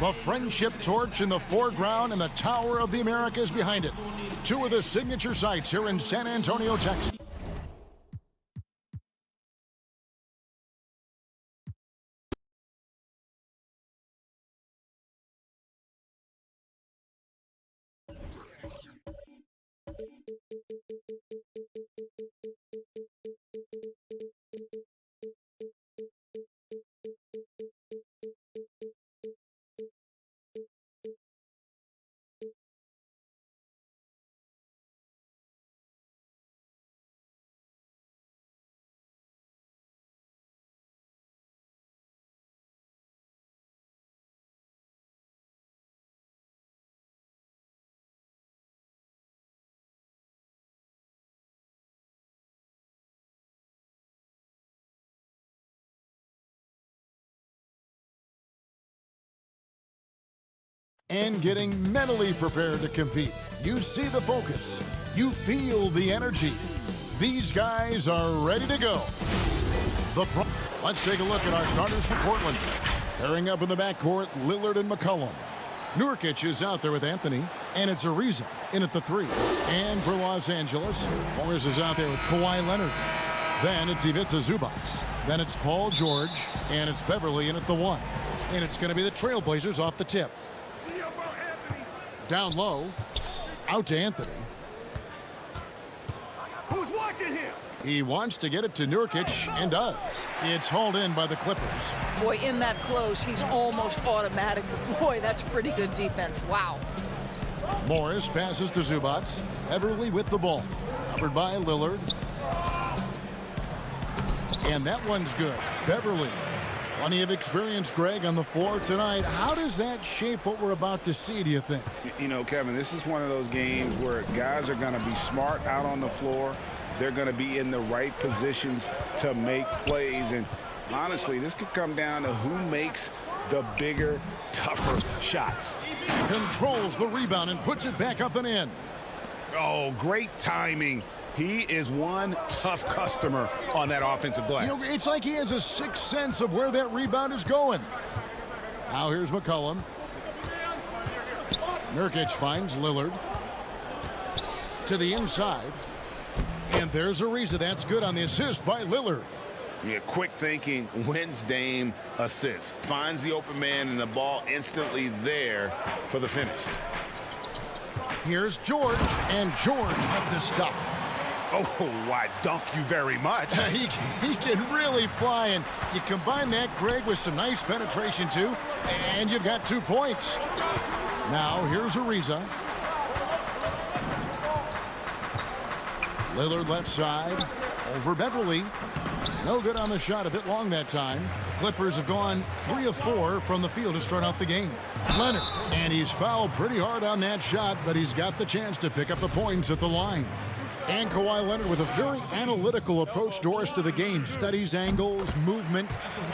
The friendship torch in the foreground and the Tower of the Americas behind it. Two of the signature sites here in San Antonio, Texas. And getting mentally prepared to compete. You see the focus. You feel the energy. These guys are ready to go. Let's take a look at our starters for Portland. Pairing up in the backcourt, Lillard and McCollum. Nurkic is out there with Anthony, and it's Ariza in at the 3. And for Los Angeles, Morris is out there with Kawhi Leonard. Then it's Ivica Zubac. Then it's Paul George, and it's Beverly in at the 1. And it's going to be the Trailblazers off the tip. Down low, out to Anthony. Who's watching him? He wants to get it to Nurkic, and does. It's hauled in by the Clippers. Boy, in that close, he's almost automatic. Boy, that's pretty good defense. Wow. Morris passes to Zubac. Beverly with the ball. Covered by Lillard. And that one's good. Beverly. Plenty of experience, Greg, on the floor tonight. How does that shape what we're about to see, do you think? You know, Kevin, this is one of those games where guys are going to be smart out on the floor. They're going to be in the right positions to make plays. And honestly, this could come down to who makes the bigger, tougher shots. Controls the rebound and puts it back up and in. Oh, great timing. He is one tough customer on that offensive glass. You know, it's like he has a sixth sense of where that rebound is going. Now here's McCollum. Nurkic finds Lillard. To the inside. And there's Ariza. That's good on the assist by Lillard. Yeah, quick thinking wins Dame assist. Finds the open man and the ball instantly there for the finish. Here's George. And George with the stuff. Oh, why, dunk you very much. he can really fly, and you combine that, Greg, with some nice penetration, too, and you've got 2 points. Now, here's Ariza. Lillard left side, over Beverly. No good on the shot, a bit long that time. The Clippers have gone 3 of 4 from the field to start out the game. Leonard, and he's fouled pretty hard on that shot, but he's got the chance to pick up the points at the line. And Kawhi Leonard with a very analytical approach to the rest of the game. Studies angles, movement,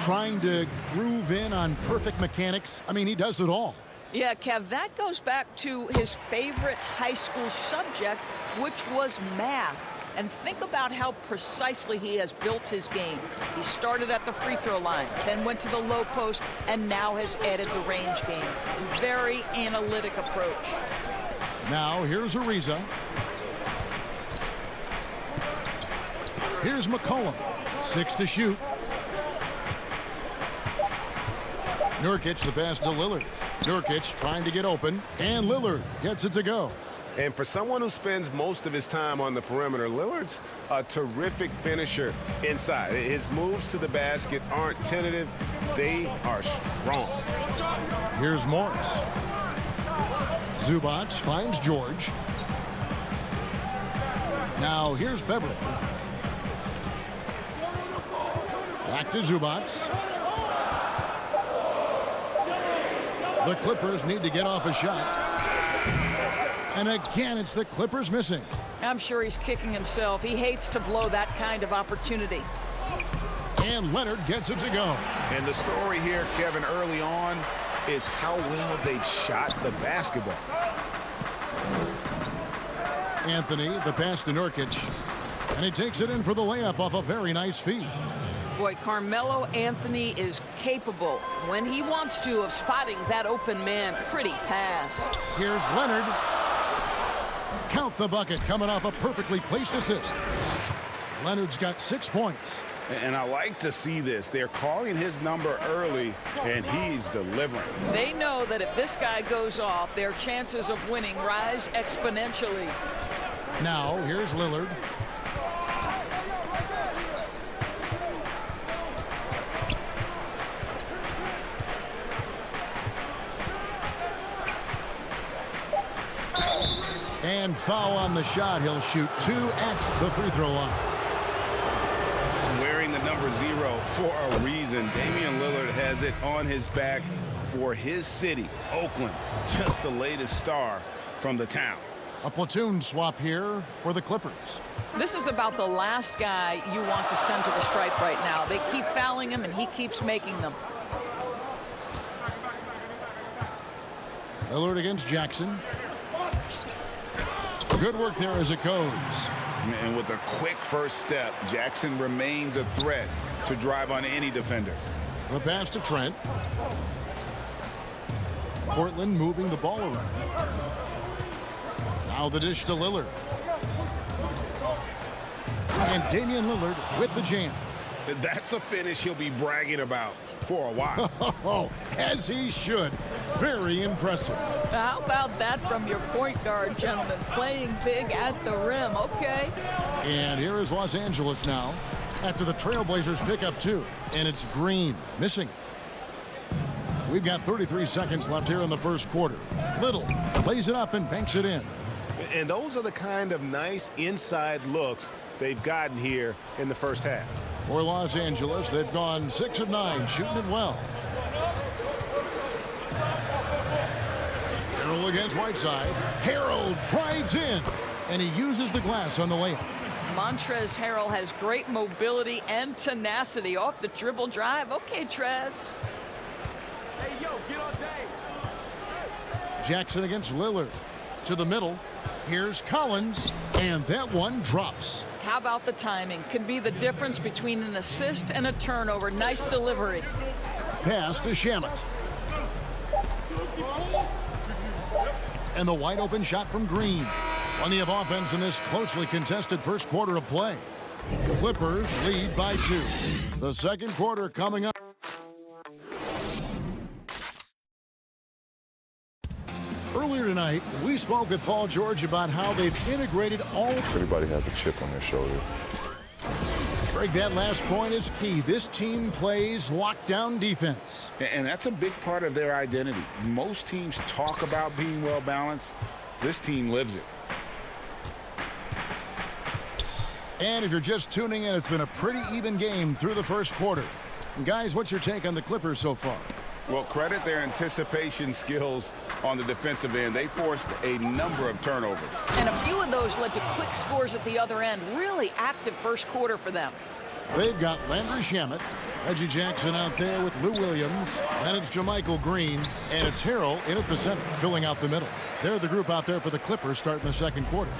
trying to groove in on perfect mechanics. I mean, he does it all. Yeah, Kev, that goes back to his favorite high school subject, which was math. And think about how precisely he has built his game. He started at the free throw line, then went to the low post, and now has added the range game. Very analytic approach. Now, here's Ariza. Here's McCollum. 6 to shoot. Nurkic the pass to Lillard. Nurkic trying to get open, and Lillard gets it to go. And for someone who spends most of his time on the perimeter, Lillard's a terrific finisher inside. His moves to the basket aren't tentative. They are strong. Here's Morris. Zubac finds George. Now here's Beverly. Back to Zubac. The Clippers need to get off a shot. And again, it's the Clippers missing. I'm sure he's kicking himself. He hates to blow that kind of opportunity. And Leonard gets it to go. And the story here, Kevin, early on is how well they've shot the basketball. Anthony, the pass to Nurkic. And he takes it in for the layup off a very nice feed. Boy, Carmelo Anthony is capable, when he wants to, of spotting that open man pretty fast. Here's Leonard. Count the bucket, coming off a perfectly placed assist. Leonard's got 6 points. And I like to see this. They're calling his number early, and he's delivering. They know that if this guy goes off, their chances of winning rise exponentially. Now, here's Lillard. And foul on the shot. He'll shoot 2 at the free throw line. Wearing the number 0 for a reason. Damian Lillard has it on his back for his city, Oakland. Just the latest star from the town. A platoon swap here for the Clippers. This is about the last guy you want to send to the stripe right now. They keep fouling him, and he keeps making them. Lillard against Jackson. Good work there as it goes. And with a quick first step, Jackson remains a threat to drive on any defender. The pass to Trent. Portland moving the ball around. Now the dish to Lillard. And Damian Lillard with the jam. That's a finish he'll be bragging about for a while. Oh, as he should. Very impressive. How about that from your point guard, gentlemen? Playing big at the rim, okay? And here is Los Angeles now after the Trailblazers pick up 2. And it's Green missing. We've got 33 seconds left here in the first quarter. Little lays it up and banks it in. And those are the kind of nice inside looks they've gotten here in the first half. For Los Angeles, they've gone 6 of 9, shooting it well. Harrell against Whiteside. Harrell drives in, and he uses the glass on the layup. Montrezl Harrell has great mobility and tenacity off the dribble drive. Okay, Trez. Hey, yo, get on day. Jackson against Lillard. To the middle. Here's Collins, and that one drops. How about the timing? Could be the difference between an assist and a turnover. Nice delivery. Pass to Shamet. And the wide open shot from Green. Plenty of offense in this closely contested first quarter of play. Clippers lead by 2. The second quarter coming up. Earlier tonight, we spoke with Paul George about how they've integrated all. Everybody has a chip on their shoulder. Greg, that last point is key. This team plays lockdown defense. And that's a big part of their identity. Most teams talk about being well balanced. This team lives it. And if you're just tuning in, it's been a pretty even game through the first quarter. And guys, what's your take on the Clippers so far? Well, credit their anticipation skills on the defensive end. They forced a number of turnovers. And a few of those led to quick scores at the other end. Really active first quarter for them. They've got Landry Shamet, Reggie Jackson out there with Lou Williams, and it's JaMychal Green, and it's Harrell in at the center, filling out the middle. They're the group out there for the Clippers starting the second quarter.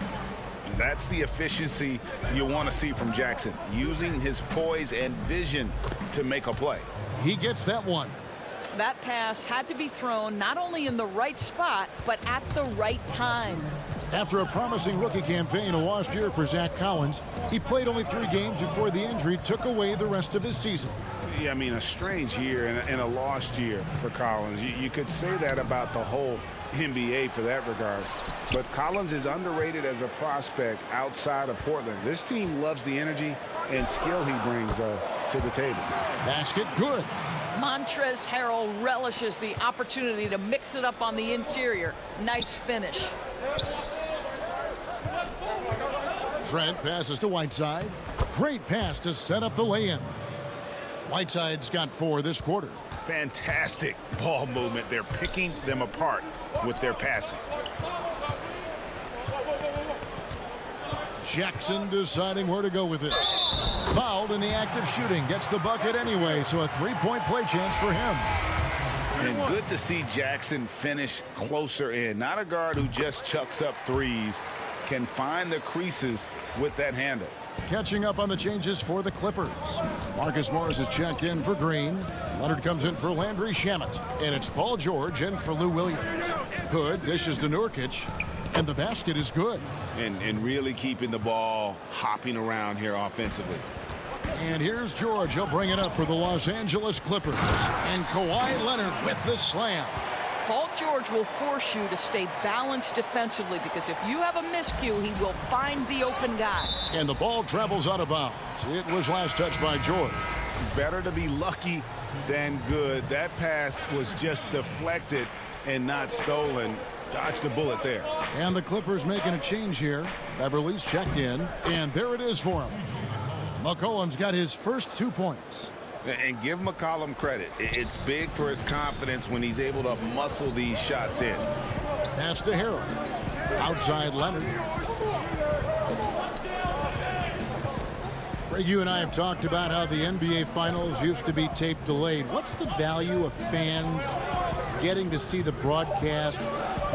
That's the efficiency you want to see from Jackson, using his poise and vision to make a play. He gets that one. That pass had to be thrown not only in the right spot, but at the right time. After a promising rookie campaign, a lost year for Zach Collins, he played only 3 games before the injury took away the rest of his season. Yeah, I mean, a strange year and a lost year for Collins. You could say that about the whole NBA for that regard. But Collins is underrated as a prospect outside of Portland. This team loves the energy and skill he brings to the table. Basket good. Montrezl Harrell relishes the opportunity to mix it up on the interior. Nice finish. Trent passes to Whiteside. Great pass to set up the lay-in. Whiteside's got 4 this quarter. Fantastic ball movement. They're picking them apart with their passing. Jackson deciding where to go with it. Fouled in the act of shooting. Gets the bucket anyway, so a 3-point play chance for him. And good to see Jackson finish closer in. Not a guard who just chucks up threes. Can find the creases with that handle. Catching up on the changes for the Clippers. Marcus Morris is checked in for Green. Leonard comes in for Landry Shamet. And it's Paul George in for Lou Williams. Hood dishes to Nurkic. And the basket is good. And really keeping the ball hopping around here offensively. And here's George. He'll bring it up for the Los Angeles Clippers. And Kawhi Leonard with the slam. Paul George will force you to stay balanced defensively because if you have a miscue, he will find the open guy. And the ball travels out of bounds. It was last touched by George. Better to be lucky than good. That pass was just deflected and not stolen. Dodged a bullet there. And the Clippers making a change here. Beverly's checked in. And there it is for him. McCollum's got his first 2 points. And give McCollum credit. It's big for his confidence when he's able to muscle these shots in. Pass to Harrell. Outside Leonard. Greg, you and I have talked about how the NBA Finals used to be tape delayed. What's the value of fans getting to see the broadcast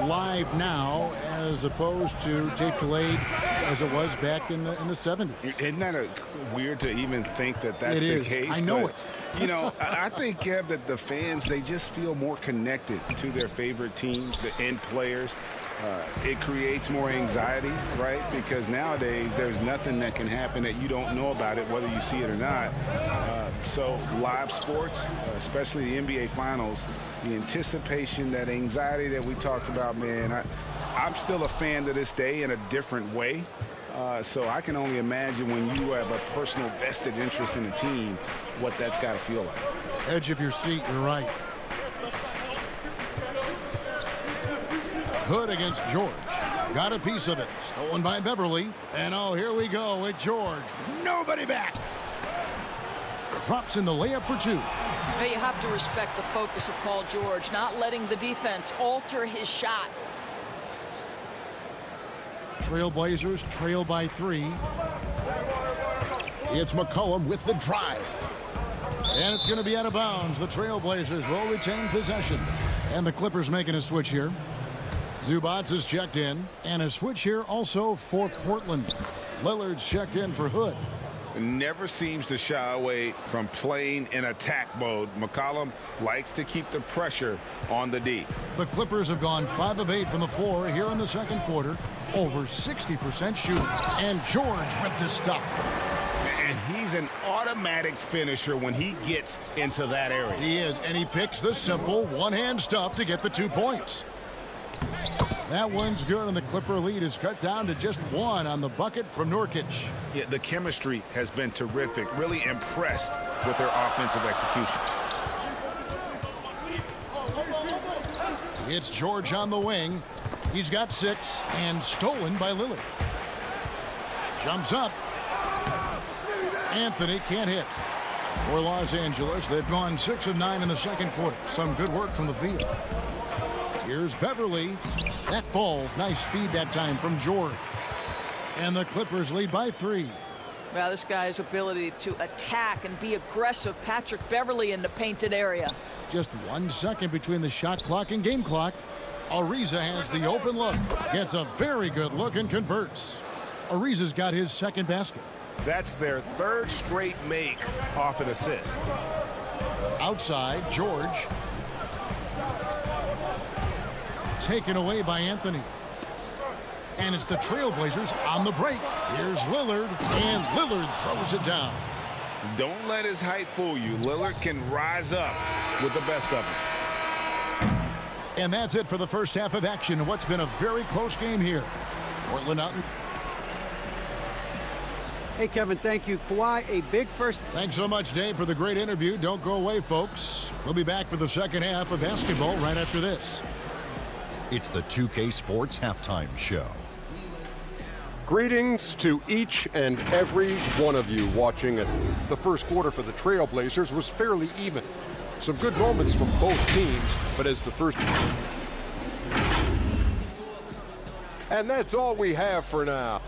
live now as opposed to tape delayed as it was back in the 70s? Isn't that weird to even think that that's the case? I know it. You know, I think, Kev, that the fans, they just feel more connected to their favorite teams, the end players. It creates more anxiety, right? Because nowadays there's nothing that can happen that you don't know about it, whether you see it or not. So live sports, especially the NBA Finals, the anticipation, that anxiety that we talked about, man, I'm still a fan to this day in a different way. So I can only imagine when you have a personal vested interest in a team, what that's got to feel like. Edge of your seat, you're right. Hood against George. Got a piece of it. Stolen by Beverly. And oh, here we go with George. Nobody back. Drops in the layup for 2. But you have to respect the focus of Paul George, not letting the defense alter his shot. Trailblazers trail by 3. It's McCollum with the drive. And it's going to be out of bounds. The Trailblazers will retain possession. And the Clippers making a switch here. Zubats is checked in. And a switch here also for Portland. Lillard's checked in for Hood. Never seems to shy away from playing in attack mode. McCollum likes to keep the pressure on the D. The Clippers have gone 5 of 8 from the floor here in the second quarter. Over 60% shooting. And George with the stuff. And he's an automatic finisher when he gets into that area. He is, and he picks the simple one-hand stuff to get the 2 points. That one's good, and the Clipper lead is cut down to just 1 on the bucket from Nurkic. Yeah, the chemistry has been terrific. Really impressed with their offensive execution. It's George on the wing. He's got 6 and stolen by Lillard. Jumps up. Anthony can't hit. For Los Angeles, they've gone 6 of 9 in the second quarter. Some good work from the field. Here's Beverly. That falls. Nice speed that time from George. And the Clippers lead by 3. Well, this guy's ability to attack and be aggressive. Patrick Beverly in the painted area. Just 1 second between the shot clock and game clock. Ariza has the open look. Gets a very good look and converts. Ariza's got his second basket. That's their 3rd straight make off an assist. Outside, George. Taken away by Anthony. And it's the Trailblazers on the break. Here's Lillard, and Lillard throws it down. Don't let his height fool you. Lillard can rise up with the best of them. And that's it for the first half of action in what's been a very close game here. Portland out. Hey, Kevin, thank you. Kawhi, a big first. Thanks so much, Dave, for the great interview. Don't go away, folks. We'll be back for the second half of basketball right after this. It's the 2K Sports Halftime Show. Greetings to each and every one of you watching it. The first quarter for the Trailblazers was fairly even. Some good moments from both teams, but as the first... And that's all we have for now.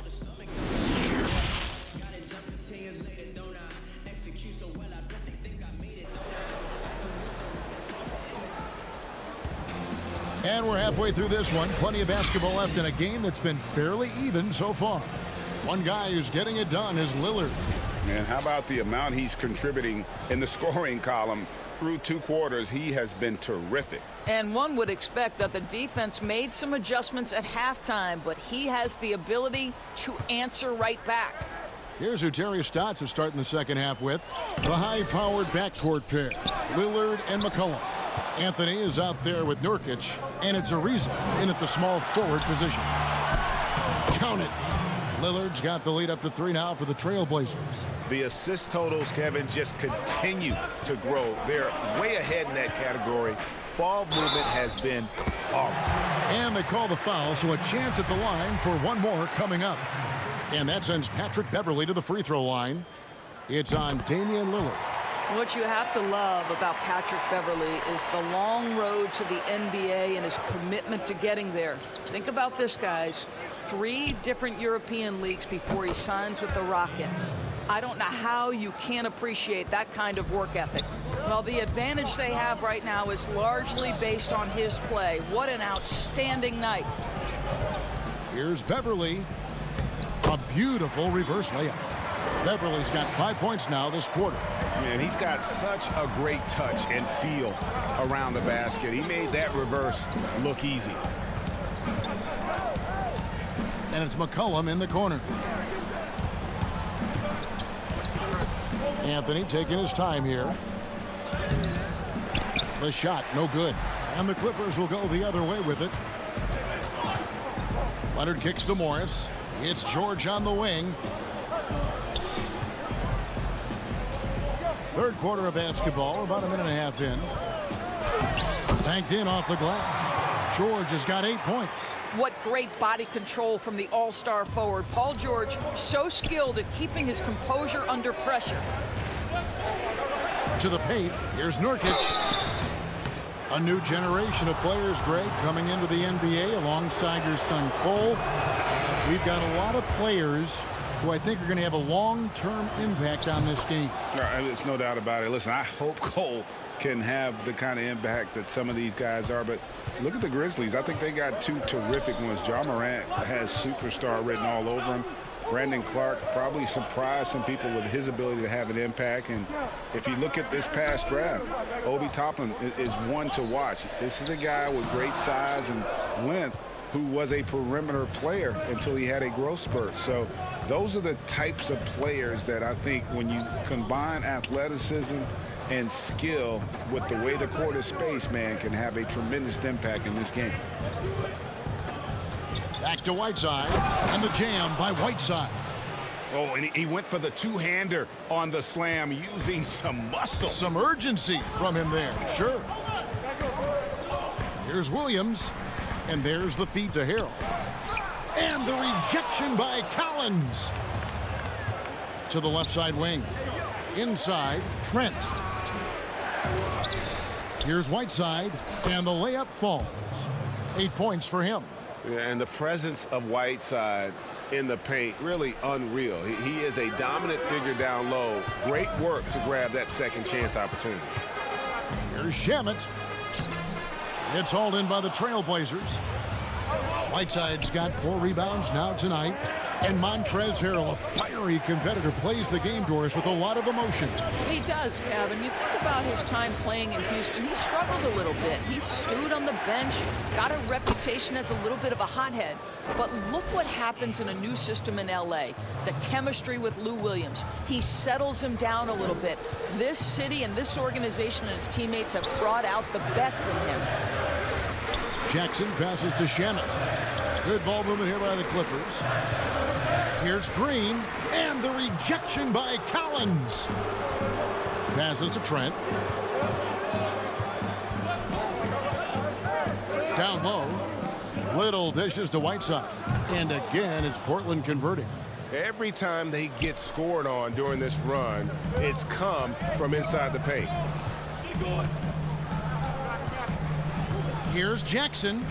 And we're halfway through this one. Plenty of basketball left in a game that's been fairly even so far. One guy who's getting it done is Lillard. Man, how about the amount he's contributing in the scoring column? Through 2 quarters, he has been terrific. And one would expect that the defense made some adjustments at halftime, but he has the ability to answer right back. Here's who Terry Stotts is starting the second half with. The high-powered backcourt pair, Lillard and McCollum. Anthony is out there with Nurkic, and it's Ariza in at the small forward position. Count it. Lillard's got the lead up to 3 now for the Trailblazers. The assist totals, Kevin, just continue to grow. They're way ahead in that category. Ball movement has been flawless. And they call the foul, so a chance at the line for one more coming up. And that sends Patrick Beverley to the free throw line. It's on Damian Lillard. What you have to love about Patrick Beverley is the long road to the NBA and his commitment to getting there. Think about this, guys. 3 different European leagues before he signs with the Rockets. I don't know how you can't appreciate that kind of work ethic. Well, the advantage they have right now is largely based on his play. What an outstanding night. Here's Beverley. A beautiful reverse layup. Beverley's got 5 points now this quarter. Man, he's got such a great touch and feel around the basket. He made that reverse look easy. And it's McCollum in the corner. Anthony taking his time here. The shot, no good. And the Clippers will go the other way with it. Leonard kicks to Morris. It's George on the wing. Third quarter of basketball, about a minute and a half in. Banked in off the glass. George has got 8 points. What great body control from the all-star forward. Paul George, so skilled at keeping his composure under pressure. To the paint, here's Nurkic. A new generation of players, Greg, coming into the NBA alongside your son Cole. We've got a lot of players who I think are going to have a long-term impact on this game. There's no doubt about it. Listen, I hope Cole can have the kind of impact that some of these guys are, but look at the Grizzlies. I think they got 2 terrific ones. Ja Morant has superstar written all over him. Brandon Clark probably surprised some people with his ability to have an impact. And if you look at this past draft, Obi Toppin is one to watch. This is a guy with great size and length who was a perimeter player until he had a growth spurt. So those are the types of players that I think when you combine athleticism and skill with the way the court is spaced, man, can have a tremendous impact in this game. Back to Whiteside, and the jam by Whiteside. Oh, and he went for the 2-hander on the slam using some muscle. Some urgency from him there, sure. Here's Williams, and there's the feed to Harrell. And the rejection by Collins. To the left side wing. Inside, Trent. Here's Whiteside, and the layup falls. 8 points for him. Yeah, and the presence of Whiteside in the paint, really unreal. He is a dominant figure down low. Great work to grab that second chance opportunity. Here's Shamet. It's hauled in by the Trailblazers. Whiteside's got 4 rebounds now tonight. And Montrezl Harrell, a fiery competitor, plays the game, Doris, with a lot of emotion. He does, Kevin. You think about his time playing in Houston, he struggled a little bit. He stewed on the bench, got a reputation as a little bit of a hothead. But look what happens in a new system in LA. The chemistry with Lou Williams. He settles him down a little bit. This city and this organization and his teammates have brought out the best in him. Jackson passes to Shamet. Good ball movement here by the Clippers. Here's Green, and the rejection by Collins. Passes to Trent. Down low. Little dishes to Whiteside. And again, it's Portland converting. Every time they get scored on during this run, it's come from inside the paint. Here's Jackson.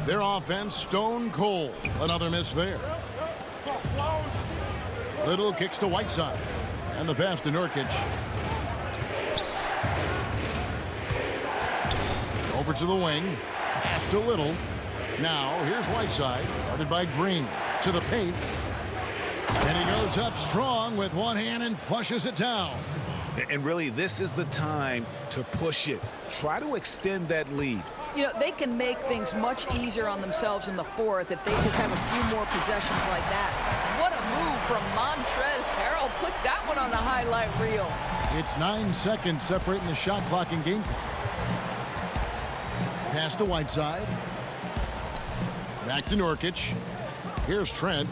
Their offense stone cold. Another miss there. Little kicks to Whiteside. And the pass to Nurkic. Over to the wing. Pass to Little. Now here's Whiteside. Guarded by Green. To the paint. And he goes up strong with one hand and flushes it down. And really, this is the time to push it. Try to extend that lead. You know, they can make things much easier on themselves in the fourth if they just have a few more possessions like that. What a move from Montrezl Harrell. Put that one on the highlight reel. It's 9 seconds separating the shot clock and game clock. Pass to Whiteside. Back to Nurkic. Here's Trent.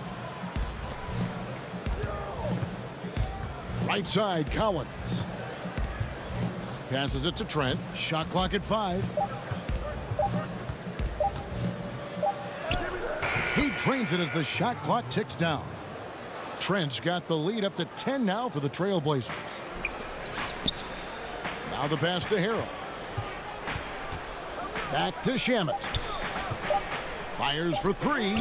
Right side, Collins. Passes it to Trent. Shot clock at 5. He drains it as the shot clock ticks down. Trent's got the lead up to 10 now for the Trailblazers. Now the pass to Harrell. Back to Shamet. Fires for 3.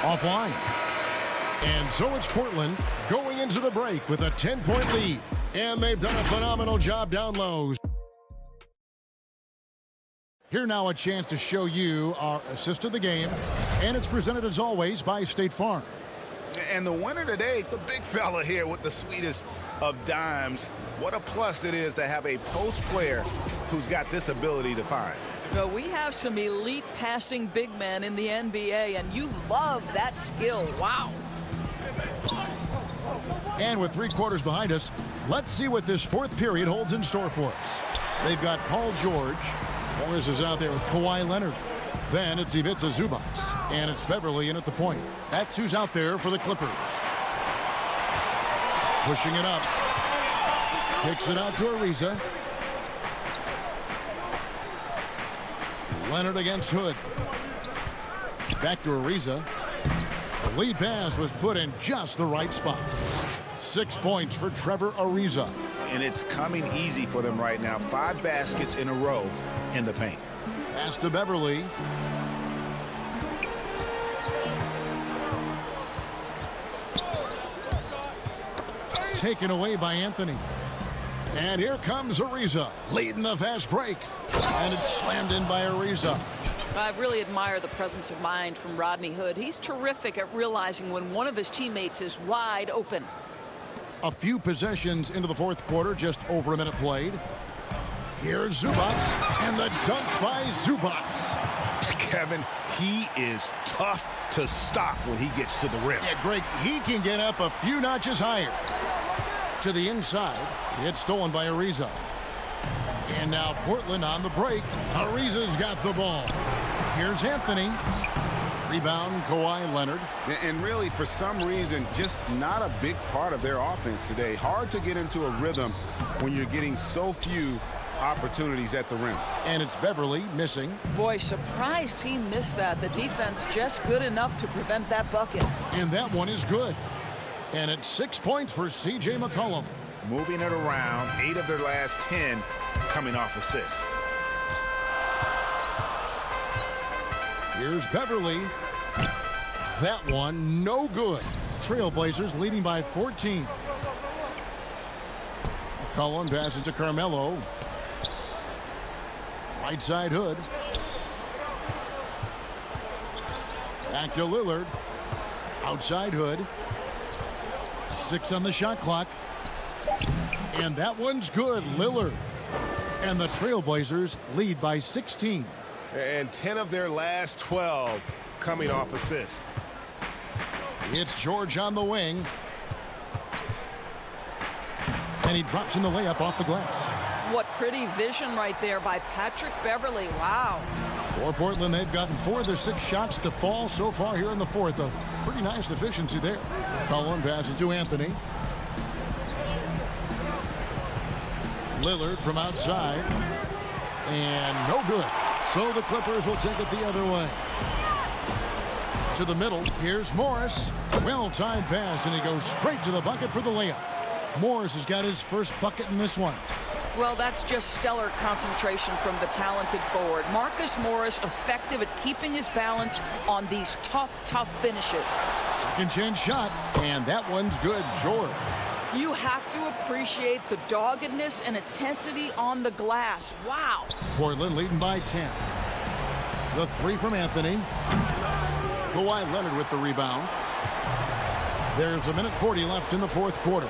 Offline. And so it's Portland going into the break with a 10-point lead. And they've done a phenomenal job down low. Here now a chance to show you our assist of the game. And it's presented as always by State Farm. And the winner today, the big fella here with the sweetest of dimes. What a plus it is to have a post player who's got this ability to find. Well, we have some elite passing big men in the NBA, and you love that skill. Wow. And with 3 quarters behind us, let's see what this fourth period holds in store for us. They've got Paul George. Morris is out there with Kawhi Leonard. Then it's Ivica Zubac. And it's Beverly in at the point. That's who's out there for the Clippers. Pushing it up. Kicks it out to Ariza. Leonard against Hood. Back to Ariza. The lead pass was put in just the right spot. 6 points for Trevor Ariza. And it's coming easy for them right now. 5 baskets in a row in the paint. Pass to Beverly. Taken away by Anthony. And here comes Ariza, leading the fast break. And it's slammed in by Ariza. I really admire the presence of mind from Rodney Hood. He's terrific at realizing when one of his teammates is wide open. A few possessions into the fourth quarter, just over a minute played. Here's Zubac, and the dunk by Zubac. Kevin, he is tough to stop when he gets to the rim. Yeah, Greg, he can get up a few notches higher. To the inside, it's stolen by Ariza. And now Portland on the break. Ariza's got the ball. Here's Anthony. Rebound, Kawhi Leonard. And really, for some reason, just not a big part of their offense today. Hard to get into a rhythm when you're getting so few opportunities at the rim. And it's Beverly missing. Boy, surprised he missed that. The defense just good enough to prevent that bucket. And that one is good. And it's 6 points for C.J. McCollum. Moving it around, 8 of their last 10 coming off assists. Here's Beverly. That one, no good. Trailblazers leading by 14. McCollum passes to Carmelo. Right side Hood. Back to Lillard. Outside Hood. 6 on the shot clock. And that one's good. Lillard. And the Trailblazers lead by 16. And 10 of their last 12 coming off assists. It's George on the wing. And he drops in the layup off the glass. What pretty vision right there by Patrick Beverly. Wow. For Portland, they've gotten 4 of their 6 shots to fall so far here in the fourth. A pretty nice efficiency there. Cullen passes to Anthony. Lillard from outside. And no good. So the Clippers will take it the other way. To the middle, here's Morris. Well-timed pass, and he goes straight to the bucket for the layup. Morris has got his first bucket in this one. Well, that's just stellar concentration from the talented forward. Marcus Morris effective at keeping his balance on these tough finishes. Second chance shot, and that one's good. George. You have to appreciate the doggedness and intensity on the glass. Wow. Portland leading by 10. The 3 from Anthony. Kawhi Leonard with the rebound. There's 1:40 left in the fourth quarter.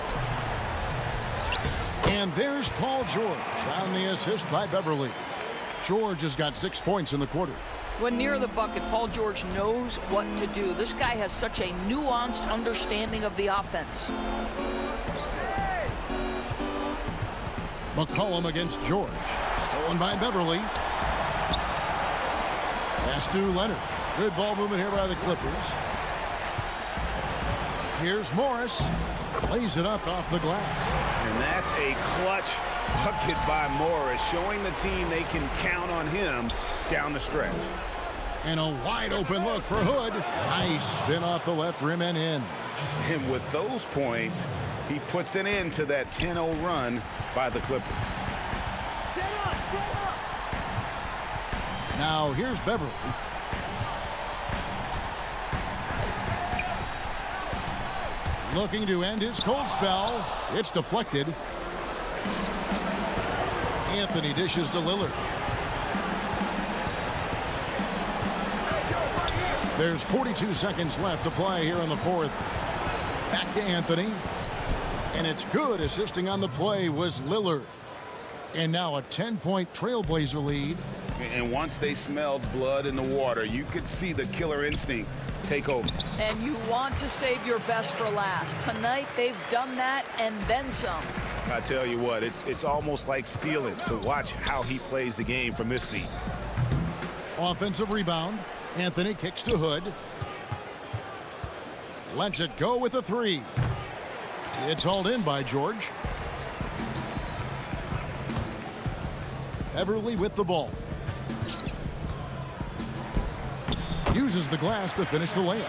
And there's Paul George on the assist by Beverly. George has got 6 points in the quarter. When near the bucket, Paul George knows what to do. This guy has such a nuanced understanding of the offense. McCollum against George. Stolen by Beverly. Pass to Leonard. Good ball movement here by the Clippers. Here's Morris. Lays it up off the glass. And that's a clutch bucket by Morris, showing the team they can count on him down the stretch. And a wide open look for Hood. Nice spin off the left rim and in. And with those points, he puts an end to that 10-0 run by the Clippers. Now here's Beverly. Looking to end his cold spell. It's deflected. Anthony dishes to Lillard. There's 42 seconds left to play here in the fourth. Back to Anthony. And it's good. Assisting on the play was Lillard. And now a 10-point Trailblazer lead. And once they smelled blood in the water, you could see the killer instinct take over. And you want to save your best for last. Tonight, they've done that and then some. I tell you what, it's almost like stealing to watch how he plays the game from this seat. Offensive rebound. Anthony kicks to Hood. Lets it go with a three. It's hauled in by George. Beverly with the ball. Uses the glass to finish the layup.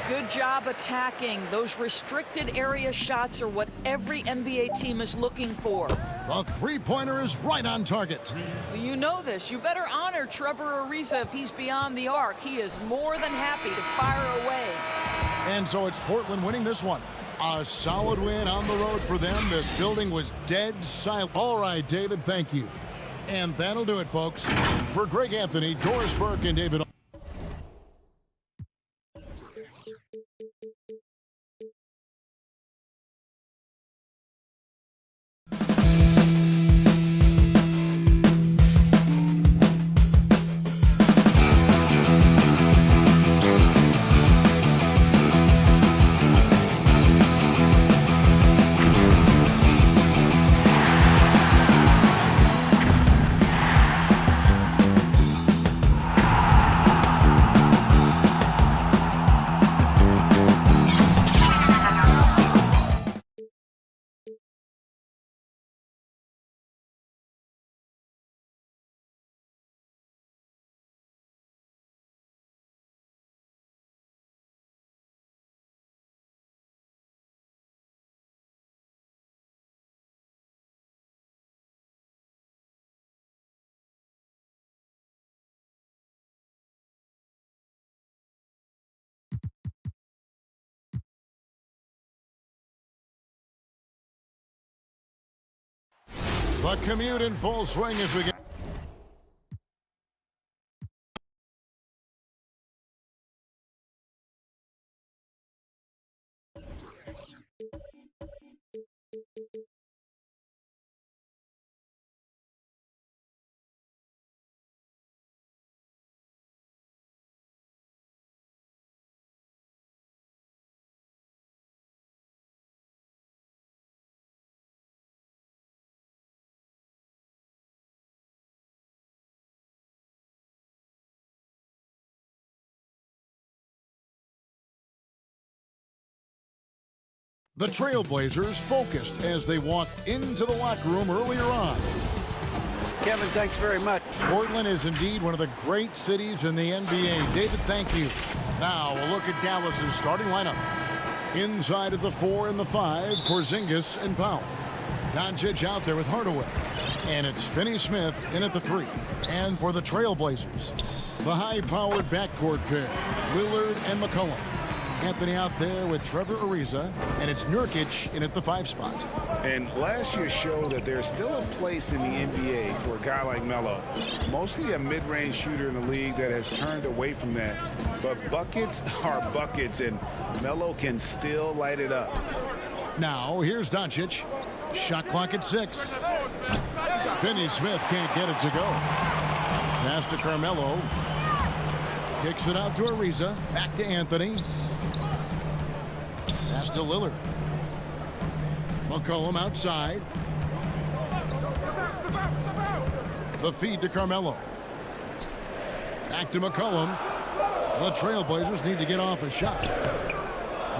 Good job attacking. Those restricted area shots are what every NBA team is looking for. The three-pointer is right on target. You know this. You better honor Trevor Ariza if he's beyond the arc. He is more than happy to fire away. And so it's Portland winning this one. A solid win on the road for them. This building was dead silent. All right, David, thank you. And that'll do it, folks. For Greg Anthony, Doris Burke, and David. The commute in full swing as we get. The Trailblazers focused as they walked into the locker room earlier on. Kevin, thanks very much. Portland is indeed one of the great cities in the NBA. David, thank you. Now a look at Dallas's starting lineup. Inside at the 4 and the 5, Porzingis and Powell. Doncic out there with Hardaway. And it's Finney-Smith in at the 3. And for the Trailblazers, the high-powered backcourt pair, Lillard and McCollum. Anthony out there with Trevor Ariza, and it's Nurkic in at the 5 spot. And last year showed that there's still a place in the NBA for a guy like Melo. Mostly a mid-range shooter in the league that has turned away from that. But buckets are buckets, and Melo can still light it up. Now, here's Doncic. Shot clock at 6. Finney Smith can't get it to go. Pass to Carmelo. Kicks it out to Ariza. Back to Anthony. Pass to Lillard. McCollum outside. The feed to Carmelo. Back to McCollum. The Trailblazers need to get off a shot.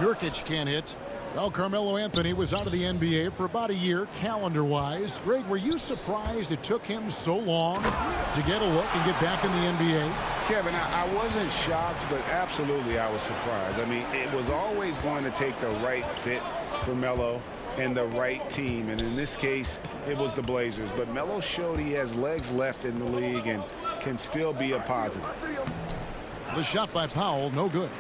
Nurkic can't hit. Well, Carmelo Anthony was out of the NBA for about a year, calendar-wise. Greg, were you surprised it took him so long to get a look and get back in the NBA? Kevin, I wasn't shocked, but absolutely I was surprised. I mean, it was always going to take the right fit for Melo and the right team. And in this case, it was the Blazers. But Melo showed he has legs left in the league and can still be a positive. The shot by Powell, no good.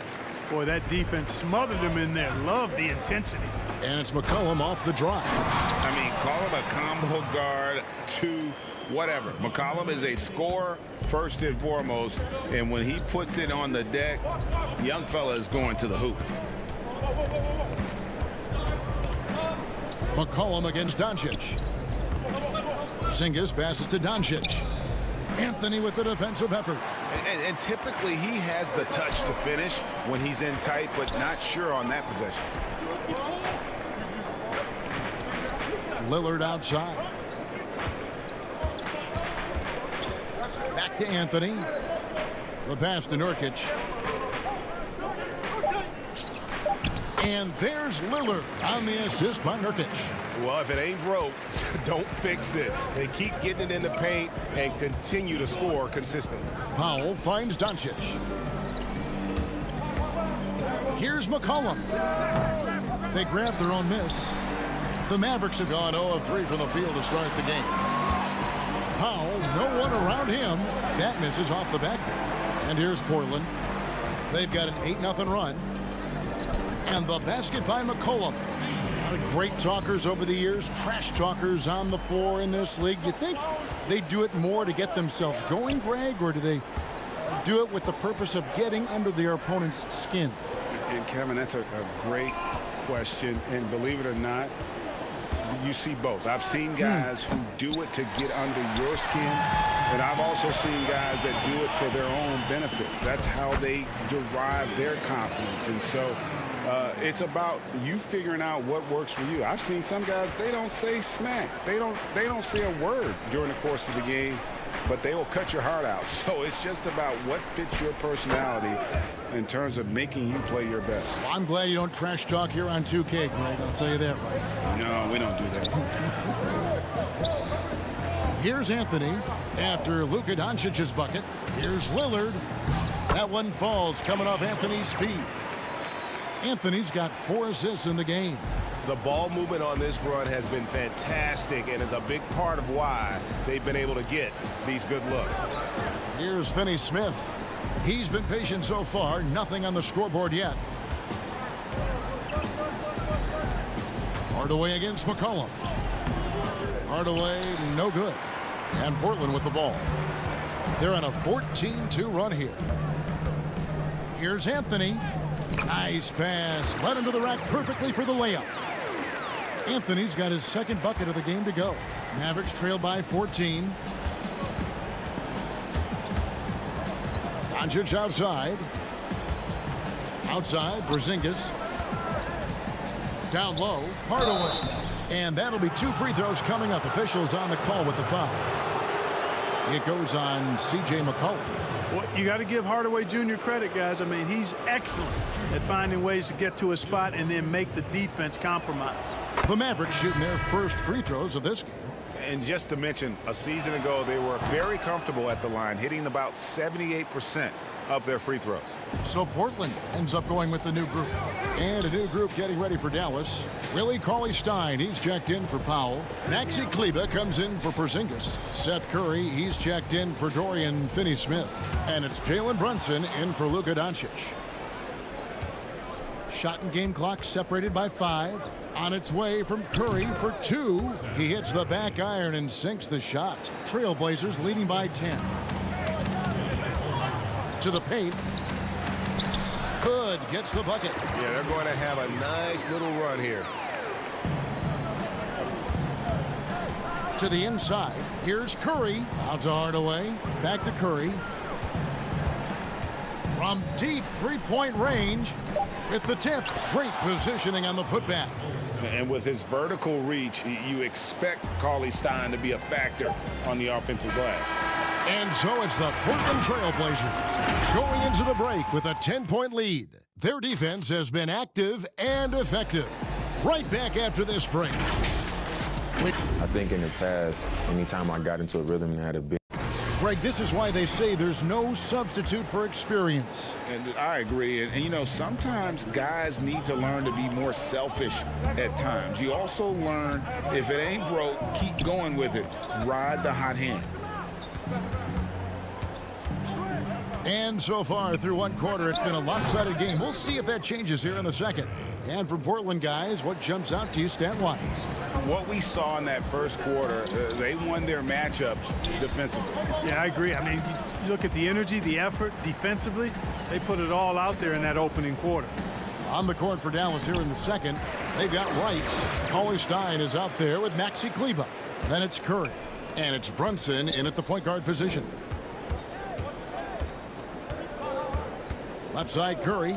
Boy, that defense smothered him in there. Love the intensity. And it's McCollum off the drive. I mean, call it a combo guard to whatever. McCollum is a scorer first and foremost, and when he puts it on the deck, young fella is going to the hoop. McCollum against Doncic. Porzingis passes to Doncic. Anthony with the defensive effort. And typically he has the touch to finish when he's in tight, but not sure on that possession. Lillard outside. Back to Anthony. The pass to Nurkic. And there's Lillard on the assist by Nurkic. Well, if it ain't broke, don't fix it. They keep getting it in the paint and continue to score consistently. Powell finds Doncic. Here's McCollum. They grab their own miss. The Mavericks have gone 0 of 3 from the field to start the game. Powell, no one around him. That misses off the backboard. And here's Portland. They've got an 8-0 run. And the basket by McCollum. A lot of great talkers over the years, trash talkers on the floor in this league. Do you think they do it more to get themselves going, Greg, or do they do it with the purpose of getting under their opponent's skin? And Kevin, that's a great question. And believe it or not, you see both. I've seen guys who do it to get under your skin, but I've also seen guys that do it for their own benefit. That's how they derive their confidence. And so it's about you figuring out what works for you. I've seen some guys, they don't say smack. They don't say a word during the course of the game, but they will cut your heart out. So it's just about what fits your personality in terms of making you play your best. Well, I'm glad you don't trash talk here on 2K, Greg. I'll tell you that right. No, we don't do that. Here's Anthony after Luka Doncic's bucket. Here's Lillard. That one falls coming off Anthony's feet. Anthony's got 4 assists in the game. The ball movement on this run has been fantastic and is a big part of why they've been able to get these good looks. Here's Finney Smith. He's been patient so far. Nothing on the scoreboard yet. Hardaway against McCollum. Hardaway, no good. And Portland with the ball. They're on a 14-2 run here. Here's Anthony. Nice pass. Right into the rack perfectly for the layup. Anthony's got his second bucket of the game to go. Mavericks trail by 14. Doncic outside. Outside, Porzingis. Down low, Hardaway. And that'll be 2 free throws coming up. Officials on the call with the foul. It goes on C.J. McCollum. Well, you got to give Hardaway Jr. credit, guys. I mean, he's excellent at finding ways to get to a spot and then make the defense compromise. The Mavericks shooting their first free throws of this game. And just to mention, a season ago, they were very comfortable at the line, hitting about 78% of their free throws. So Portland ends up going with the new group. And a new group getting ready for Dallas. Willie Cauley-Stein, he's checked in for Powell. Maxi Kleber comes in for Porzingis. Seth Curry, he's checked in for Dorian Finney-Smith. And it's Jalen Brunson in for Luka Doncic. Shot and game clock separated by 5. On its way from Curry for 2. He hits the back iron and sinks the shot. Trailblazers leading by 10. To the paint. Hood gets the bucket. Yeah, they're going to have a nice little run here. To the inside. Here's Curry. Out to Hardaway. Back to Curry. From deep three-point range with the tip. Great positioning on the putback. And with his vertical reach, you expect Cauley Stein to be a factor on the offensive glass. And so it's the Portland Trailblazers going into the break with a 10-point lead. Their defense has been active and effective. Right back after this break. I think in the past, anytime I got into a rhythm and had a big... Greg, this is why they say there's no substitute for experience. And I agree. And, you know, sometimes guys need to learn to be more selfish at times. You also learn, if it ain't broke, keep going with it. Ride the hot hand. And so far through one quarter, it's been a lopsided game. We'll see if that changes here in the second. And from Portland, guys, what jumps out to you stat-wise? What we saw in that first quarter, they won their matchups defensively. Yeah, I agree. I mean, you look at the energy, the effort defensively, they put it all out there in that opening quarter. On the court for Dallas here in the second, they've got Wright. Cauley Stein is out there with Maxi Kleber. Then it's Curry. And it's Brunson in at the point guard position. Left side, Curry.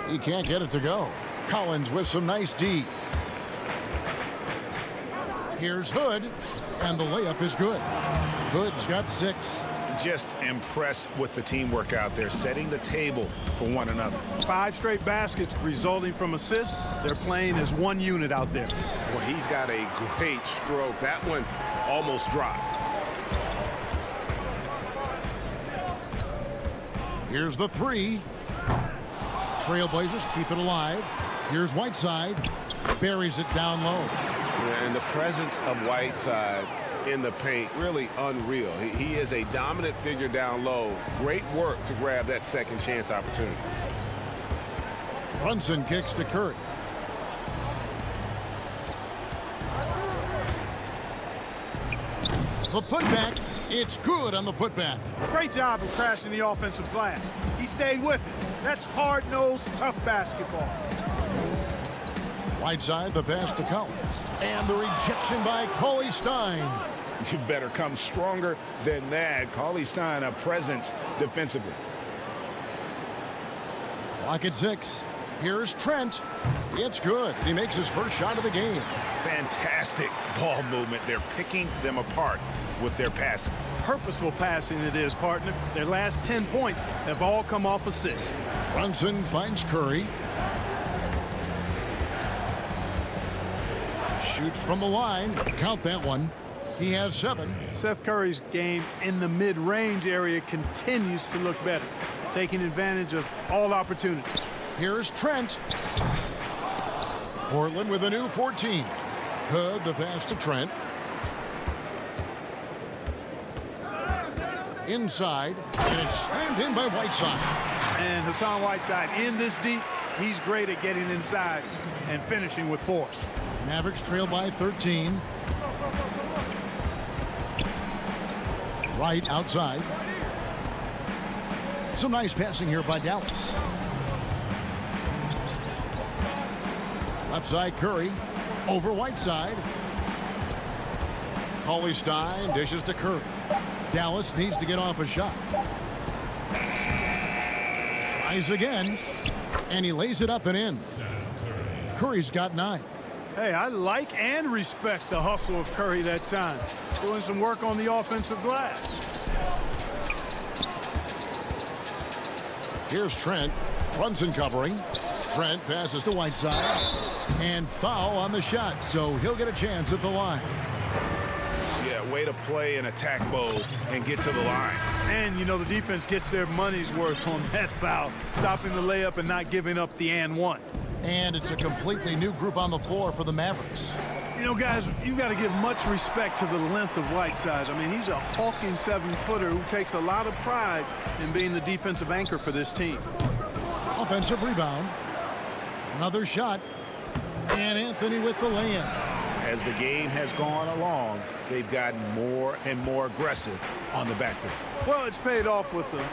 He can't get it to go. Collins with some nice D. Here's Hood, and the layup is good. Hood's got 6. Just impressed with the teamwork out there, setting the table for one another. 5 straight baskets resulting from assists. They're playing as one unit out there. Well, he's got a great stroke. That one almost dropped. Here's the 3. Trailblazers keep it alive. Here's Whiteside. Buries it down low. Yeah, and the presence of Whiteside in the paint, really unreal. He is a dominant figure down low. Great work to grab that second chance opportunity. Brunson kicks to Curry. The putback. It's good on the putback. Great job of crashing the offensive glass. He stayed with it. That's hard-nosed, tough basketball. Whiteside, the pass to Collins. And the rejection by Cauley Stein. You better come stronger than that. Cauley Stein, a presence defensively. Clock at 6. Here's Trent. It's good. He makes his first shot of the game. Fantastic ball movement. They're picking them apart with their passing. Purposeful passing it is, partner. Their last 10 points have all come off assists. Brunson finds Curry. Shoots from the line. Count that one. He has 7. Seth Curry's game in the mid-range area continues to look better, taking advantage of all opportunities. Here's Trent. Portland with a new 14. Hood, the pass to Trent. Inside, and it's slammed in by Whiteside. And Hassan Whiteside in this deep, he's great at getting inside and finishing with force. Mavericks trail by 13. Right outside. Some nice passing here by Dallas. Left side, Curry. Over Whiteside. Cauley Stein dishes to Curry. Dallas needs to get off a shot. Tries again. And he lays it up and in. Curry's got 9. Hey, I like and respect the hustle of Curry that time. Doing some work on the offensive glass. Here's Trent. Brunson covering. Trent passes to Whiteside. And foul on the shot, so he'll get a chance at the line. Yeah, way to play an attack mode and get to the line. And, you know, the defense gets their money's worth on that foul, stopping the layup and not giving up the and one. And it's a completely new group on the floor for the Mavericks. You know, guys, you got to give much respect to the length of Whiteside. I mean, he's a hulking 7-footer who takes a lot of pride in being the defensive anchor for this team. Offensive rebound. Another shot. And Anthony with the lay-in. As the game has gone along, they've gotten more and more aggressive on the backboard. Well, it's paid off with a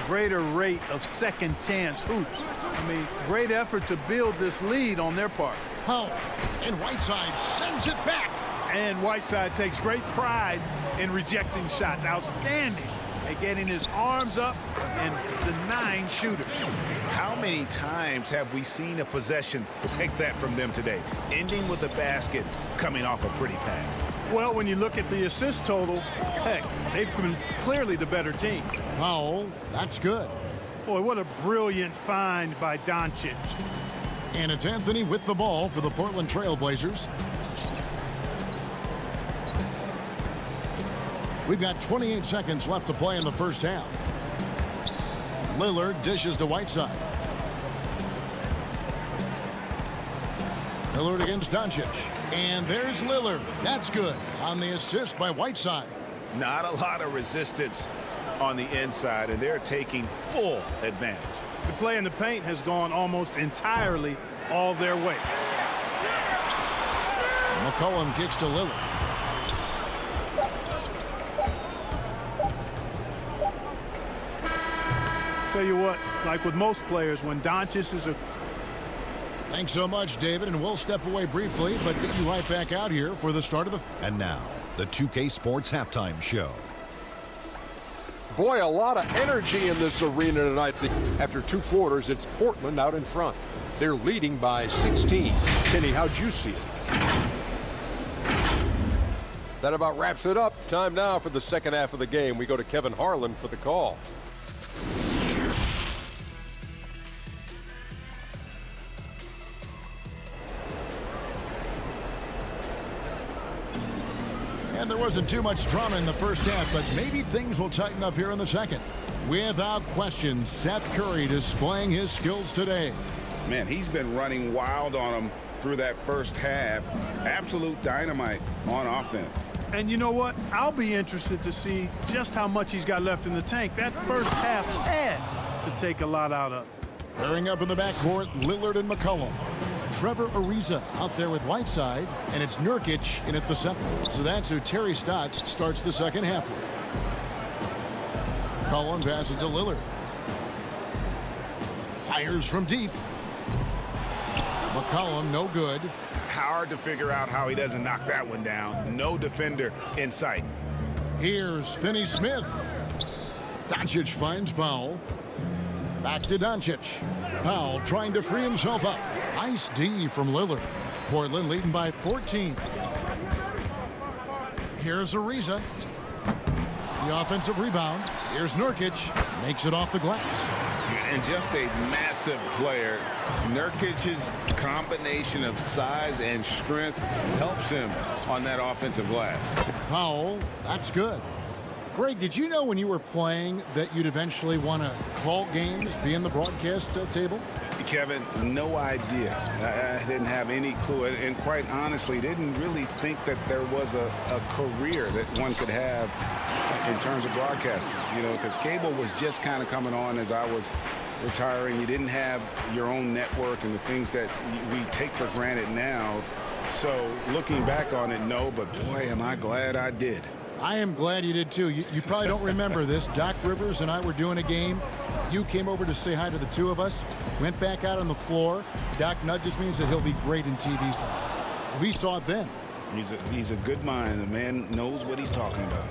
greater rate of second chance hoops. I mean, great effort to build this lead on their part. Powell. And Whiteside sends it back. And Whiteside takes great pride in rejecting shots. Outstanding at getting his arms up and denying shooters. How many times have we seen a possession like that from them today, ending with a basket coming off a pretty pass? Well, when you look at the assist totals, heck, they've been clearly the better team. Powell, that's good. Boy, what a brilliant find by Doncic. And it's Anthony with the ball for the Portland Trailblazers. We've got 28 seconds left to play in the first half. Lillard dishes to Whiteside. Lillard against Doncic. And there's Lillard. That's good on the assist by Whiteside. Not a lot of resistance on the inside, and they're taking full advantage. The play in the paint has gone almost entirely all their way. McCollum kicks to Lillard. Tell you what, like with most players, when Doncic is a... Thanks so much, David, and we'll step away briefly, but get you right back out here for the start of the... And now, the 2K Sports Halftime Show. Boy, a lot of energy in this arena tonight. After 2 quarters, it's Portland out in front. They're leading by 16. Kenny, how'd you see it? That about wraps it up. Time now for the second half of the game. We go to Kevin Harlan for the call. And there wasn't too much drama in the first half, but maybe things will tighten up here in the second. Without question, Seth Curry displaying his skills today. Man, he's been running wild on them through that first half. Absolute dynamite on offense. And you know what? I'll be interested to see just how much he's got left in the tank. That first half had to take a lot out of. Pairing up in the backcourt, Lillard and McCollum. Trevor Ariza out there with Whiteside, and it's Nurkic in at the 7. So that's who Terry Stotts starts the second half with. McCollum passes to Lillard. Fires from deep. McCollum, no good. Hard to figure out how he doesn't knock that one down. No defender in sight. Here's Finney-Smith. Doncic finds Powell. Back to Doncic. Powell trying to free himself up. Nice D from Lillard. Portland leading by 14. Here's Ariza. The offensive rebound. Here's Nurkic. Makes it off the glass. And just a massive player. Nurkic's combination of size and strength helps him on that offensive glass. Powell, that's good. Greg, did you know when you were playing that you'd eventually want to call games, be in the broadcast table? Kevin, no idea. I didn't have any clue. And quite honestly, didn't really think that there was a career that one could have in terms of broadcasting. You know, because cable was just kind of coming on as I was retiring. You didn't have your own network and the things that we take for granted now. So looking back on it, no, but boy, am I glad I did. I am glad you did too. You probably don't remember this. Doc Rivers and I were doing a game. You came over to say hi to the two of us. Went back out on the floor. Doc nudges me and said he'll be great in TV stuff. So we saw it then. He's a good mind. The man knows what he's talking about.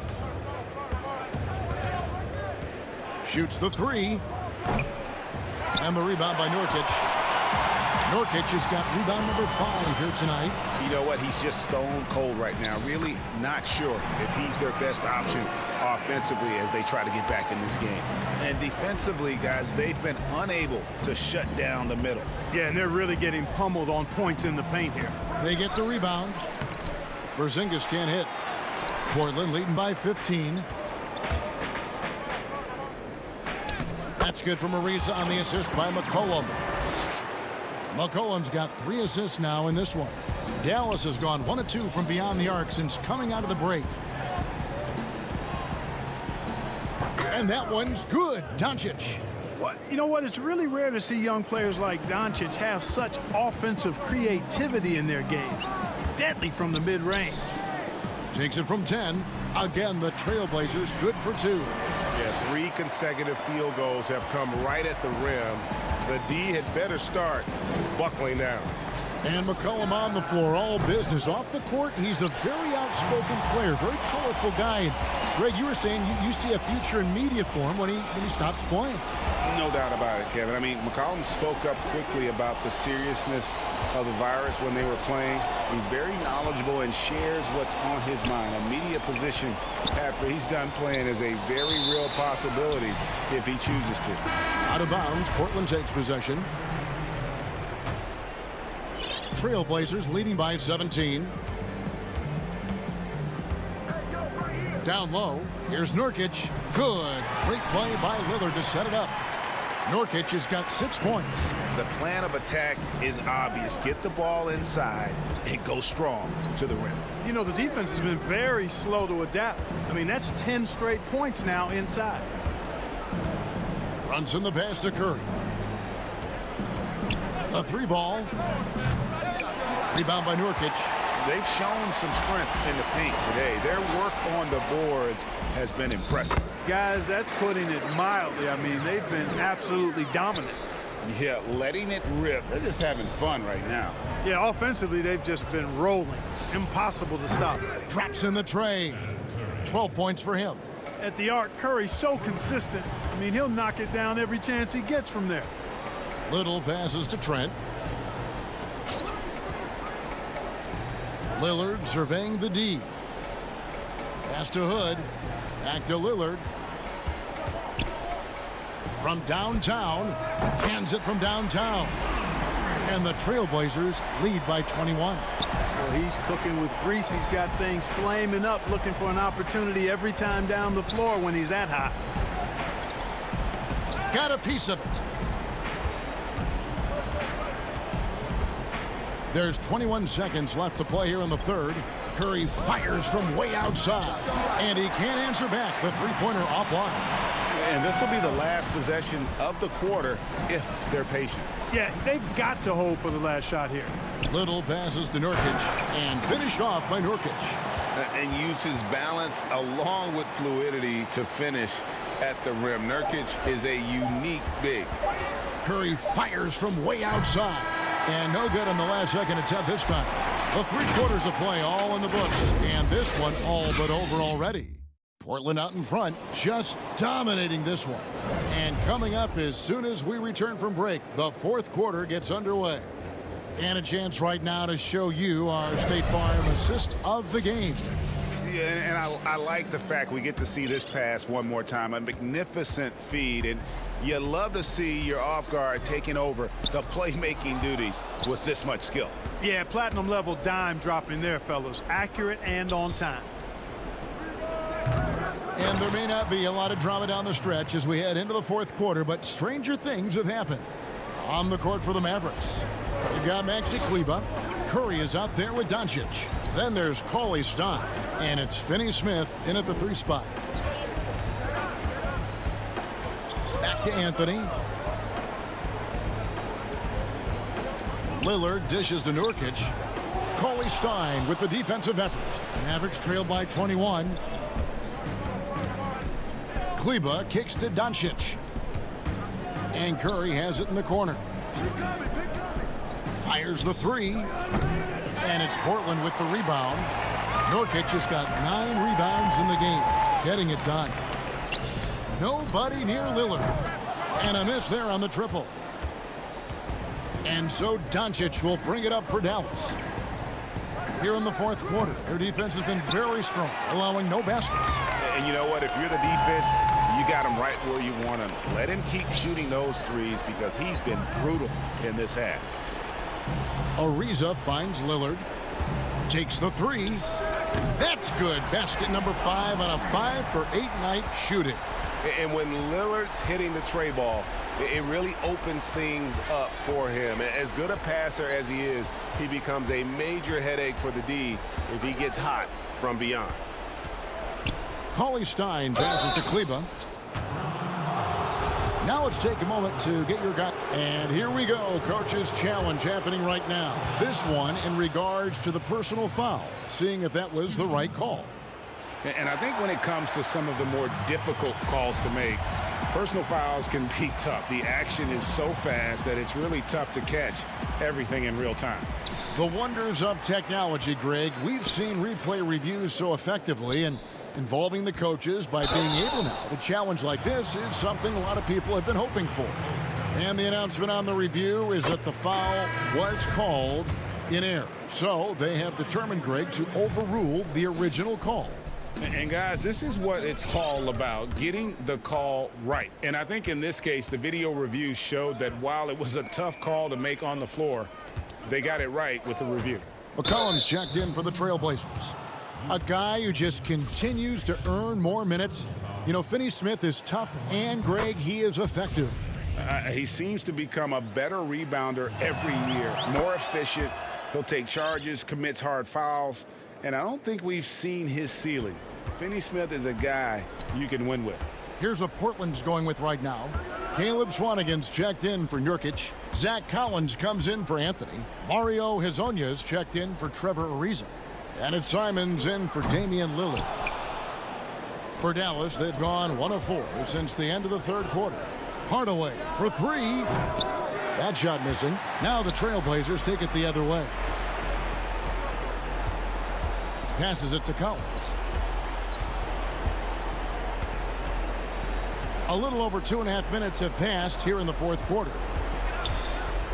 Shoots the 3. And the rebound by Nurkic. Nurkic has got rebound number 5 here tonight. You know what? He's just stone cold right now. Really not sure if he's their best option offensively as they try to get back in this game. And defensively, guys, they've been unable to shut down the middle. Yeah, and they're really getting pummeled on points in the paint here. They get the rebound. Porzingis can't hit. Portland leading by 15. That's good from Ariza on the assist by McCollum. McCollum's got 3 assists now in this one. Dallas has gone 1 of 2 from beyond the arc since coming out of the break. And that one's good. Doncic. You know what? It's really rare to see young players like Doncic have such offensive creativity in their games. Deadly from the mid-range. Takes it from 10. Again, the Trailblazers good for 2. Yeah, 3 consecutive field goals have come right at the rim. The D had better start buckling down. And McCollum on the floor, all business. Off the court, he's a very outspoken player, very colorful guy. And Greg, you were saying you see a future in media for him when he stops playing. No doubt about it, Kevin. I mean, McCollum spoke up quickly about the seriousness of the virus when they were playing. He's very knowledgeable and shares what's on his mind. A media position after he's done playing is a very real possibility if he chooses to. Out of bounds, Portland takes possession. Trailblazers leading by 17. Down low, here's Nurkic. Good. Great play by Lillard to set it up. Nurkic has got 6 points. The plan of attack is obvious. Get the ball inside and go strong to the rim. You know, the defense has been very slow to adapt. I mean, that's 10 straight points now inside. Runs in the pass to Curry. A 3-ball. Rebound by Nurkic. They've shown some strength in the paint today. Their work on the boards has been impressive. Guys, that's putting it mildly. I mean, they've been absolutely dominant. Yeah, letting it rip. They're just having fun right now. Yeah, offensively, they've just been rolling. Impossible to stop. Drops in the tray. 12 points for him. At the arc, Curry's so consistent. I mean, he'll knock it down every chance he gets from there. Little passes to Trent. Lillard surveying the D. Pass to Hood. Back to Lillard. From downtown. Hands it from downtown. And the Trailblazers lead by 21. Well, he's cooking with grease. He's got things flaming up, looking for an opportunity every time down the floor when he's that hot. Got a piece of it. There's 21 seconds left to play here in the third. Curry fires from way outside. And he can't answer back. The three-pointer offline. And this will be the last possession of the quarter if they're patient. Yeah, they've got to hold for the last shot here. Little passes to Nurkic. And finished off by Nurkic. And uses balance along with fluidity to finish at the rim. Nurkic is a unique big. Curry fires from way outside. And no good on the last second attempt this time. The 3 quarters of play all in the books. And this one all but over already. Portland out in front, just dominating this one. And coming up as soon as we return from break, the 4th quarter gets underway. And a chance right now to show you our State Farm assist of the game. Yeah, and I like the fact we get to see this pass one more time. A magnificent feed, and you love to see your off guard taking over the playmaking duties with this much skill. Yeah, platinum level dime dropping there, fellas. Accurate and on time. And there may not be a lot of drama down the stretch as we head into the 4th quarter, but stranger things have happened. On the court for the Mavericks, you've got Maxi Kleber. Curry is out there with Doncic. Then there's CLA Stein. And it's Finney-Smith in at the 3 spot. Back to Anthony. Lillard dishes to Nurkic. CLA Stein with the defensive effort. Mavericks trail by 21. Kleber kicks to Doncic. And Curry has it in the corner. Fires the 3. And it's Portland with the rebound. Nurkic has got 9 rebounds in the game. Getting it done. Nobody near Lillard. And a miss there on the triple. And so Doncic will bring it up for Dallas. Here in the 4th quarter, their defense has been very strong, allowing no baskets. And you know what? If you're the defense, you got him right where you want him. Let him keep shooting those threes because he's been brutal in this half. Ariza finds Lillard. Takes the 3. That's good. Basket number 5 on a 5-for-8 night shooting. And when Lillard's hitting the tray ball, it really opens things up for him. As good a passer as he is, he becomes a major headache for the D if he gets hot from beyond. CLA Stein passes to Kleber. Now let's take a moment to get your guy. And here we go. Coach's challenge happening right now. This one in regards to the personal foul. Seeing if that was the right call. And I think when it comes to some of the more difficult calls to make, personal fouls can be tough. The action is so fast that it's really tough to catch everything in real time. The wonders of technology, Greg. We've seen replay reviews so effectively, and involving the coaches by being able now to challenge like this is something a lot of people have been hoping for. And the announcement on the review is that the foul was called in error. So they have determined, Greg, to overrule the original call. And guys, this is what it's all about, getting the call right. And I think in this case, the video review showed that while it was a tough call to make on the floor, they got it right with the review. McCollum's checked in for the Trailblazers. A guy who just continues to earn more minutes. You know, Finney Smith is tough, and Greg, he is effective. He seems to become a better rebounder every year, more efficient. He'll take charges, commits hard fouls, and I don't think we've seen his ceiling. Finney Smith is a guy you can win with. Here's what Portland's going with right now. Caleb Swanigan's checked in for Nurkic. Zach Collins comes in for Anthony. Mario Hezonja's checked in for Trevor Ariza. And it's Simons in for Damian Lillard. For Dallas, they've gone 1 of 4 since the end of the third quarter. Hardaway for 3. That shot missing. Now the Trailblazers take it the other way. Passes it to Collins. A little over 2.5 minutes have passed here in the fourth quarter.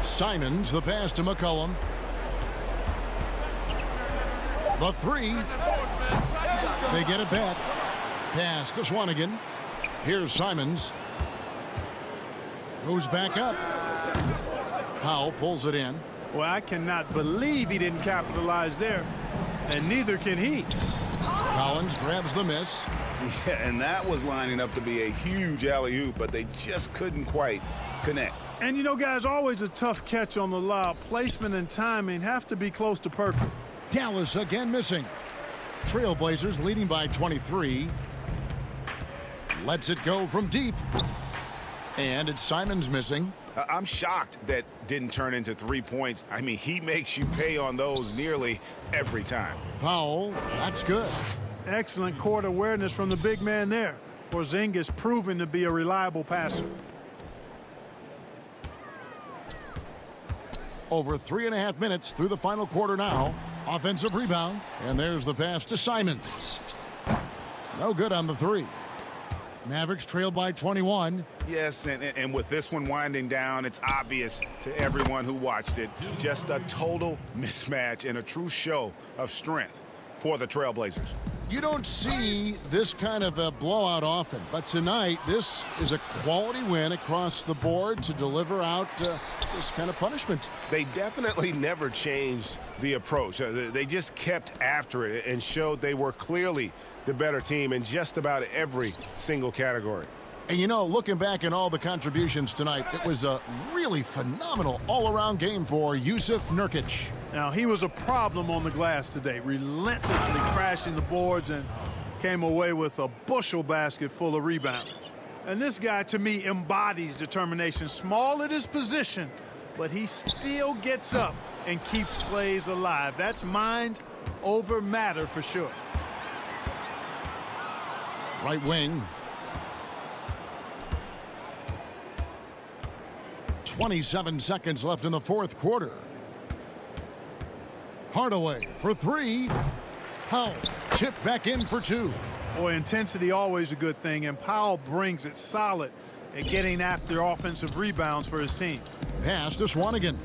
Simons, the pass to McCollum. The 3. They get it back. Pass to Swanigan. Here's Simons. Goes back up. Powell pulls it in. Well, I cannot believe he didn't capitalize there. And neither can he. Collins grabs the miss. Yeah, and that was lining up to be a huge alley-oop, but they just couldn't quite connect. And you know, guys, always a tough catch on the lob. Placement and timing have to be close to perfect. Dallas again missing. Trailblazers leading by 23. Lets it go from deep. And it's Simons missing. I'm shocked that didn't turn into 3 points. I mean, he makes you pay on those nearly every time. Powell, that's good. Excellent court awareness from the big man there. Porzingis proven to be a reliable passer. Over 3.5 minutes through the final quarter now. Offensive rebound. And there's the pass to Simons. No good on the 3. Mavericks trail by 21. Yes, and with this one winding down, it's obvious to everyone who watched it. Just a total mismatch and a true show of strength for the Trailblazers. You don't see this kind of a blowout often, but tonight this is a quality win across the board to deliver out this kind of punishment. They definitely never changed the approach. They just kept after it and showed they were clearly the better team in just about every single category. And you know, looking back at all the contributions tonight, it was a really phenomenal all-around game for Jusuf Nurkic. Now, he was a problem on the glass today, relentlessly crashing the boards and came away with a bushel basket full of rebounds. And this guy, to me, embodies determination. Small at his position, but he still gets up and keeps plays alive. That's mind over matter for sure. Right wing. 27 seconds left in the fourth quarter. Hardaway for 3. Powell chipped back in for 2. Boy, intensity always a good thing, and Powell brings it solid at getting after offensive rebounds for his team. Pass to Swanigan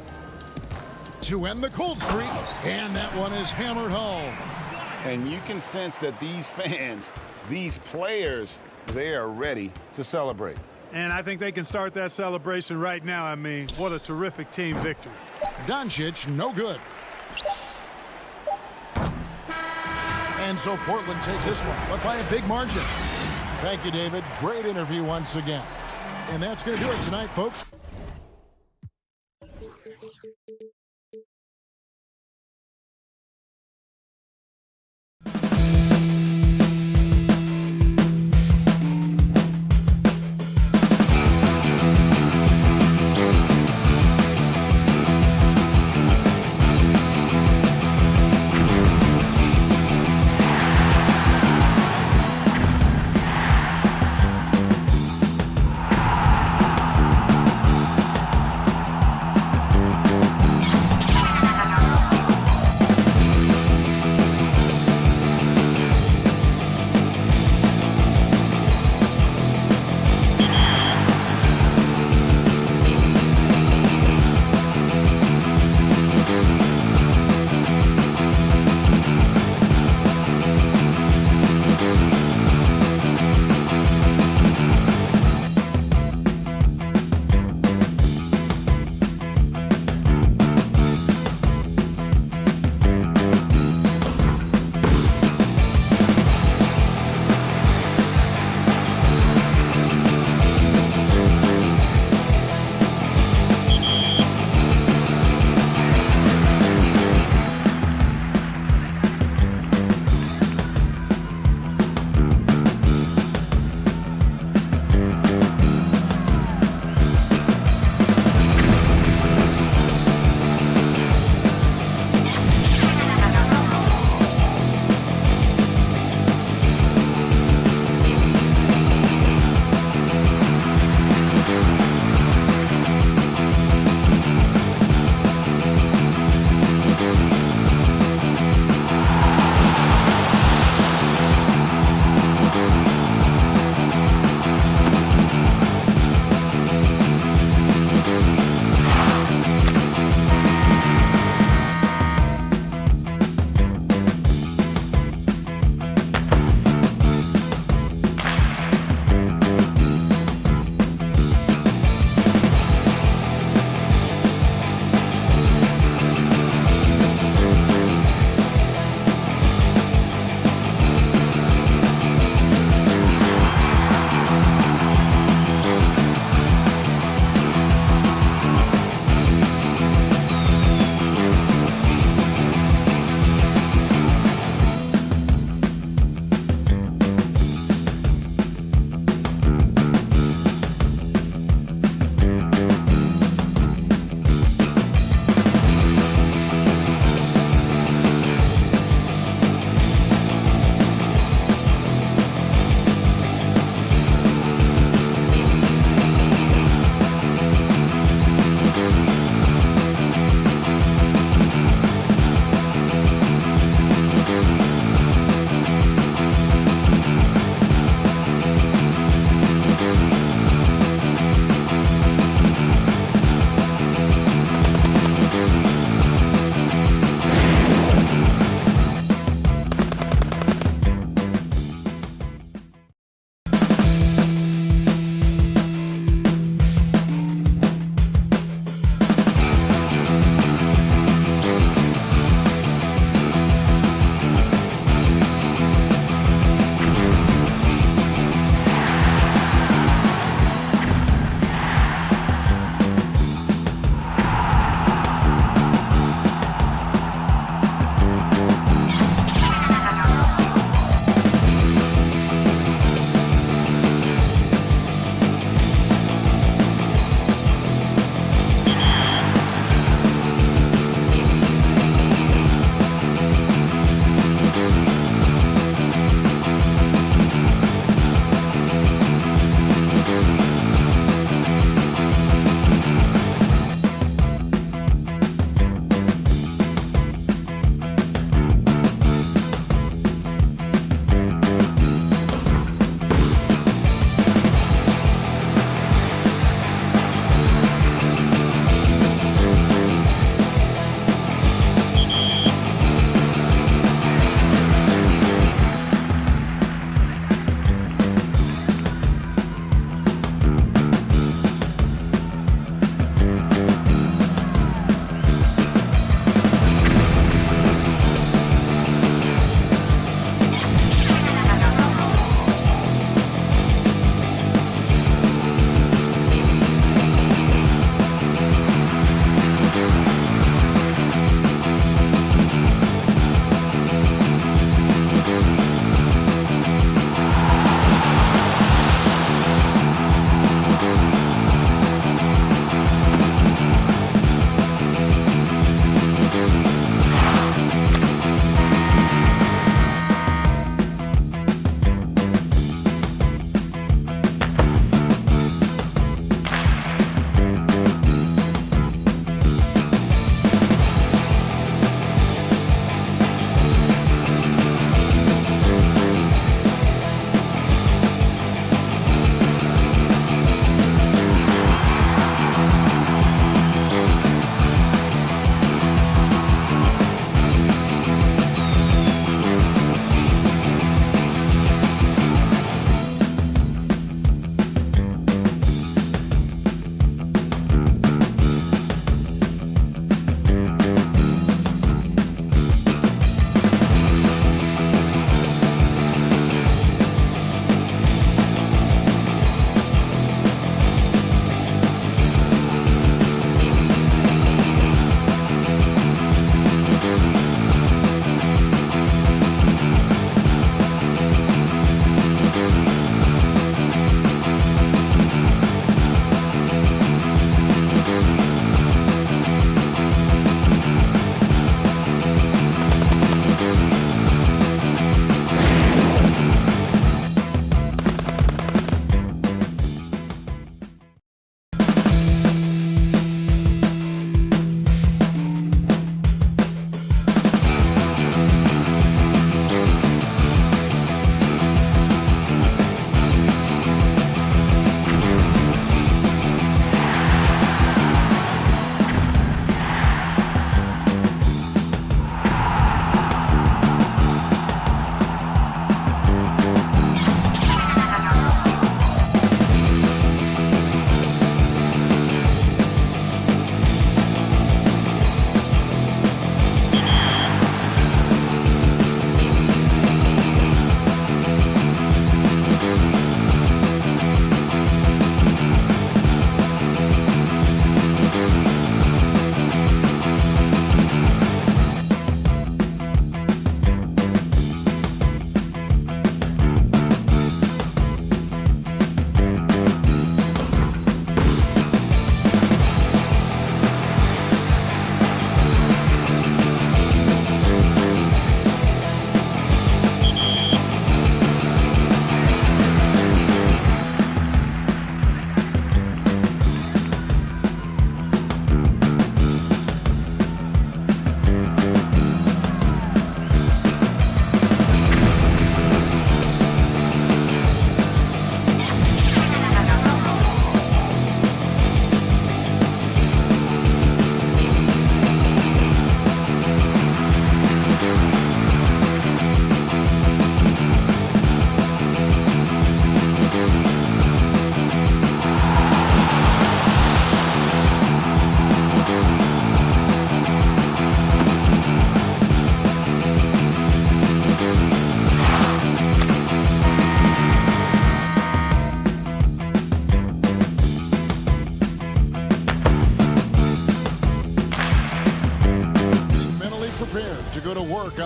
to end the cold streak, and that one is hammered home. And you can sense that these fans, these players, they are ready to celebrate. And I think they can start that celebration right now. I mean, what a terrific team victory. Doncic, no good. And so Portland takes this one, but by a big margin. Thank you, David. Great interview once again. And that's going to do it tonight, folks.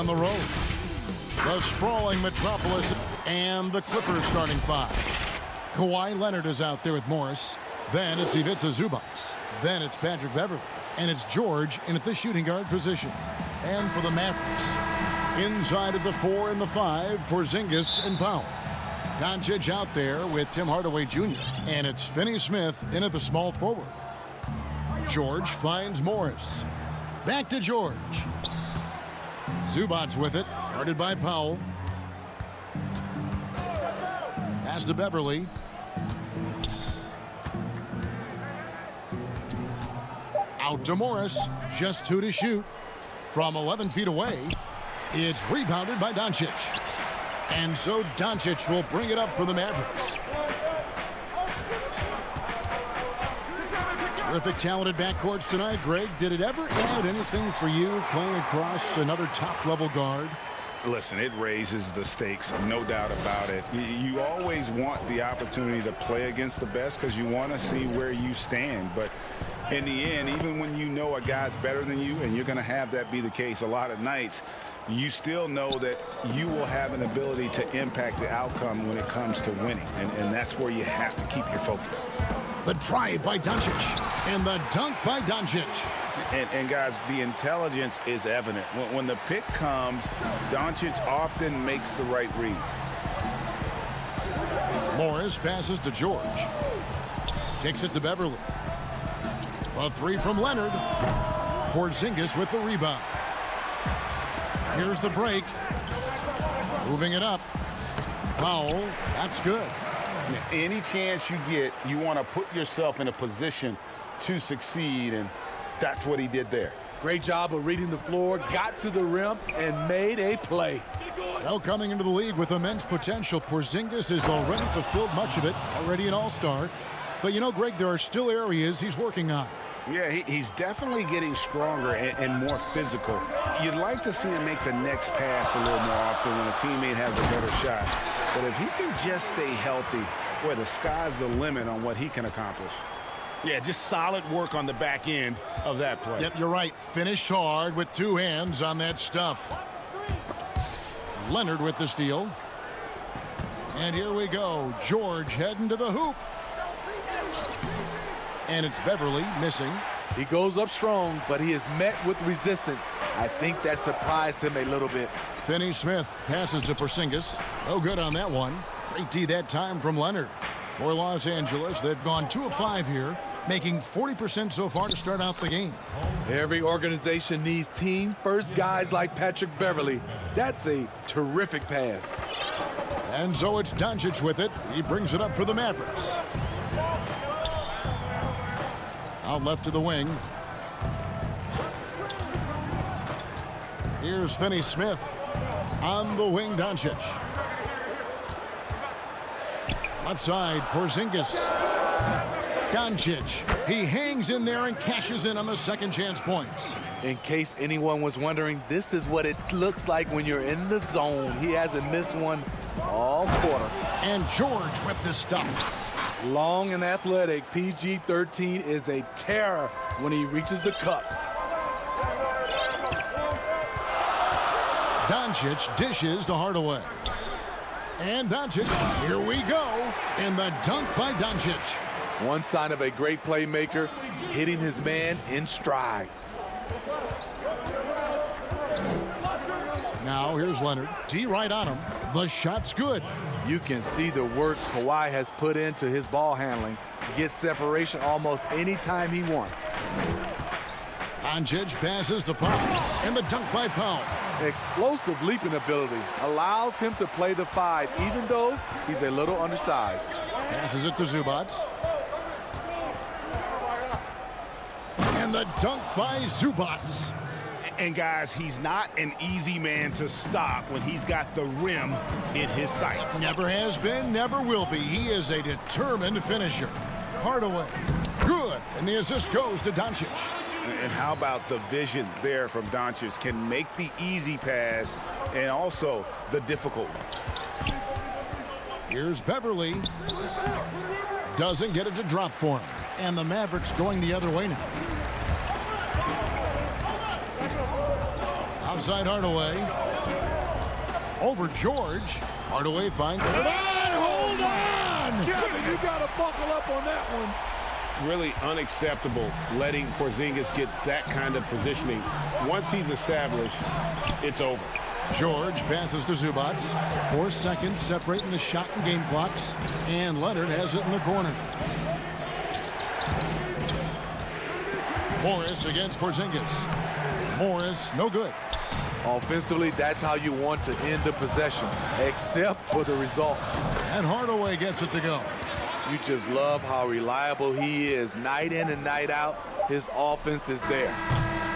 on the road. The sprawling metropolis and the Clippers starting five. Kawhi Leonard is out there with Morris. Then it's Ivica Zubac. Then it's Patrick Beverley. And it's George in at the shooting guard position. And for the Mavericks, inside of the 4 and the 5, Porzingis and Powell. Doncic out there with Tim Hardaway Jr. And it's Finney-Smith in at the small forward. George finds Morris. Back to George. Zubac with it, guarded by Powell. Pass to Beverley. Out to Morris, just 2 to shoot. From 11 feet away, it's rebounded by Doncic. And so Doncic will bring it up for the Mavericks. Terrific, talented backcourts tonight, Greg. Did it ever add anything for you playing across another top-level guard? Listen, it raises the stakes, no doubt about it. You always want the opportunity to play against the best because you want to see where you stand. But in the end, even when you know a guy's better than you, and you're going to have that be the case a lot of nights, you still know that you will have an ability to impact the outcome when it comes to winning. And that's where you have to keep your focus. The drive by Doncic and the dunk by Doncic. And guys, the intelligence is evident. When the pick comes, Doncic often makes the right read. Morris passes to George. Kicks it to Beverley. A 3 from Leonard. Porzingis with the rebound. Here's the break. Moving it up. Foul. That's good. Any chance you get, you want to put yourself in a position to succeed, and that's what he did there. Great job of reading the floor, got to the rim, and made a play. Well, coming into the league with immense potential, Porzingis has already fulfilled much of it, already an all-star. But you know, Greg, there are still areas he's working on. Yeah, he's definitely getting stronger and more physical. You'd like to see him make the next pass a little more often when a teammate has a better shot. But if he can just stay healthy, boy, the sky's the limit on what he can accomplish. Yeah, just solid work on the back end of that play. Yep, you're right. Finished hard with 2 hands on that stuff. Leonard with the steal. And here we go. George heading to the hoop. And it's Beverley missing. He goes up strong, but he is met with resistance. I think that surprised him a little bit. Finney-Smith passes to Porzingis. No good on that one. Great D that time from Leonard. For Los Angeles, they've gone 2 of 5 here, making 40% so far to start out the game. Every organization needs team-first guys like Patrick Beverley. That's a terrific pass. And so it's Doncic with it. He brings it up for the Mavericks. Out left to the wing. Here's Finney-Smith. On the wing, Doncic. Left side, Porzingis. Doncic. He hangs in there and cashes in on the second chance points. In case anyone was wondering, this is what it looks like when you're in the zone. He hasn't missed one all quarter. And George with the stuff. Long and athletic, PG-13 is a terror when he reaches the cup. Doncic dishes to Hardaway. And Doncic, here we go. And the dunk by Doncic. One sign of a great playmaker, hitting his man in stride. Now here's Leonard. D right on him. The shot's good. You can see the work Kawhi has put into his ball handling. He gets separation almost any time he wants. Doncic passes to Powell. And the dunk by Powell. Explosive leaping ability allows him to play the 5, even though he's a little undersized. Passes it to Zubac. And the dunk by Zubac. And guys, he's not an easy man to stop when he's got the rim in his sights. Never has been, never will be. He is a determined finisher. Hardaway, good. And the assist goes to Doncic. And how about the vision there from Doncic? Can make the easy pass and also the difficult one. Here's Beverley. Doesn't get it to drop for him. And the Mavericks going the other way now. Outside Hardaway. Over George. Hardaway finds. Hold on! Kevin, you got to buckle up on that one. Really unacceptable letting Porzingis get that kind of positioning. Once he's established, it's over. George passes to Zubac. 4 seconds separating the shot and game clocks. And Leonard has it in the corner. Morris against Porzingis. Morris, no good. Offensively, that's how you want to end the possession, except for the result. And Hardaway gets it to go. You just love how reliable he is. Night in and night out, his offense is there.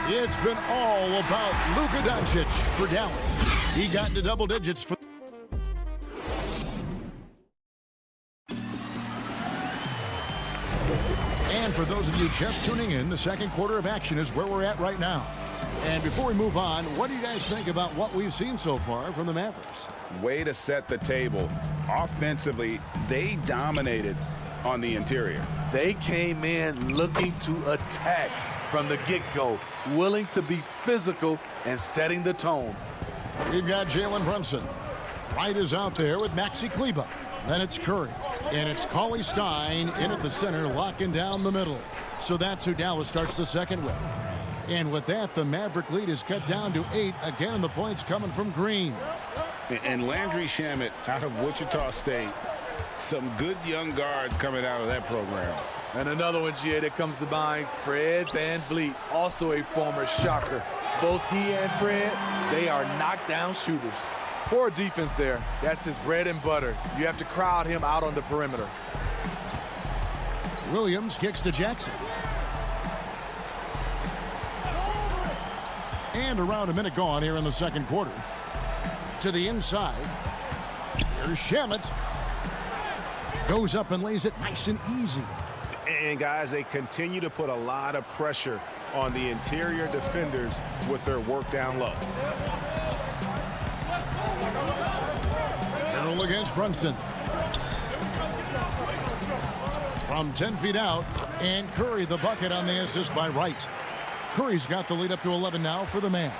It's been all about Luka Doncic for Dallas. He got into double digits for... And for those of you just tuning in, the second quarter of action is where we're at right now. And before we move on, what do you guys think about what we've seen so far from the Mavericks? Way to set the table. Offensively, they dominated on the interior. They came in looking to attack from the get-go, willing to be physical and setting the tone. We've got Jalen Brunson. Wright is out there with Maxi Kleber. Then it's Curry. And it's Cauley Stein in at the center, locking down the middle. So that's who Dallas starts the second with. And with that, the Maverick lead is cut down to 8. Again, the points coming from Green. And Landry Shamet out of Wichita State. Some good young guards coming out of that program. And another one, GA, that comes to mind, Fred VanVleet, also a former Shocker. Both he and Fred, they are knockdown shooters. Poor defense there. That's his bread and butter. You have to crowd him out on the perimeter. Williams kicks to Jackson. And around a minute gone here in the second quarter. To the inside. Here's Shamet. Goes up and lays it nice and easy. And guys, they continue to put a lot of pressure on the interior defenders with their work down low. Carroll against Brunson. From 10 feet out, and Curry the bucket on the assist by Wright. Curry's got the lead up to 11 now for the Mavs.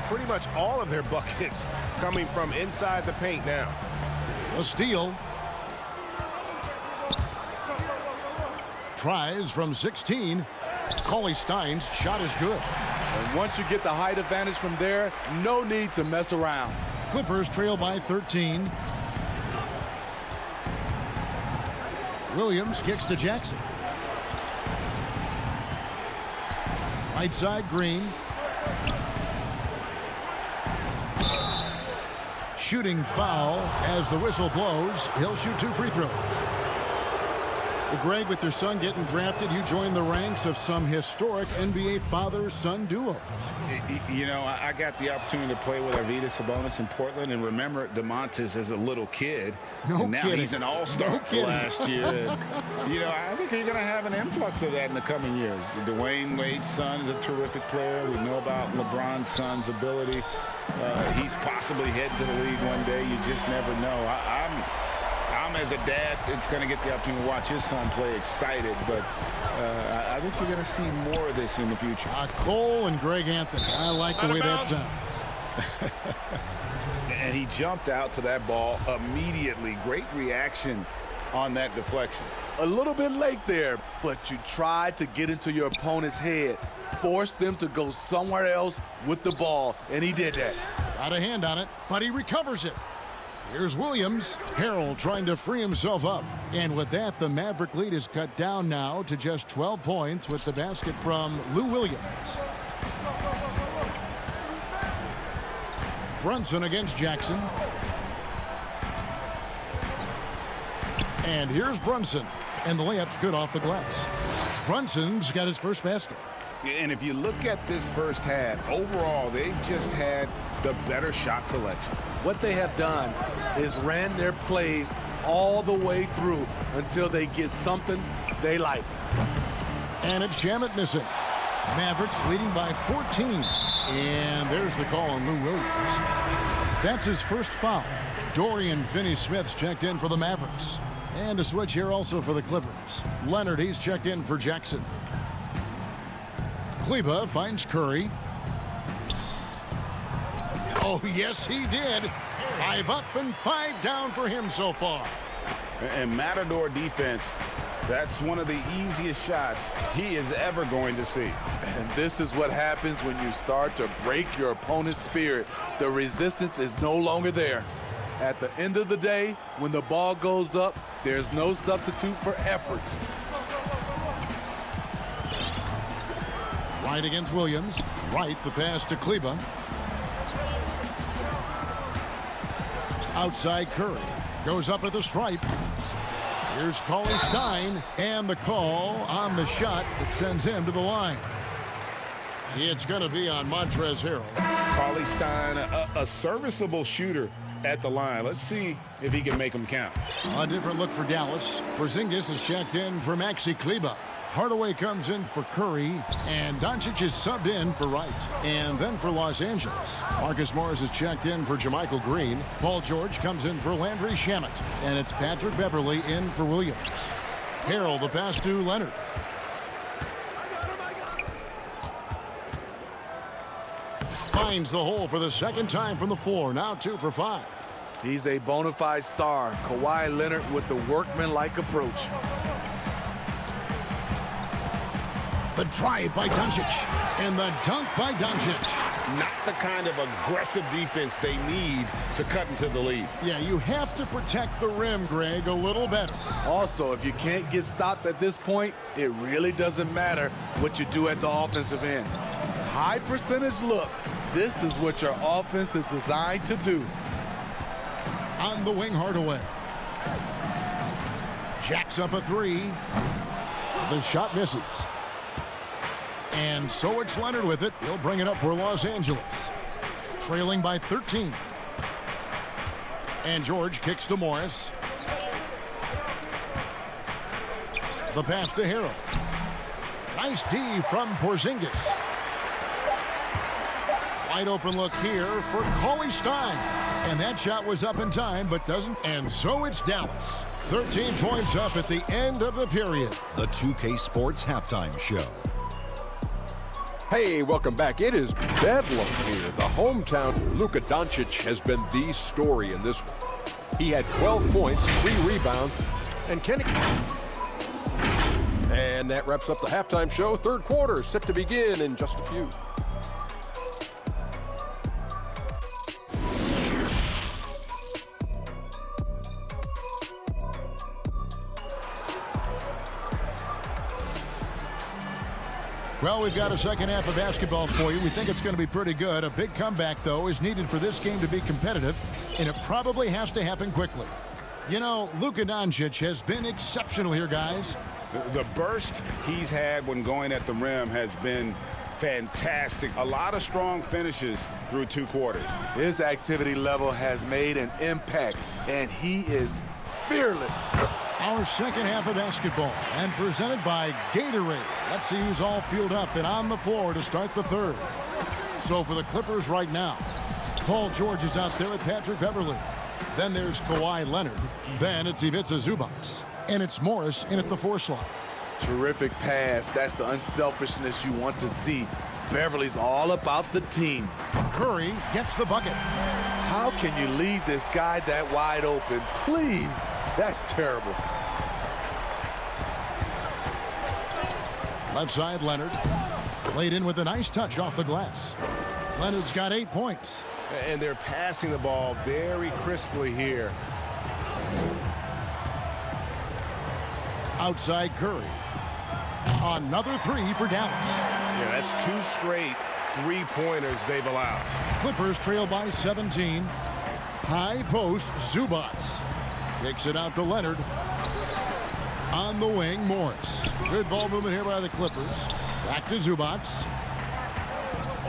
Pretty much all of their buckets coming from inside the paint now. The steal. Tries from 16. Cauley Stein's shot is good. And once you get the height advantage from there, no need to mess around. Clippers trail by 13. Williams kicks to Jackson. Right side, Green. Shooting foul as the whistle blows. He'll shoot 2 free throws. Well, Greg, with your son getting drafted, you joined the ranks of some historic NBA father-son duos. You know, I got the opportunity to play with Arvydas Sabonis in Portland, and remember DeMontis as a little kid. No and now kidding. He's an all-star kidding. last year. And, you know, I think you're going to have an influx of that in the coming years. Dwayne Wade's son is a terrific player. We know about LeBron's son's ability. He's possibly heading to the league one day. You just never know. I'm as a dad, it's going to get the opportunity to watch his son play excited, but I think you're going to see more of this in the future. Cole and Greg Anthony. I like the way that sounds. And he jumped out to that ball immediately. Great reaction on that deflection. A little bit late there, but you tried to get into your opponent's head, force them to go somewhere else with the ball, and he did that. Got a hand on it, but he recovers it. Here's Williams. Harrell trying to free himself up. And with that, the Maverick lead is cut down now to just 12 points with the basket from Lou Williams. Brunson against Jackson. And here's Brunson. And the layup's good off the glass. Brunson's got his first basket. And if you look at this first half, overall, they've just had the better shot selection. What they have done is ran their plays all the way through until they get something they like. And it's Shamet missing. Mavericks leading by 14. And there's the call on Lou Williams. That's his first foul. Dorian Finney-Smith's checked in for the Mavericks. And a switch here also for the Clippers. Leonard, he's checked in for Jackson. Kleber finds Curry. Oh, yes, he did. 5 up and 5 down for him so far. And Matador defense, that's one of the easiest shots he is ever going to see. And this is what happens when you start to break your opponent's spirit. The resistance is no longer there. At the end of the day, when the ball goes up, there's no substitute for effort. Right against Williams. Right, the pass to Kleba. Outside Curry. Goes up at the stripe. Here's Cauley Stein, and the call on the shot that sends him to the line. It's going to be on Montrezl Harrell. Cauley Stein, a serviceable shooter at the line. Let's see if he can make them count. A different look for Dallas. Porzingis is checked in for Maxi Kleba. Hardaway comes in for Curry, and Doncic is subbed in for Wright. And then for Los Angeles, Marcus Morris is checked in for JaMychal Green. Paul George comes in for Landry Shamet. And it's Patrick Beverley in for Williams. Harrell, the pass to Leonard. Finds the hole for the second time from the floor. Now 2 for 5. He's a bona fide star. Kawhi Leonard with the workman-like approach. The drive by Doncic, and the dunk by Doncic. Not the kind of aggressive defense they need to cut into the lead. Yeah, you have to protect the rim, Greg, a little better. Also, if you can't get stops at this point, it really doesn't matter what you do at the offensive end. High percentage look. This is what your offense is designed to do. On the wing, Hardaway. Jacks up a 3. The shot misses. And so it's Leonard with it. He'll bring it up for Los Angeles. Trailing by 13. And George kicks to Morris. The pass to Harrell. Nice D from Porzingis. Wide open look here for Cauley Stein. And that shot was up in time, but doesn't. And so it's Dallas. 13 points up at the end of the period. The 2K Sports Halftime Show. Hey, welcome back. It is bedlam here. The hometown Luka Doncic has been the story in this one. He had 12 points, 3 rebounds, and Kenny. And that wraps up the halftime show. Third quarter set to begin in just a few. Well, we've got a second half of basketball for you. We think it's going to be pretty good. A big comeback, though, is needed for this game to be competitive, and it probably has to happen quickly. You know, Luka Doncic has been exceptional here, guys. The burst he's had when going at the rim has been fantastic. A lot of strong finishes through 2 quarters. His activity level has made an impact, and he is fearless. Our second half of basketball, and presented by Gatorade. Let's see who's all fueled up and on the floor to start the third. So for the Clippers right now, Paul George is out there with Patrick Beverley. Then there's Kawhi Leonard. Then it's Ivica Zubac. And it's Morris in at the 4 slot. Terrific pass. That's the unselfishness you want to see. Beverly's all about the team. Curry gets the bucket. How can you leave this guy that wide open? Please. That's terrible. Left side, Leonard. Played in with a nice touch off the glass. Leonard's got 8 points. And they're passing the ball very crisply here. Outside Curry. Another 3 for Dallas. Yeah, that's 2 straight 3-pointers they've allowed. Clippers trail by 17. High post, Zubac. Takes it out to Leonard. On the wing, Morris. Good ball movement here by the Clippers. Back to Zubac.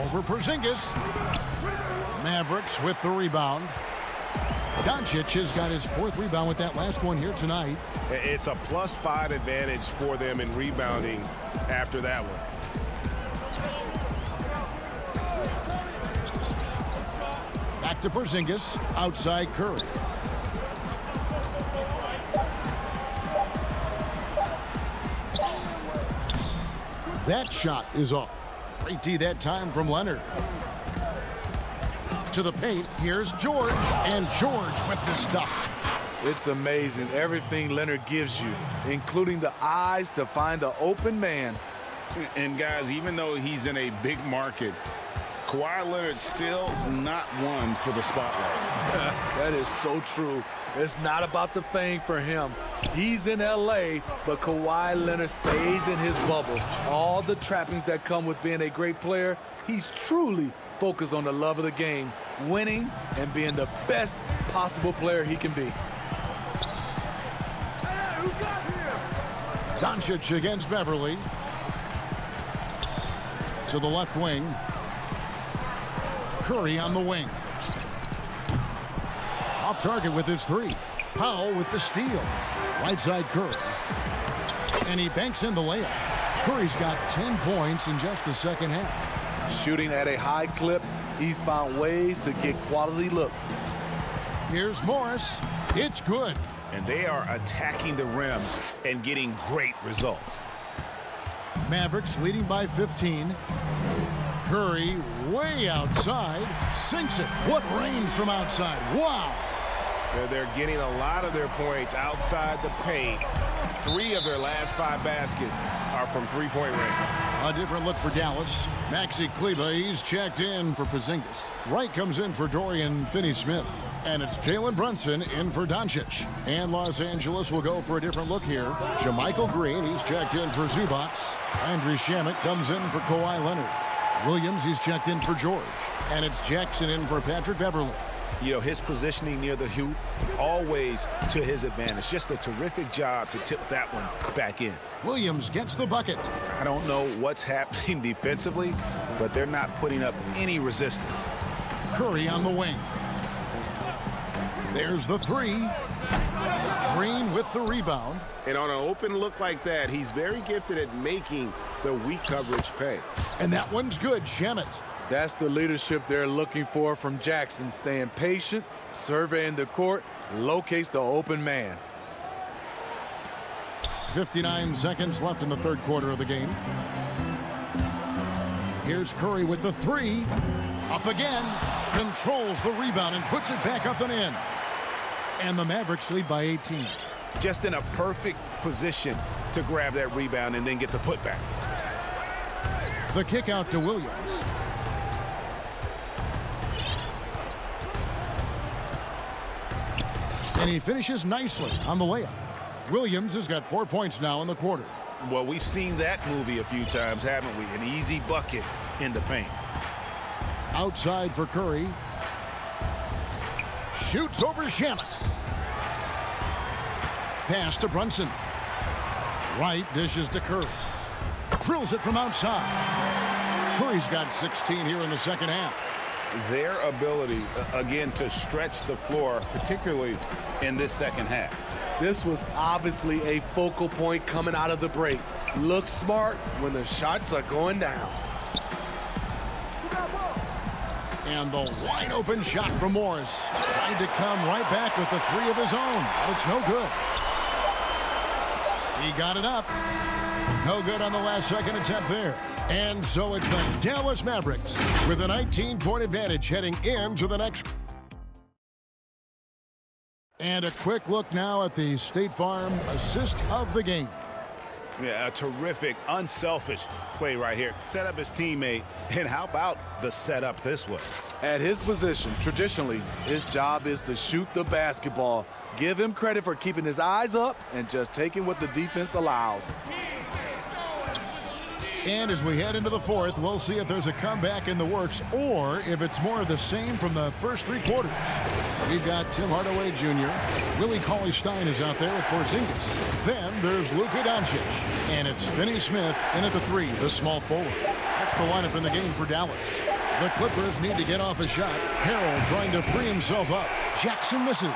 Over Porzingis. Mavericks with the rebound. Doncic has got his 4th rebound with that last one here tonight. It's a +5 advantage for them in rebounding after that one. Back to Porzingis. Outside Curry. That shot is off. Great D that time from Leonard. To the paint, here's George, and George with the stuff. It's amazing everything Leonard gives you, including the eyes to find the open man. And guys, even though he's in a big market, Kawhi Leonard's still not one for the spotlight. That is so true. It's not about the fame for him. He's in LA, but Kawhi Leonard stays in his bubble. All the trappings that come with being a great player, he's truly focused on the love of the game, winning and being the best possible player he can be. Doncic against Beverly. To the left wing. Curry on the wing. Off target with his three. Powell with the steal. Right side Curry. And he banks in the layup. Curry's got 10 points in just the second half. Shooting at a high clip, he's found ways to get quality looks. Here's Morris. It's good. And they are attacking the rim and getting great results. Mavericks leading by 15. Curry way outside. Sinks it. What range from outside. Wow. They're getting a lot of their points outside the paint. 3 of their last 5 baskets are from three-point range. A different look for Dallas. Maxi Kleber, he's checked in for Porzingis. Wright comes in for Dorian Finney-Smith. And it's Jalen Brunson in for Doncic. And Los Angeles will go for a different look here. JaMychal Green, he's checked in for Zubac. Andrew Shamet comes in for Kawhi Leonard. Williams, he's checked in for George. And it's Jackson in for Patrick Beverly. You know, his positioning near the hoop, always to his advantage. Just a terrific job to tip that one back in. Williams gets the bucket. I don't know what's happening defensively, but they're not putting up any resistance. Curry on the wing. There's the three. Green with the rebound. And on an open look like that, he's very gifted at making the weak coverage pay. And that one's good, Shamet. That's the leadership they're looking for from Jackson. Staying patient, surveying the court, locates the open man. 59 seconds left in the third quarter of the game. Here's Curry with the three. Up again. Controls the rebound and puts it back up and in. And the Mavericks lead by 18. Just in a perfect position to grab that rebound and then get the putback. The kick out to Williams. And he finishes nicely on the layup. Williams has got 4 points now in the quarter. Well, we've seen that movie a few times, haven't we? An easy bucket in the paint. Outside for Curry. Shoots over Shamet. Pass to Brunson. Wright dishes to Curry. Drills it from outside. Curry's got 16 here in the second half. Their ability, again, to stretch the floor, particularly in this second half. This was obviously a focal point coming out of the break. Look smart when the shots are going down. And the wide open shot from Morris. Trying to come right back with the three of his own. But it's no good. He got it up. No good on the last second attempt there. And so it's the Dallas Mavericks with a 19-point advantage heading into the next. And a quick look now at the State Farm assist of the game. Yeah, a terrific, unselfish play right here. Set up his teammate, and how about the setup this way? At his position, traditionally, his job is to shoot the basketball. Give him credit for keeping his eyes up and just taking what the defense allows. And as we head into the fourth, we'll see if there's a comeback in the works or if it's more of the same from the first three quarters. We've got Tim Hardaway Jr. Willie Cauley-Stein is out there with Porzingis. Then there's Luka Doncic. And it's Finney-Smith in at the three, the small forward. That's the lineup in the game for Dallas. The Clippers need to get off a shot. Harrell trying to free himself up. Jackson misses.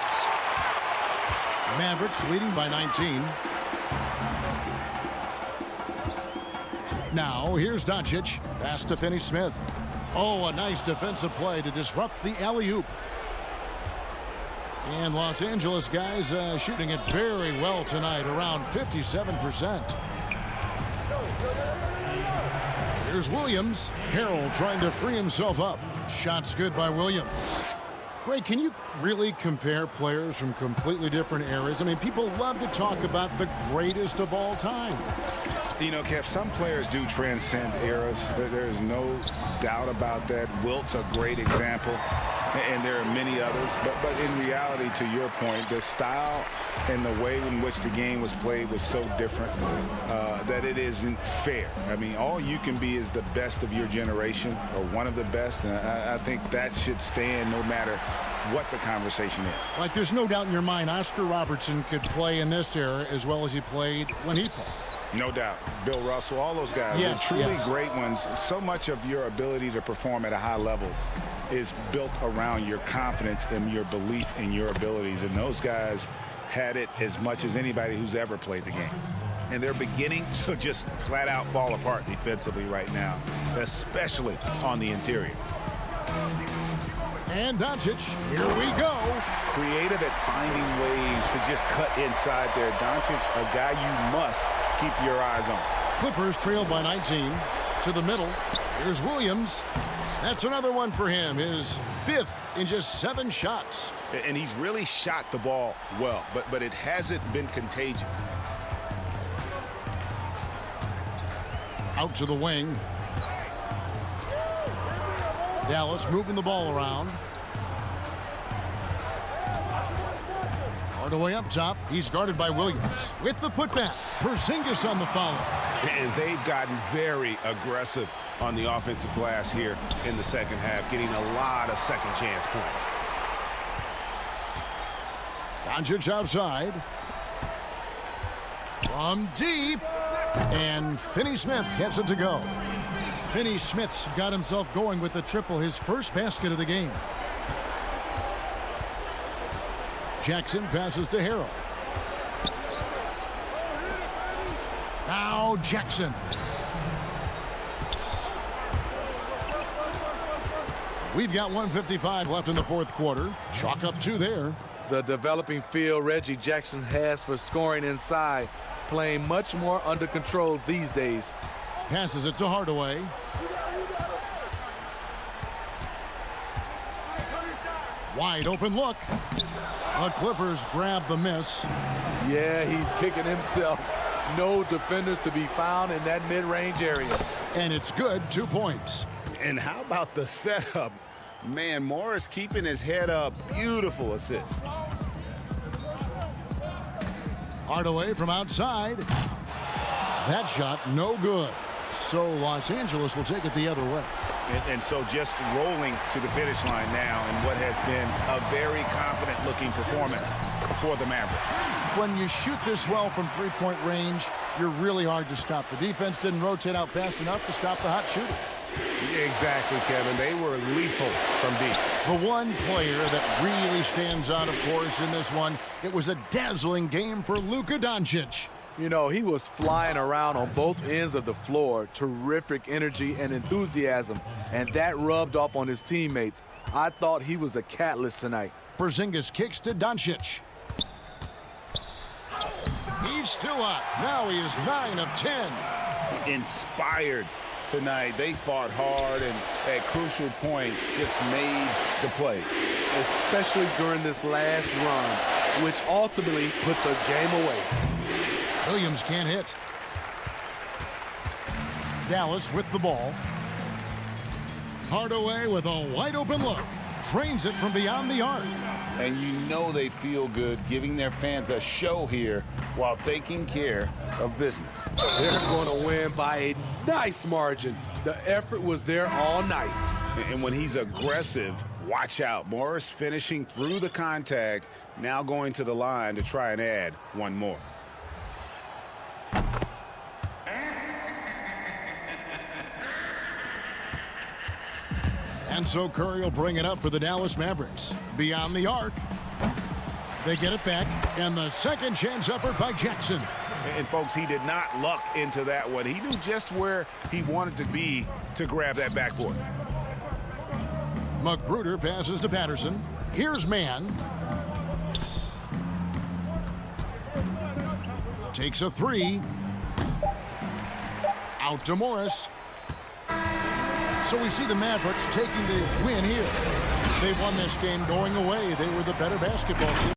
Mavericks leading by 19. Now, here's Doncic. Pass to Finney-Smith. Oh, a nice defensive play to disrupt the alley-oop. And Los Angeles guys shooting it very well tonight, around 57%. Here's Williams. Harrell trying to free himself up. Shot's good by Williams. Greg, can you really compare players from completely different eras? I mean, people love to talk about the greatest of all time. You know, Kev, some players do transcend eras. There's no doubt about that. Wilt's a great example, and there are many others. But in reality, to your point, the style and the way in which the game was played was so different that it isn't fair. I mean, all you can be is the best of your generation, or one of the best, and I think that should stand no matter what the conversation is. Like, there's no doubt in your mind Oscar Robertson could play in this era as well as he played when he played. No doubt. Bill Russell, all those guys are truly great ones. So much of your ability to perform at a high level is built around your confidence and your belief in your abilities. And those guys had it as much as anybody who's ever played the game. And they're beginning to just flat out fall apart defensively right now, especially on the interior. And Doncic, here we go. Creative at finding ways to just cut inside there. Doncic, a guy you must keep your eyes on. Clippers trail by 19. To the middle. Here's Williams. That's another one for him. His 5th in just 7 shots. And he's really shot the ball well, but it hasn't been contagious. Out to the wing. Dallas moving the ball around. Hardaway up top. He's guarded by Williams. With the putback. Porzingis on the follow. And they've gotten very aggressive on the offensive glass here in the second half, getting a lot of second chance points. Doncic outside. From deep. And Finney-Smith gets it to go. Finney-Smith's got himself going with the triple, his first basket of the game. Jackson passes to Harrell. Now Jackson. We've got 1:55 left in the fourth quarter. Chalk up 2 there. The developing feel Reggie Jackson has for scoring inside, playing much more under control these days. Passes it to Hardaway. Wide open look. The Clippers grab the miss. Yeah, he's kicking himself. No defenders to be found in that mid-range area. And it's good, 2 points. And how about the setup? Man, Morris keeping his head up. Beautiful assist. Hardaway from outside. That shot, no good. So Los Angeles will take it the other way. And so just rolling to the finish line now in what has been a very confident-looking performance for the Mavericks. When you shoot this well from three-point range, you're really hard to stop. The defense didn't rotate out fast enough to stop the hot shooters. Exactly, Kevin. They were lethal from deep. The one player that really stands out, of course, in this one, it was a dazzling game for Luka Doncic. You know, he was flying around on both ends of the floor. Terrific energy and enthusiasm, and that rubbed off on his teammates. I thought he was a catalyst tonight. Porzingis kicks to Doncic. He's still up. Now he is 9 of 10. Inspired tonight. They fought hard and at crucial points just made the play. Especially during this last run, which ultimately put the game away. Williams can't hit. Dallas with the ball. Hardaway with a wide open look. Drains it from beyond the arc. And you know they feel good giving their fans a show here while taking care of business. They're going to win by a nice margin. The effort was there all night. And when he's aggressive, watch out. Morris finishing through the contact, now going to the line to try and add one more. And so Curry will bring it up for the Dallas Mavericks. Beyond the arc. They get it back, and the second chance effort by Jackson. And folks, he did not luck into that one. He knew just where he wanted to be to grab that backboard. Magruder passes to Patterson. Here's Mann. Takes a three. Out to Morris. So we see the Mavericks taking the win here. They won this game going away. They were the better basketball team.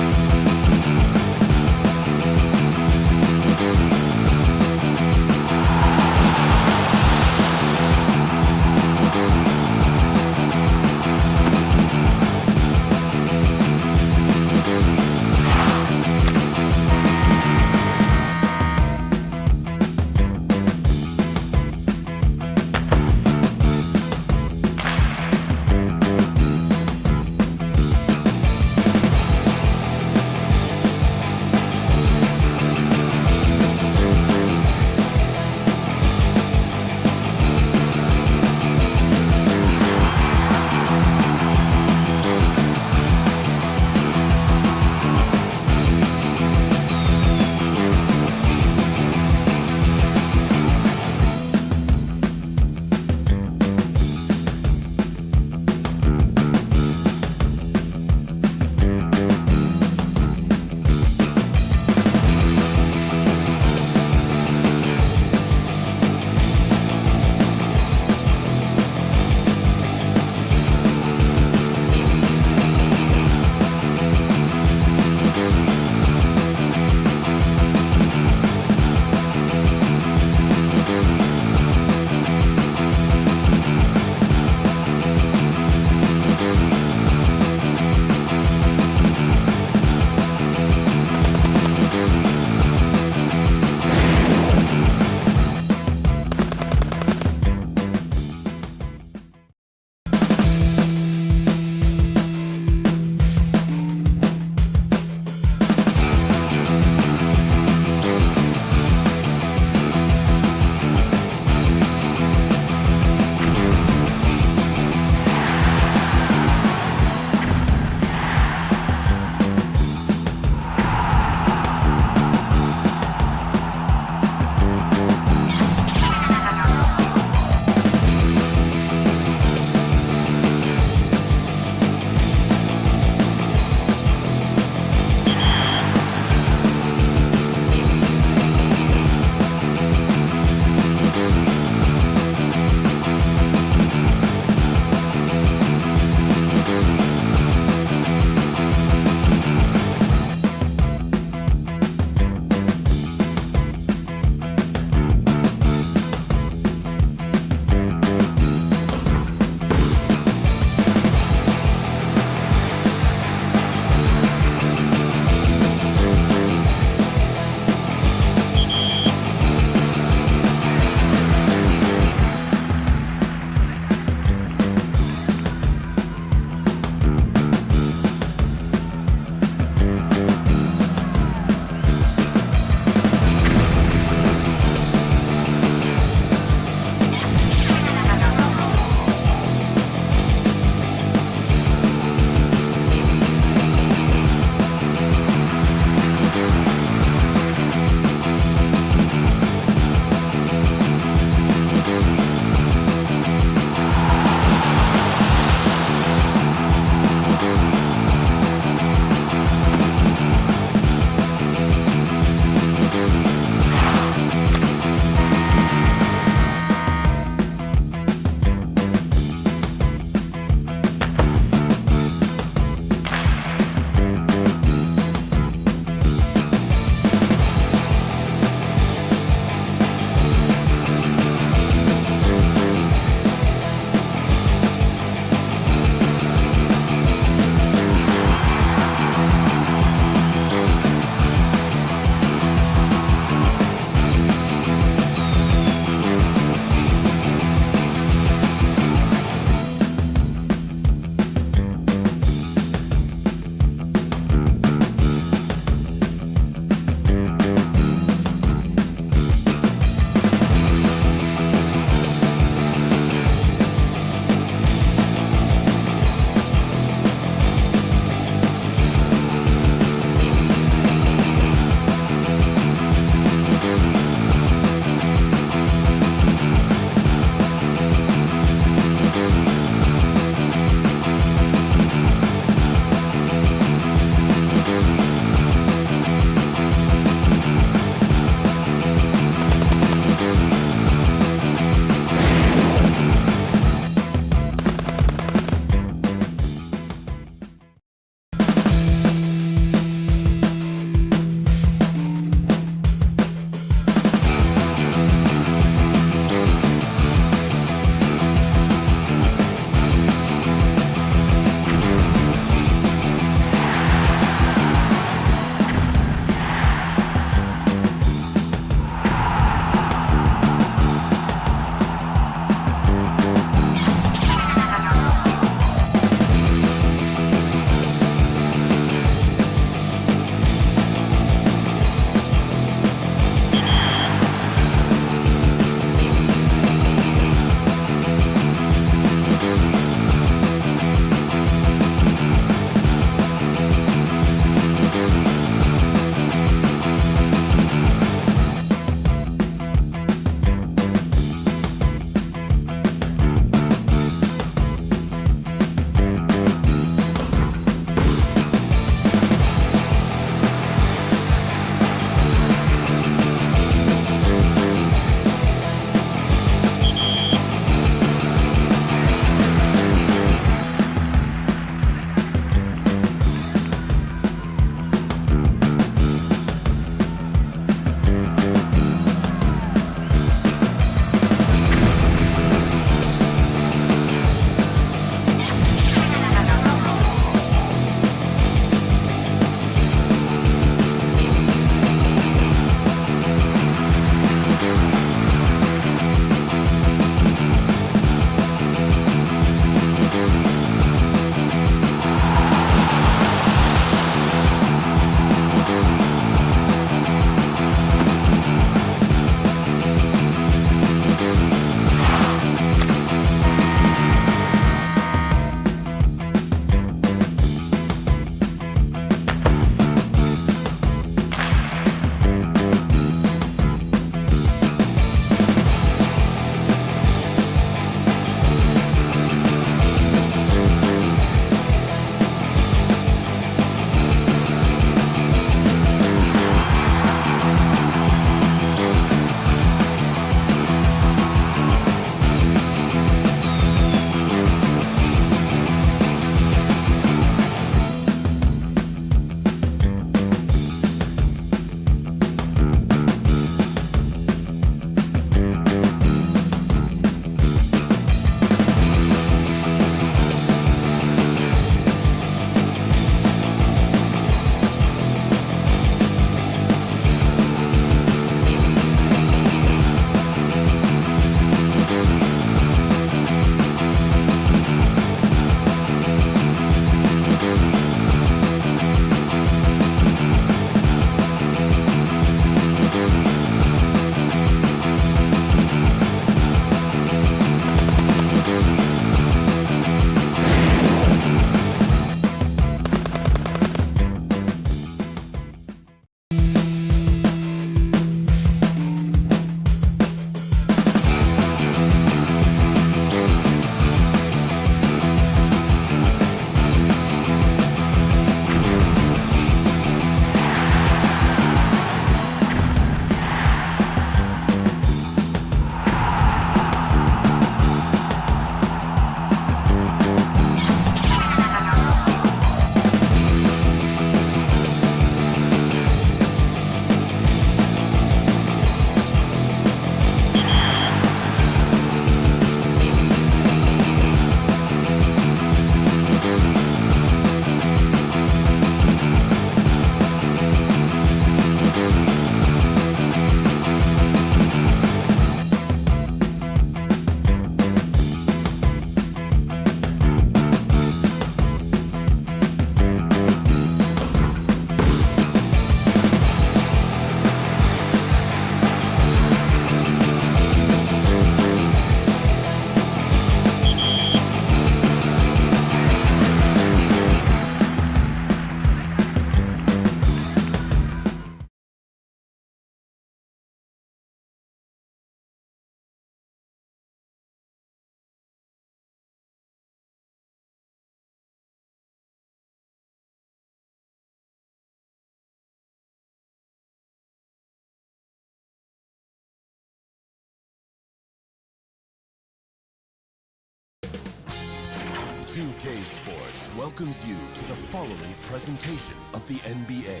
2K Sports welcomes you to the following presentation of the NBA.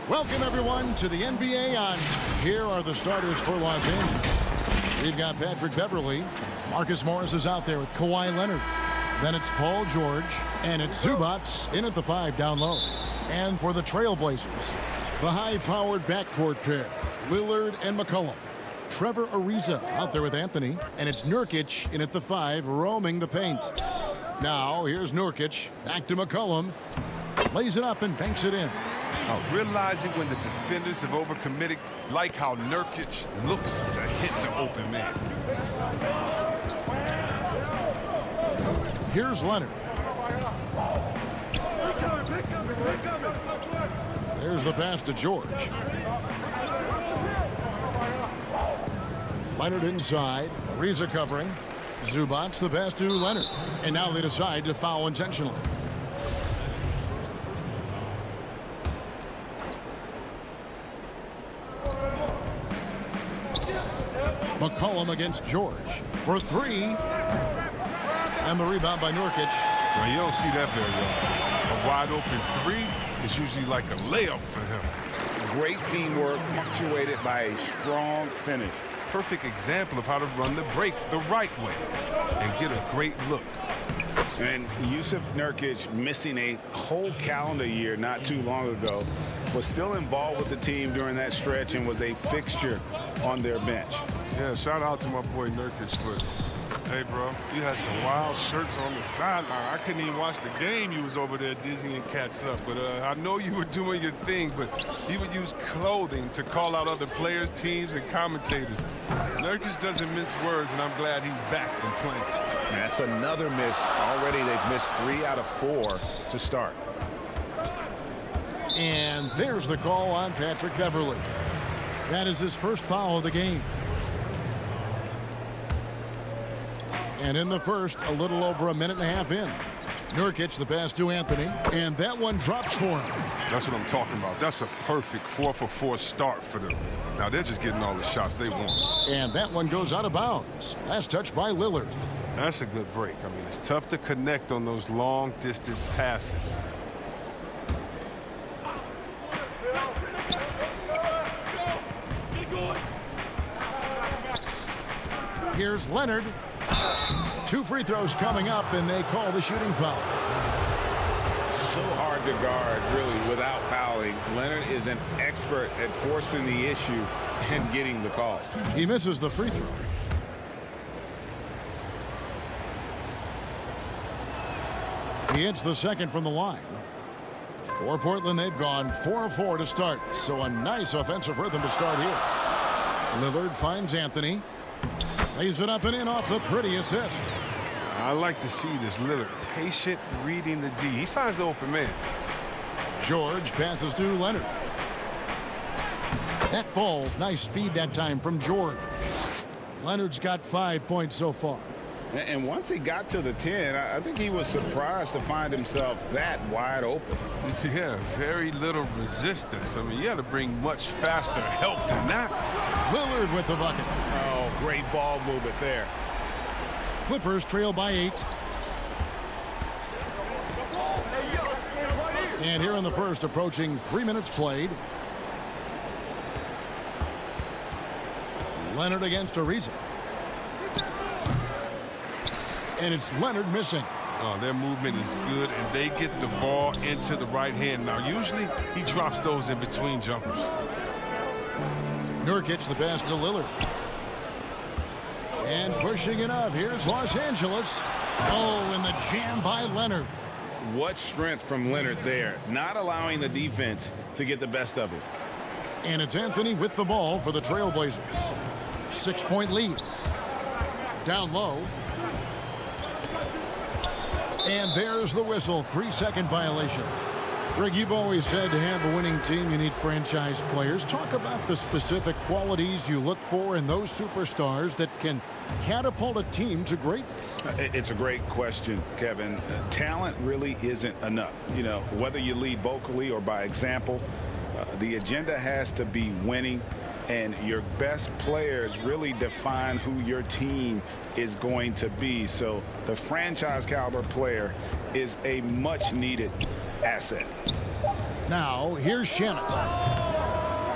Welcome, everyone, to the NBA. Here are the starters for Los Angeles. We've got Patrick Beverley. Marcus Morris is out there with Kawhi Leonard. Then it's Paul George, and it's Zubac in at the 5 down low. And for the Trailblazers, the high-powered backcourt pair, Lillard and McCollum. Trevor Ariza out there with Anthony, and it's Nurkic in at the 5, roaming the paint. Now, here's Nurkic, back to McCollum. Lays it up and banks it in. Realizing when the defenders have overcommitted, like how Nurkic looks to hit the open man. Here's Leonard. There's the pass to George. Leonard inside. Ariza covering. Zubac the pass to Leonard. And now they decide to foul intentionally. McCollum against George for 3. And the rebound by Nurkic. Well, you don't see that very well. A wide open 3 is usually like a layup for him. Great teamwork punctuated by a strong finish. Perfect example of how to run the break the right way and get a great look. And Yusuf Nurkic, missing a whole calendar year not too long ago, was still involved with the team during that stretch and was a fixture on their bench. Yeah, shout out to my boy Nurkic, but hey, bro, you had some wild shirts on the sideline. I couldn't even watch the game. You was over there dizzying cats up. But I know you were doing your thing, but you would use clothing to call out other players, teams, and commentators. Nurkic doesn't miss words, and I'm glad he's back and playing. That's another miss. Already they've missed 3 out of 4 to start. And there's the call on Patrick Beverley. That is his first foul of the game. And in the first, a little over a minute and a half in. Nurkic the pass to Anthony, and that one drops for him. That's what I'm talking about. That's a perfect 4-for-4 start for them. Now they're just getting all the shots they want. And that one goes out of bounds. Last touch by Lillard. That's a good break. I mean, it's tough to connect on those long-distance passes. Here's Leonard. 2 free throws coming up, and they call the shooting foul. So hard to guard, really, without fouling. Leonard is an expert at forcing the issue and getting the call. He misses the free throw. He hits the second from the line. For Portland, they've gone 4 of 4 to start, so a nice offensive rhythm to start here. Lillard finds Anthony. Lays it up and in off the pretty assist. I like to see this Lillard patient reading the D. He finds the open man. George passes to Leonard. That falls. Nice feed that time from George. Leonard's got 5 points so far. And once he got to the 10, I think he was surprised to find himself that wide open. Yeah, very little resistance. I mean, you got to bring much faster help than that. Lillard with the bucket. Oh, great ball movement there. Clippers trail by 8. And here in the first, approaching 3 minutes played. Leonard against Ariza. And it's Leonard missing. Oh, their movement is good, and they get the ball into the right hand. Now, usually he drops those in between jumpers. Nurkic the pass to Lillard. And pushing it up. Here's Los Angeles. Oh, and the jam by Leonard. What strength from Leonard there, not allowing the defense to get the best of it. And it's Anthony with the ball for the Trailblazers. 6-point lead. Down low. And there's the whistle. 3-second violation. Greg, you've always said to have a winning team, you need franchise players. Talk about the specific qualities you look for in those superstars that can catapult a team to greatness. It's a great question, Kevin. Talent really isn't enough. You know, whether you lead vocally or by example, the agenda has to be winning, and your best players really define who your team is going to be. So the franchise caliber player is a much needed asset. Now here's Shamet,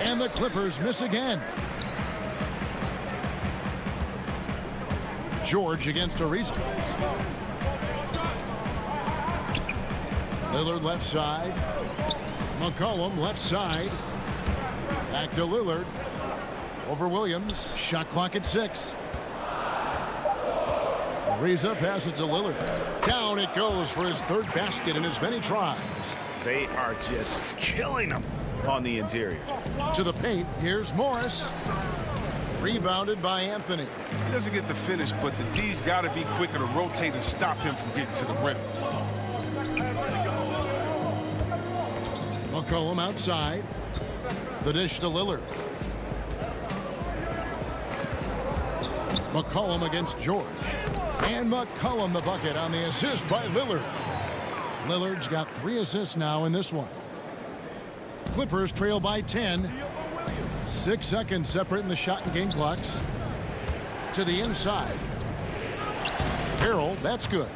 and the Clippers miss again. George against Ariza. Lillard left side. McCollum left side. Back to Lillard. Over Williams. Shot clock at 6. Ariza passes to Lillard. Down it goes for his third basket in as many tries. They are just killing them on the interior. To the paint. Here's Morris. Rebounded by Anthony. He doesn't get the finish, but the D's got to be quicker to rotate and stop him from getting to the rim. McCollum outside. The dish to Lillard. McCollum against George. And McCollum the bucket on the assist by Lillard. Lillard's got 3 assists now in this one. Clippers trail by 10. 6 seconds separating the shot and game clocks. To the inside. Harrell, that's good.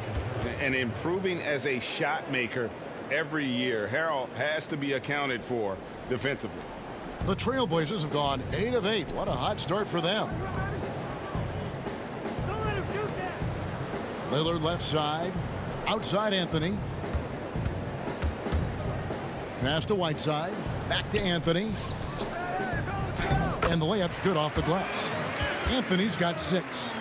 And improving as a shot maker every year. Harrell has to be accounted for defensively. The Trailblazers have gone 8 of 8. What a hot start for them. Lillard left side. Outside Anthony. Pass to Whiteside. Back to Anthony. And the layup's good off the glass. Anthony's got 6.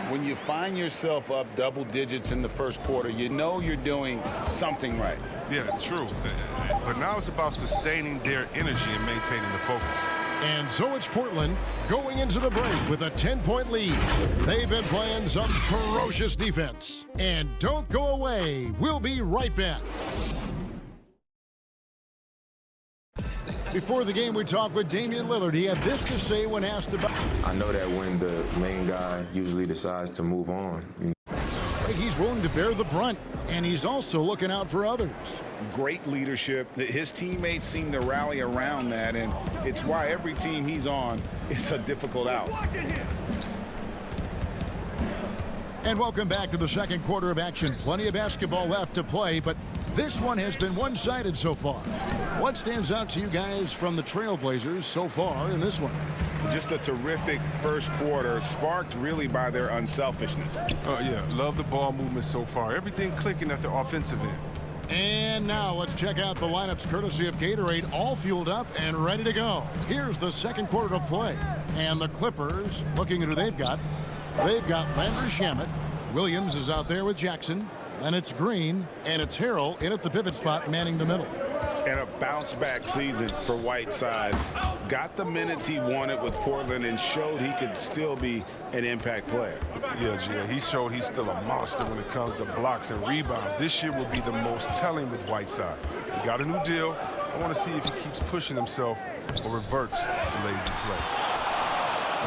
When you find yourself up double digits in the first quarter, you know you're doing something right. Yeah, true. But now it's about sustaining their energy and maintaining the focus. And so it's Portland going into the break with a 10-point lead. They've been playing some ferocious defense. And don't go away. We'll be right back. Before the game, we talked with Damian Lillard. He had this to say when asked about. I know that when the main guy usually decides to move on, he's willing to bear the brunt, and he's also looking out for others. Great leadership. His teammates seem to rally around that, and it's why every team he's on is a difficult out. And welcome back to the second quarter of action. Plenty of basketball left to play, but this one has been one-sided so far. What stands out to you guys from the Trailblazers so far in this one? Just a terrific first quarter, sparked really by their unselfishness. Yeah, love the ball movement so far. Everything clicking at the offensive end. And now let's check out the lineups courtesy of Gatorade, all fueled up and ready to go. Here's the second quarter of play. And the Clippers, looking at who they've got Landry Shamet. Williams is out there with Jackson. And it's Green, and it's Harrell in at the pivot spot, manning the middle. And a bounce-back season for Whiteside. Got the minutes he wanted with Portland and showed he could still be an impact player. Yeah, he showed he's still a monster when it comes to blocks and rebounds. This year will be the most telling with Whiteside. He got a new deal. I want to see if he keeps pushing himself or reverts to lazy play.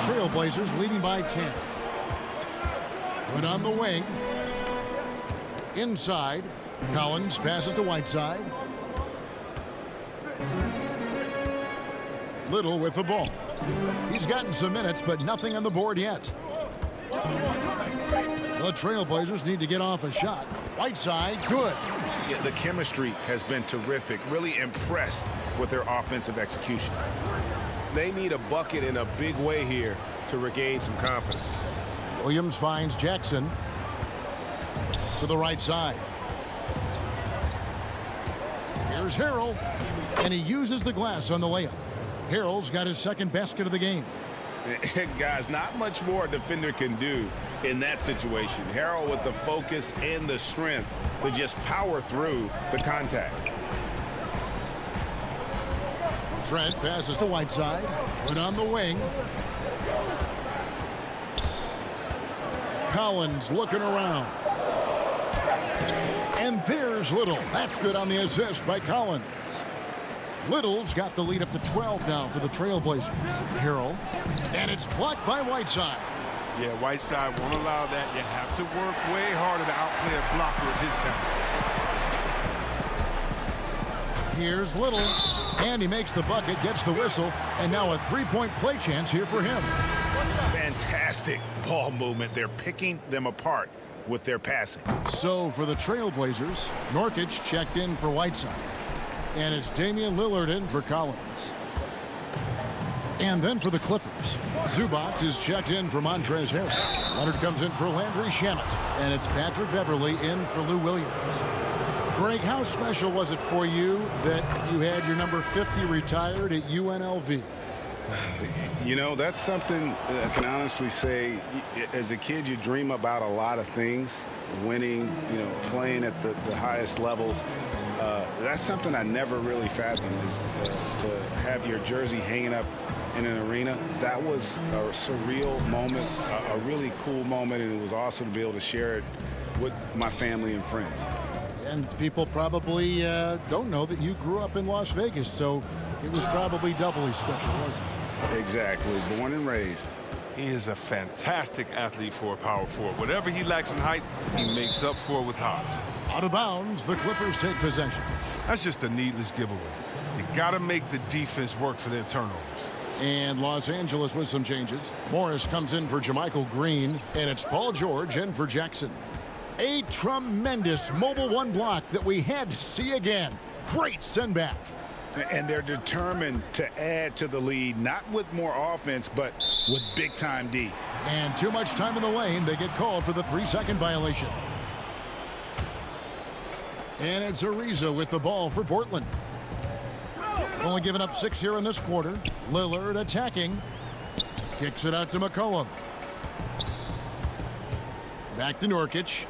Trailblazers leading by 10. Put on the wing. Inside. Collins passes to Whiteside. Little with the ball. He's gotten some minutes, but nothing on the board yet. The Trailblazers need to get off a shot. Whiteside, good. Yeah, the chemistry has been terrific. Really impressed with their offensive execution. They need a bucket in a big way here to regain some confidence. Williams finds Jackson to the right side. Here's Harrell, and he uses the glass on the layup. Harrell's got his second basket of the game. Guys, not much more a defender can do in that situation. Harrell with the focus and the strength to just power through the contact. Trent passes to Whiteside. Put on the wing. Collins looking around. And there's Little. That's good on the assist by Collins. Little's got the lead up to 12 now for the Trailblazers. Harrell, and it's blocked by Whiteside. Yeah, Whiteside won't allow that. You have to work way harder to outplay a blocker of his talent. Here's Little, and he makes the bucket, gets the whistle, and now a three-point play chance here for him. Fantastic ball movement. They're picking them apart with their passing. So for the Trailblazers, Nurkic checked in for Whiteside. And it's Damian Lillard in for Collins. And then for the Clippers, Zubac is checked in for Montrezl Harrell. Leonard comes in for Landry Shamet. And it's Patrick Beverley in for Lou Williams. Greg, how special was it for you that you had your number 50 retired at UNLV? You know, that's something I can honestly say. As a kid, you dream about a lot of things. Winning, you know, playing at the highest levels. That's something I never really fathomed, is to have your jersey hanging up in an arena. That was a surreal moment, a really cool moment, and it was awesome to be able to share it with my family and friends. And people probably don't know that you grew up in Las Vegas, so it was probably doubly special, wasn't it? Exactly. Born and raised. He is a fantastic athlete for a power forward. Whatever he lacks in height, he makes up for it with hops. Out of bounds, the Clippers take possession. That's just a needless giveaway. You got to make the defense work for their turnovers. And Los Angeles with some changes. Morris comes in for Jermichael Green, and it's Paul George in for Jackson. A tremendous mobile one block that we had to see again. Great send back. And they're determined to add to the lead, not with more offense, but with big-time D. And too much time in the lane. They get called for the 3-second violation. And it's Ariza with the ball for Portland. Only giving up 6 here in this quarter. Lillard attacking. Kicks it out to McCollum. Back to Nurkic.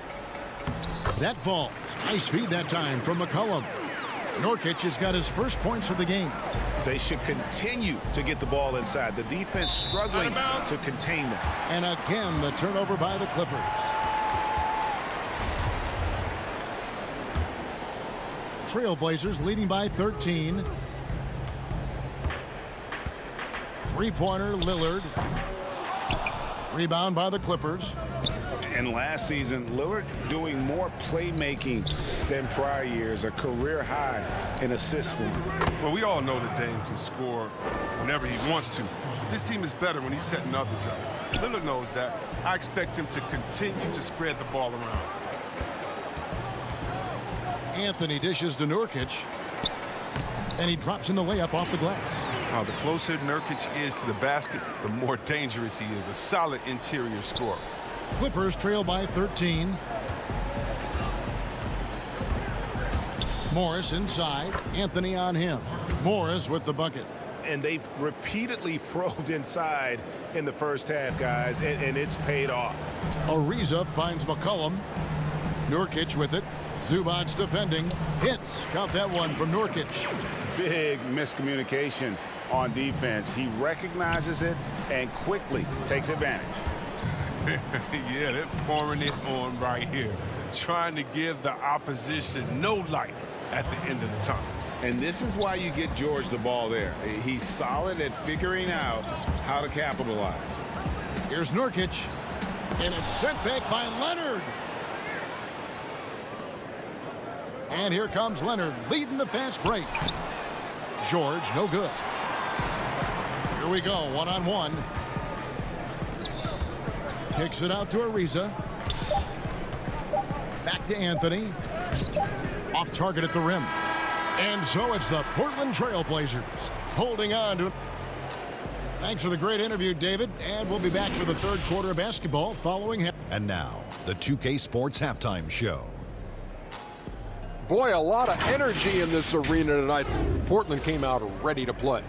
That falls. Nice feed that time from McCollum. Nurkic has got his first points of the game. They should continue to get the ball inside. The defense struggling to contain them. And again, the turnover by the Clippers. Trailblazers leading by 13. Three-pointer, Lillard. Rebound by the Clippers. And last season, Lillard doing more playmaking than prior years, a career high in assists for him. Well, we all know that Dame can score whenever he wants to. This team is better when he's setting others up. Lillard knows that. I expect him to continue to spread the ball around. Anthony dishes to Nurkic. And he drops in the layup off the glass. Now, the closer Nurkic is to the basket, the more dangerous he is. A solid interior scorer. Clippers trail by 13. Morris inside. Anthony on him. Morris with the bucket. And they've repeatedly probed inside in the first half, guys, and it's paid off. Ariza finds McCollum. Nurkic with it. Zubac defending. Hits. Count that one from Nurkic. Big miscommunication on defense. He recognizes it and quickly takes advantage. Yeah, they're pouring it on right here. Trying to give the opposition no light at the end of the tunnel. And this is why you get George the ball there. He's solid at figuring out how to capitalize. Here's Nurkic. And it's sent back by Leonard. And here comes Leonard leading the fast break. George, no good. Here we go, one-on-one. Kicks it out to Ariza. Back to Anthony. Off target at the rim. And so it's the Portland Trailblazers holding on to it. Thanks for the great interview, David. And we'll be back for the third quarter of basketball following him. And now, the 2K Sports Halftime Show. Boy, a lot of energy in this arena tonight. Portland came out ready to play.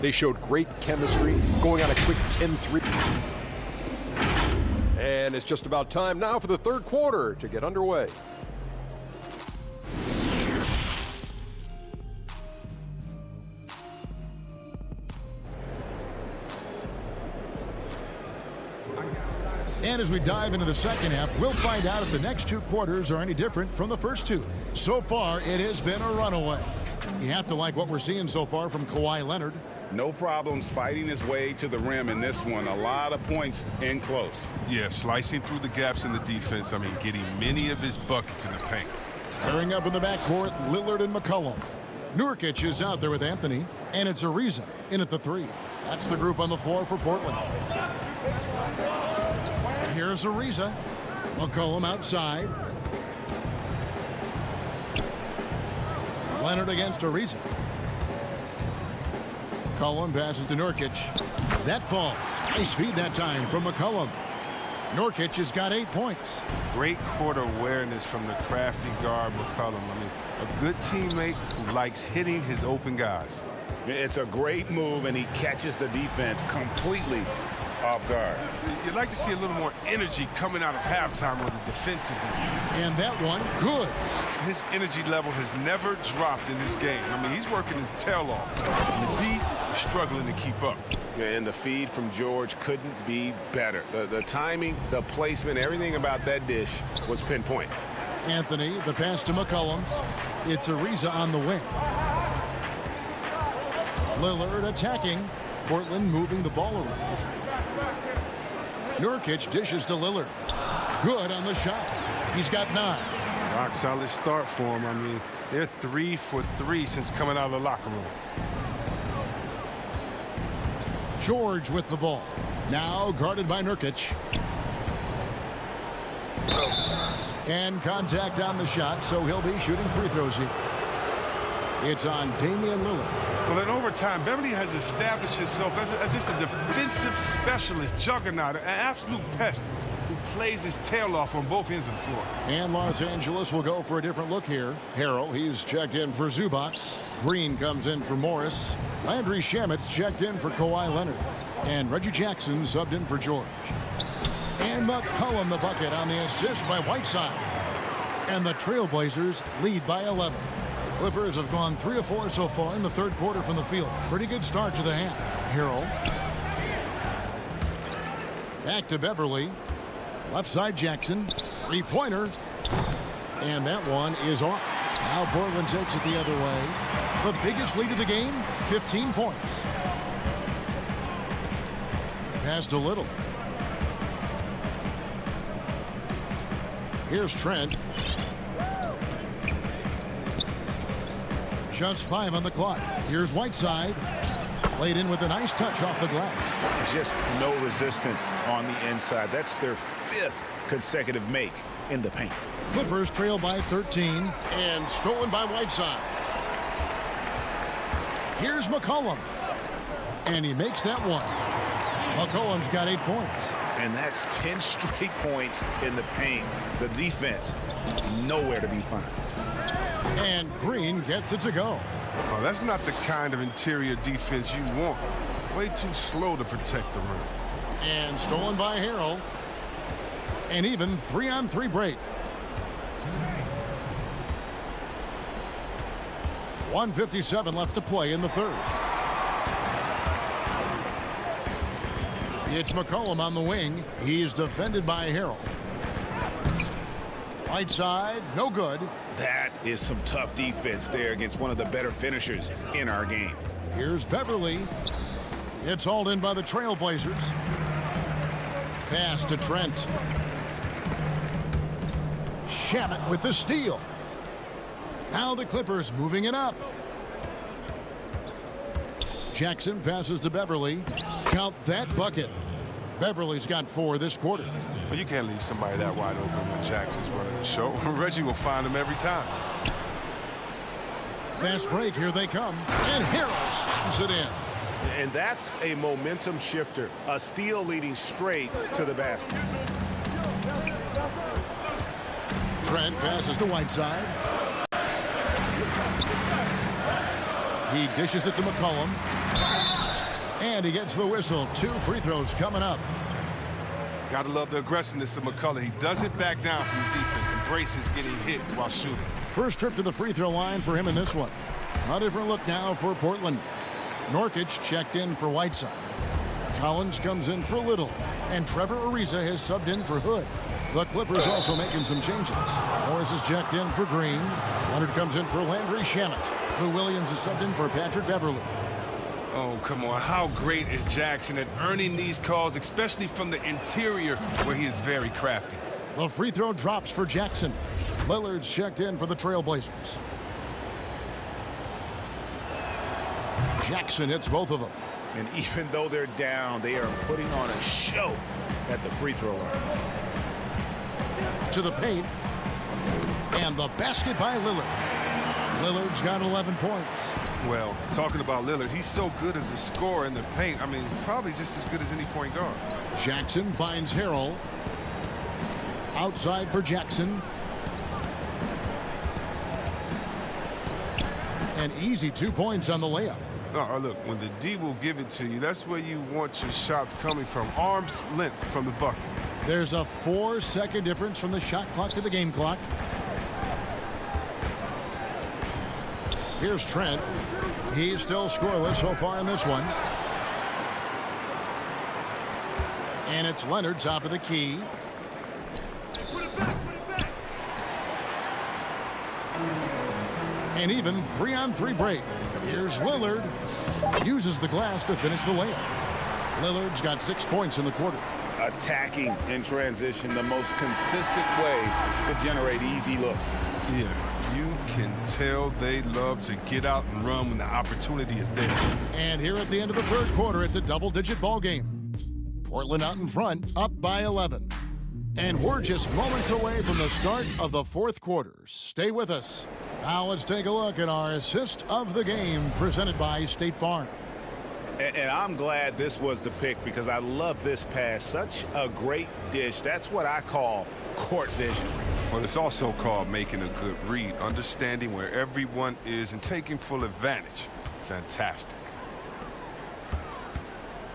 They showed great chemistry, going on a quick 10-3. And it's just about time now for the third quarter to get underway. And as we dive into the second half, we'll find out if the next two quarters are any different from the first two. So far, it has been a runaway. You have to like what we're seeing so far from Kawhi Leonard. No problems fighting his way to the rim in this one. A lot of points in close. Yeah, slicing through the gaps in the defense. I mean, getting many of his buckets in the paint. Pairing up in the backcourt, Lillard and McCollum. Nurkic is out there with Anthony, and it's Ariza in at the 3. That's the group on the floor for Portland. Here's Ariza. McCollum outside. Leonard against Ariza. McCollum passes to Nurkic. That falls. Nice feed that time from McCollum. Nurkic has got 8 points. Great court awareness from the crafty guard McCollum. I mean, a good teammate who likes hitting his open guys. It's a great move, and he catches the defense completely off guard. You'd like to see a little more energy coming out of halftime on the defensive end. And that one, good. His energy level has never dropped in this game. I mean, he's working his tail off. The D is struggling to keep up. Yeah, and the feed from George couldn't be better. The timing, the placement, everything about that dish was pinpoint. Anthony, the pass to McCollum. It's Ariza on the wing. Lillard attacking. Portland moving the ball around. Nurkic dishes to Lillard. Good on the shot. He's got 9. Rock solid start for him. I mean, they're 3 for 3 since coming out of the locker room. George with the ball. Now guarded by Nurkic. And contact on the shot, so he'll be shooting free throws here. It's on Damian Lillard. Well, in overtime, Beverly has established himself as just a defensive specialist, juggernaut, an absolute pest who plays his tail off on both ends of the floor. And Los Angeles will go for a different look here. Harrell, he's checked in for Zubats. Green comes in for Morris. Landry Shamit's checked in for Kawhi Leonard. And Reggie Jackson subbed in for George. And McCollum the bucket on the assist by Whiteside. And the Trailblazers lead by 11. Clippers have gone 3 of 4 so far in the third quarter from the field. Pretty good start to the half. Harrell. Back to Beverly. Left side Jackson. 3-pointer. And that one is off. Now Portland takes it the other way. The biggest lead of the game, 15 points. Pass to Little. Here's Trent. Just 5 on the clock. Here's Whiteside. Laid in with a nice touch off the glass. Just no resistance on the inside. That's their 5th consecutive make in the paint. Clippers trail by 13 and stolen by Whiteside. Here's McCollum. And he makes that one. McCollum's got 8 points. And that's 10 straight points in the paint. The defense, nowhere to be found. And Green gets it to go. Oh, that's not the kind of interior defense you want. Way too slow to protect the rim. And stolen by Harrell. An even 3-on-3 break. 1:57 left to play in the third. It's McCollum on the wing. He's defended by Harrell. Right side, no good. That is some tough defense there against one of the better finishers in our game. Here's Beverly. It's hauled in by the Trailblazers. Pass to Trent. Shamet with the steal. Now the Clippers moving it up. Jackson passes to Beverly. Count that bucket. Beverly's got 4 this quarter. Well, you can't leave somebody that wide open when Jackson's running the show. Reggie will find him every time. Fast break, here they come. And Harrell slams it in. And that's a momentum shifter. A steal leading straight to the basket. Trent passes to Whiteside. He dishes it to McCollum. And he gets the whistle. 2 free throws coming up. Gotta love the aggressiveness of McCullough. He doesn't back down from the defense. Embraces getting hit while shooting. First trip to the free throw line for him in this one. A different look now for Portland. Nurkic checked in for Whiteside. Collins comes in for Little. And Trevor Ariza has subbed in for Hood. The Clippers also making some changes. Morris is checked in for Green. Leonard comes in for Landry Shamet. Lou Williams is subbed in for Patrick Beverly. Oh, come on. How great is Jackson at earning these calls, especially from the interior where he is very crafty. The free throw drops for Jackson. Lillard's checked in for the Trailblazers. Jackson hits both of them. And even though they're down, they are putting on a show at the free throw line. To the paint. And the basket by Lillard. Lillard's got 11 points. Well, talking about Lillard, he's so good as a scorer in the paint. I mean, probably just as good as any point guard. Jackson finds Harrell. Outside for Jackson. An easy 2 points on the layup. Oh, look, when the D will give it to you, that's where you want your shots coming from. Arm's length from the bucket. There's a 4-second difference from the shot clock to the game clock. Here's Trent. He's still scoreless so far in this one. And it's Leonard top of the key. An even 3-on-3 break. Here's Lillard. Uses the glass to finish the layup. Lillard's got 6 points in the quarter. Attacking in transition, the most consistent way to generate easy looks. Yeah, you can tell they love to get out and run when the opportunity is there. And here at the end of the third quarter, it's a double-digit ball game. Portland out in front, up by 11. And we're just moments away from the start of the fourth quarter. Stay with us. Now let's take a look at our assist of the game presented by State Farm. And I'm glad this was the pick because I love this pass. Such a great dish. That's what I call court vision. Well, it's also called making a good read, understanding where everyone is and taking full advantage. Fantastic.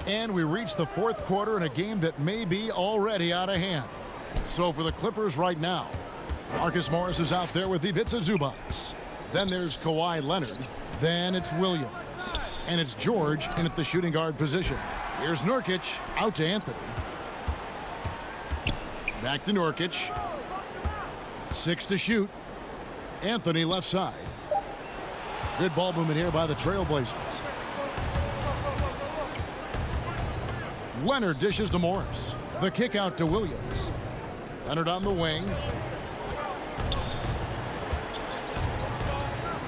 And we reach the fourth quarter in a game that may be already out of hand. So for the Clippers right now, Marcus Morris is out there with Ivica Zubac. Then there's Kawhi Leonard. Then it's Williams. And it's George in at the shooting guard position. Here's Nurkic out to Anthony. Back to Nurkic. 6 to shoot. Anthony left side. Good ball movement here by the Trailblazers. Leonard dishes to Morris. The kick out to Williams. Leonard on the wing.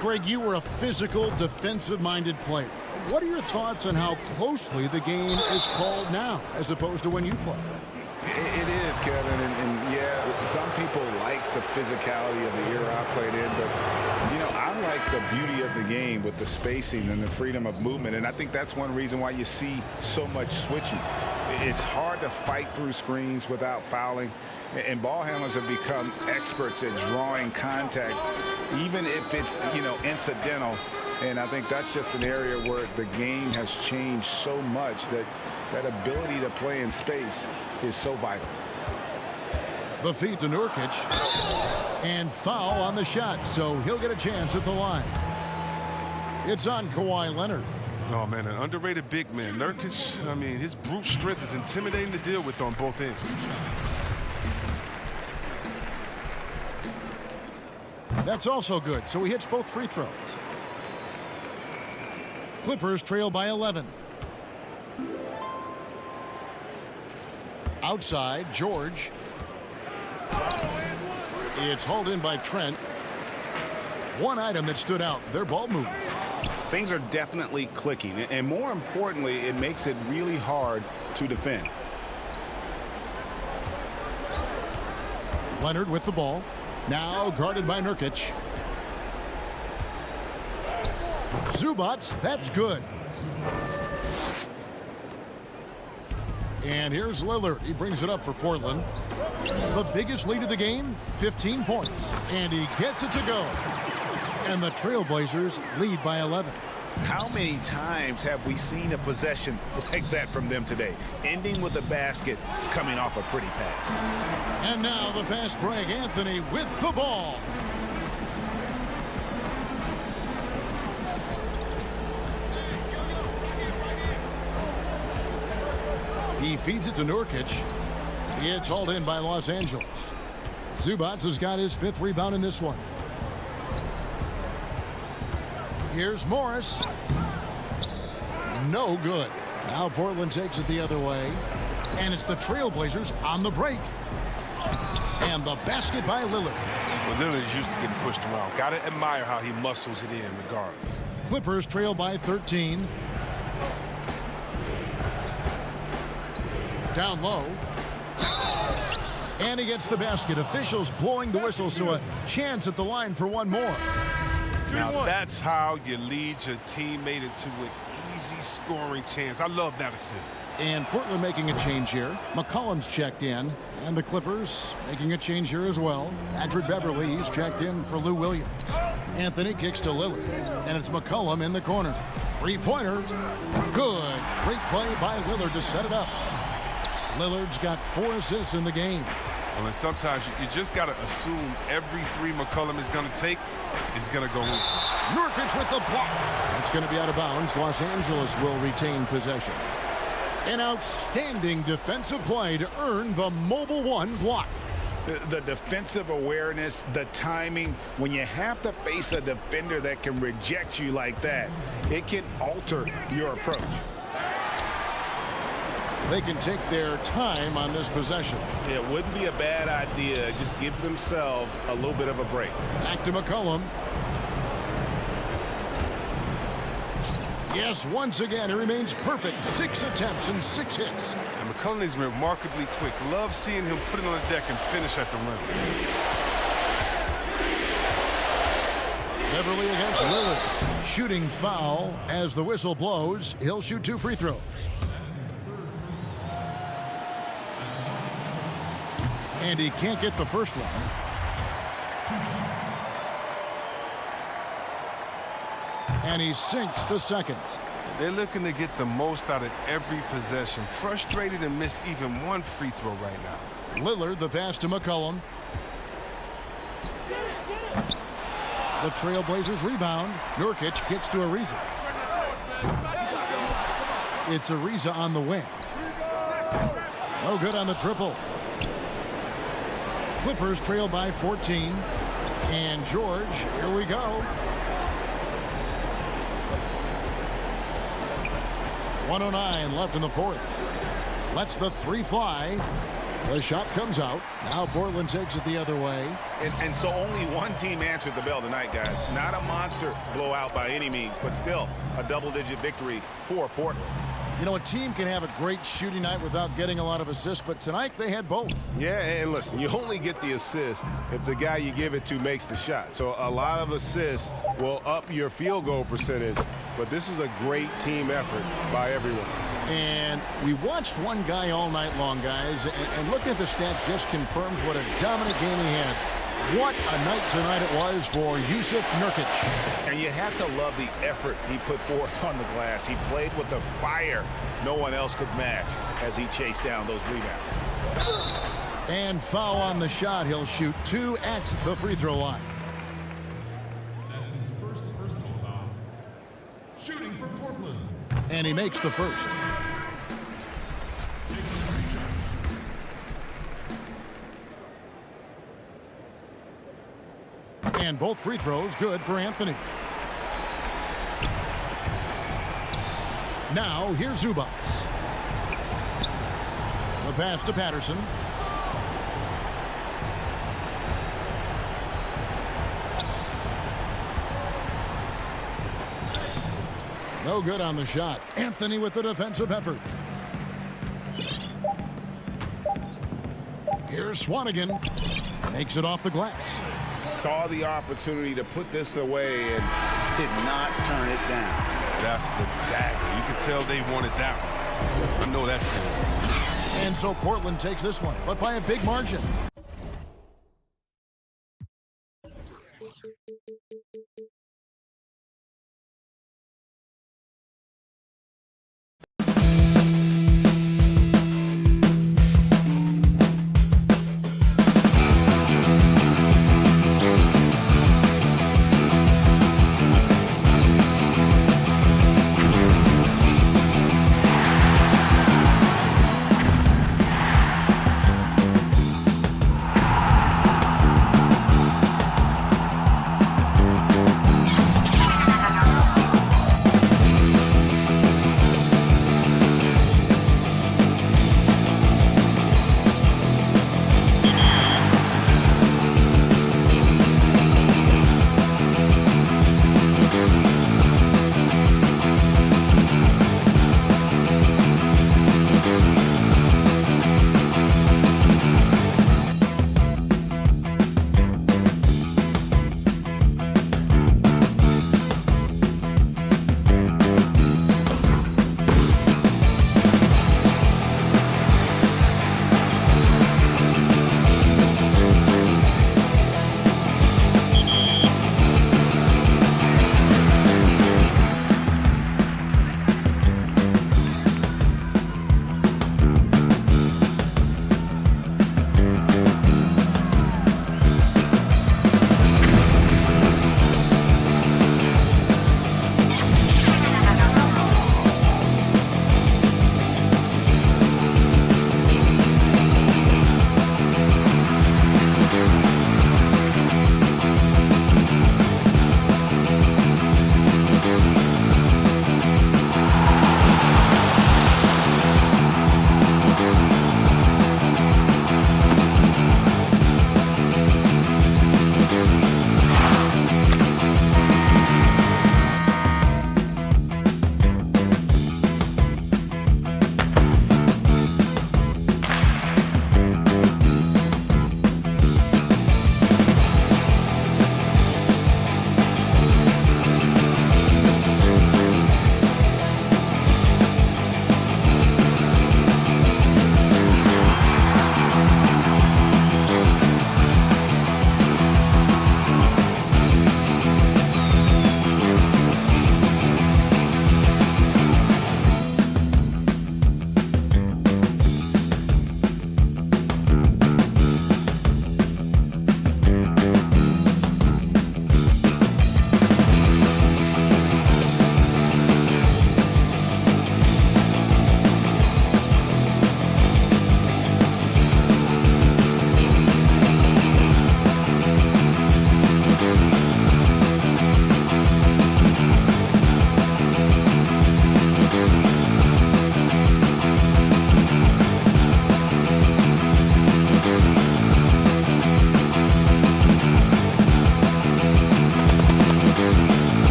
Greg, you were a physical, defensive-minded player. What are your thoughts on how closely the game is called now as opposed to when you played? It is, Kevin, and yeah, some people like the physicality of the era I played in, but, you know, I like the beauty of the game with the spacing and the freedom of movement, and I think that's one reason why you see so much switching. It's hard to fight through screens without fouling, and ball handlers have become experts at drawing contact, even if it's, you know, incidental. And I think that's just an area where the game has changed so much that that ability to play in space is so vital. The feed to Nurkic. And foul on the shot, so he'll get a chance at the line. It's on Kawhi Leonard. Oh, man, an underrated big man. Nurkic, I mean, his brute strength is intimidating to deal with on both ends. That's also good, so he hits both free throws. Clippers trail by 11. Outside, George. It's hauled in by Trent. One item that stood out, their ball movement. Things are definitely clicking, and more importantly, it makes it really hard to defend. Leonard with the ball. Now guarded by Nurkic. Zubac, that's good. And here's Lillard. He brings it up for Portland. The biggest lead of the game, 15 points. And he gets it to go. And the Trailblazers lead by 11. How many times have we seen a possession like that from them today? Ending with a basket, coming off a pretty pass. And now the fast break. Anthony with the ball. He feeds it to Nurkic. It's hauled in by Los Angeles. Zubac has got his 5th rebound in this one. Here's Morris. No good. Now Portland takes it the other way. And it's the Trailblazers on the break. And the basket by Lillard. Well, Lillard is used to getting pushed around. Got to admire how he muscles it in regardless. Clippers trail by 13. Down low. And he gets the basket. Officials blowing the whistle, so a chance at the line for one more. Now that's how you lead your teammate into an easy scoring chance. I love that assist. And Portland making a change here. McCollum's checked in. And the Clippers making a change here as well. Patrick Beverly, he's checked in for Lou Williams. Anthony kicks to Lillard. And it's McCollum in the corner. 3-pointer. Good. Great play by Lillard to set it up. Lillard's got 4 assists in the game. Well, and sometimes you just got to assume every 3 McCollum is going to take is going to go in. Nurkic with the block. That's going to be out of bounds. Los Angeles will retain possession. An outstanding defensive play to earn the Mobile One block. The defensive awareness, the timing, when you have to face a defender that can reject you like that, it can alter your approach. They can take their time on this possession. It wouldn't be a bad idea. Just give themselves a little bit of a break. Back to McCollum. Yes, once again, he remains perfect. 6 attempts and 6 hits. And McCollum is remarkably quick. Love seeing him put it on the deck and finish at the rim. Beverly against Lillard. Shooting foul as the whistle blows. He'll shoot 2 free throws. And he can't get the first one. And he sinks the second. They're looking to get the most out of every possession. Frustrated and miss even 1 free throw right now. Lillard, the pass to McCollum. The Trailblazers rebound. Nurkic kicks to Ariza. It's Ariza on the wing. No good on the triple. Clippers trail by 14. And George, here we go. 1:09 left in the 4th. Lets the 3 fly. The shot comes out. Now Portland takes it the other way. And so only one team answered the bell tonight, guys. Not a monster blowout by any means, but still a double-digit victory for Portland. You know, a team can have a great shooting night without getting a lot of assists, but tonight they had both. Yeah, and listen, you only get the assist if the guy you give it to makes the shot. So a lot of assists will up your field goal percentage, but this was a great team effort by everyone. And we watched one guy all night long, guys, and looking at the stats just confirms what a dominant game he had. What a night tonight it was for Jusuf Nurkic. And you have to love the effort he put forth on the glass. He played with the fire no one else could match as he chased down those rebounds. And foul on the shot. He'll shoot 2 at the free throw line. That's his first personal foul. Shooting for Portland. And he makes the first. And both free throws good for Anthony. Now here's Zubac. The pass to Patterson. No good on the shot. Anthony with the defensive effort. Here's Swanigan. Makes it off the glass. Saw the opportunity to put this away and did not turn it down. That's the dagger. You can tell they wanted that one. I know that's it. And so Portland takes this one, but by a big margin.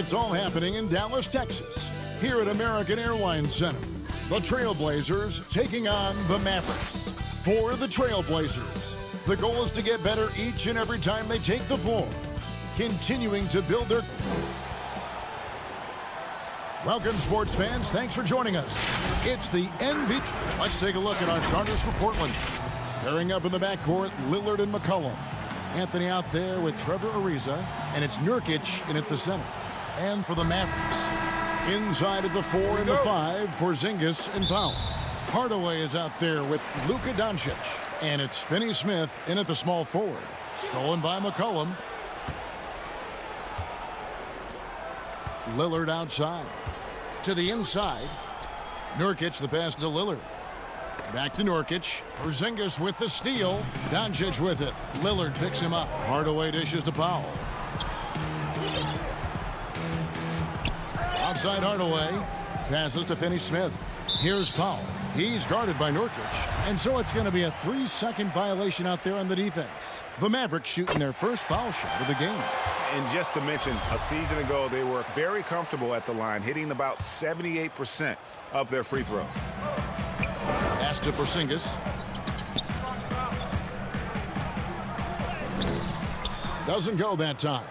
It's all happening in Dallas, Texas. Here at American Airlines Center, the Trailblazers taking on the Mavericks. For the Trailblazers, the goal is to get better each and every time they take the floor, continuing to build their... Welcome, sports fans. Thanks for joining us. It's the NBA. Let's take a look at our starters for Portland. Pairing up in the backcourt, Lillard and McCollum. Anthony out there with Trevor Ariza, and it's Nurkic in at the center. And for the Mavericks, inside of the 4 and the 5, Porzingis and Powell. Hardaway is out there with Luka Doncic, and it's Finney-Smith in at the small forward. Stolen by McCollum. Lillard outside. To the inside. Nurkic, the pass to Lillard. Back to Nurkic. Porzingis with the steal. Doncic with it. Lillard picks him up. Hardaway dishes to Powell. Outside Hardaway. Passes to Finney-Smith. Here's Powell. He's guarded by Nurkic. And so it's going to be a 3-second violation out there on the defense. The Mavericks shooting their first foul shot of the game. And just to mention, a season ago, they were very comfortable at the line, hitting about 78% of their free throws. Pass to Porzingis. Doesn't go that time.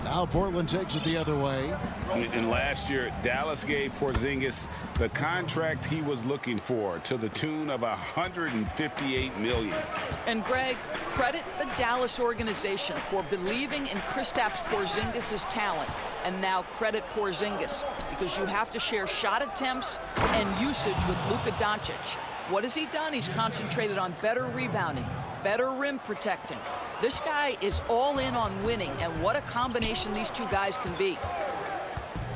Now Portland takes it the other way. And last year, Dallas gave Porzingis the contract he was looking for to the tune of $158 million. And Greg, credit the Dallas organization for believing in Kristaps Porzingis' talent. And now credit Porzingis, because you have to share shot attempts and usage with Luka Doncic. What has he done? He's concentrated on better rebounding, better rim protecting. This guy is all in on winning, and what a combination these two guys can be.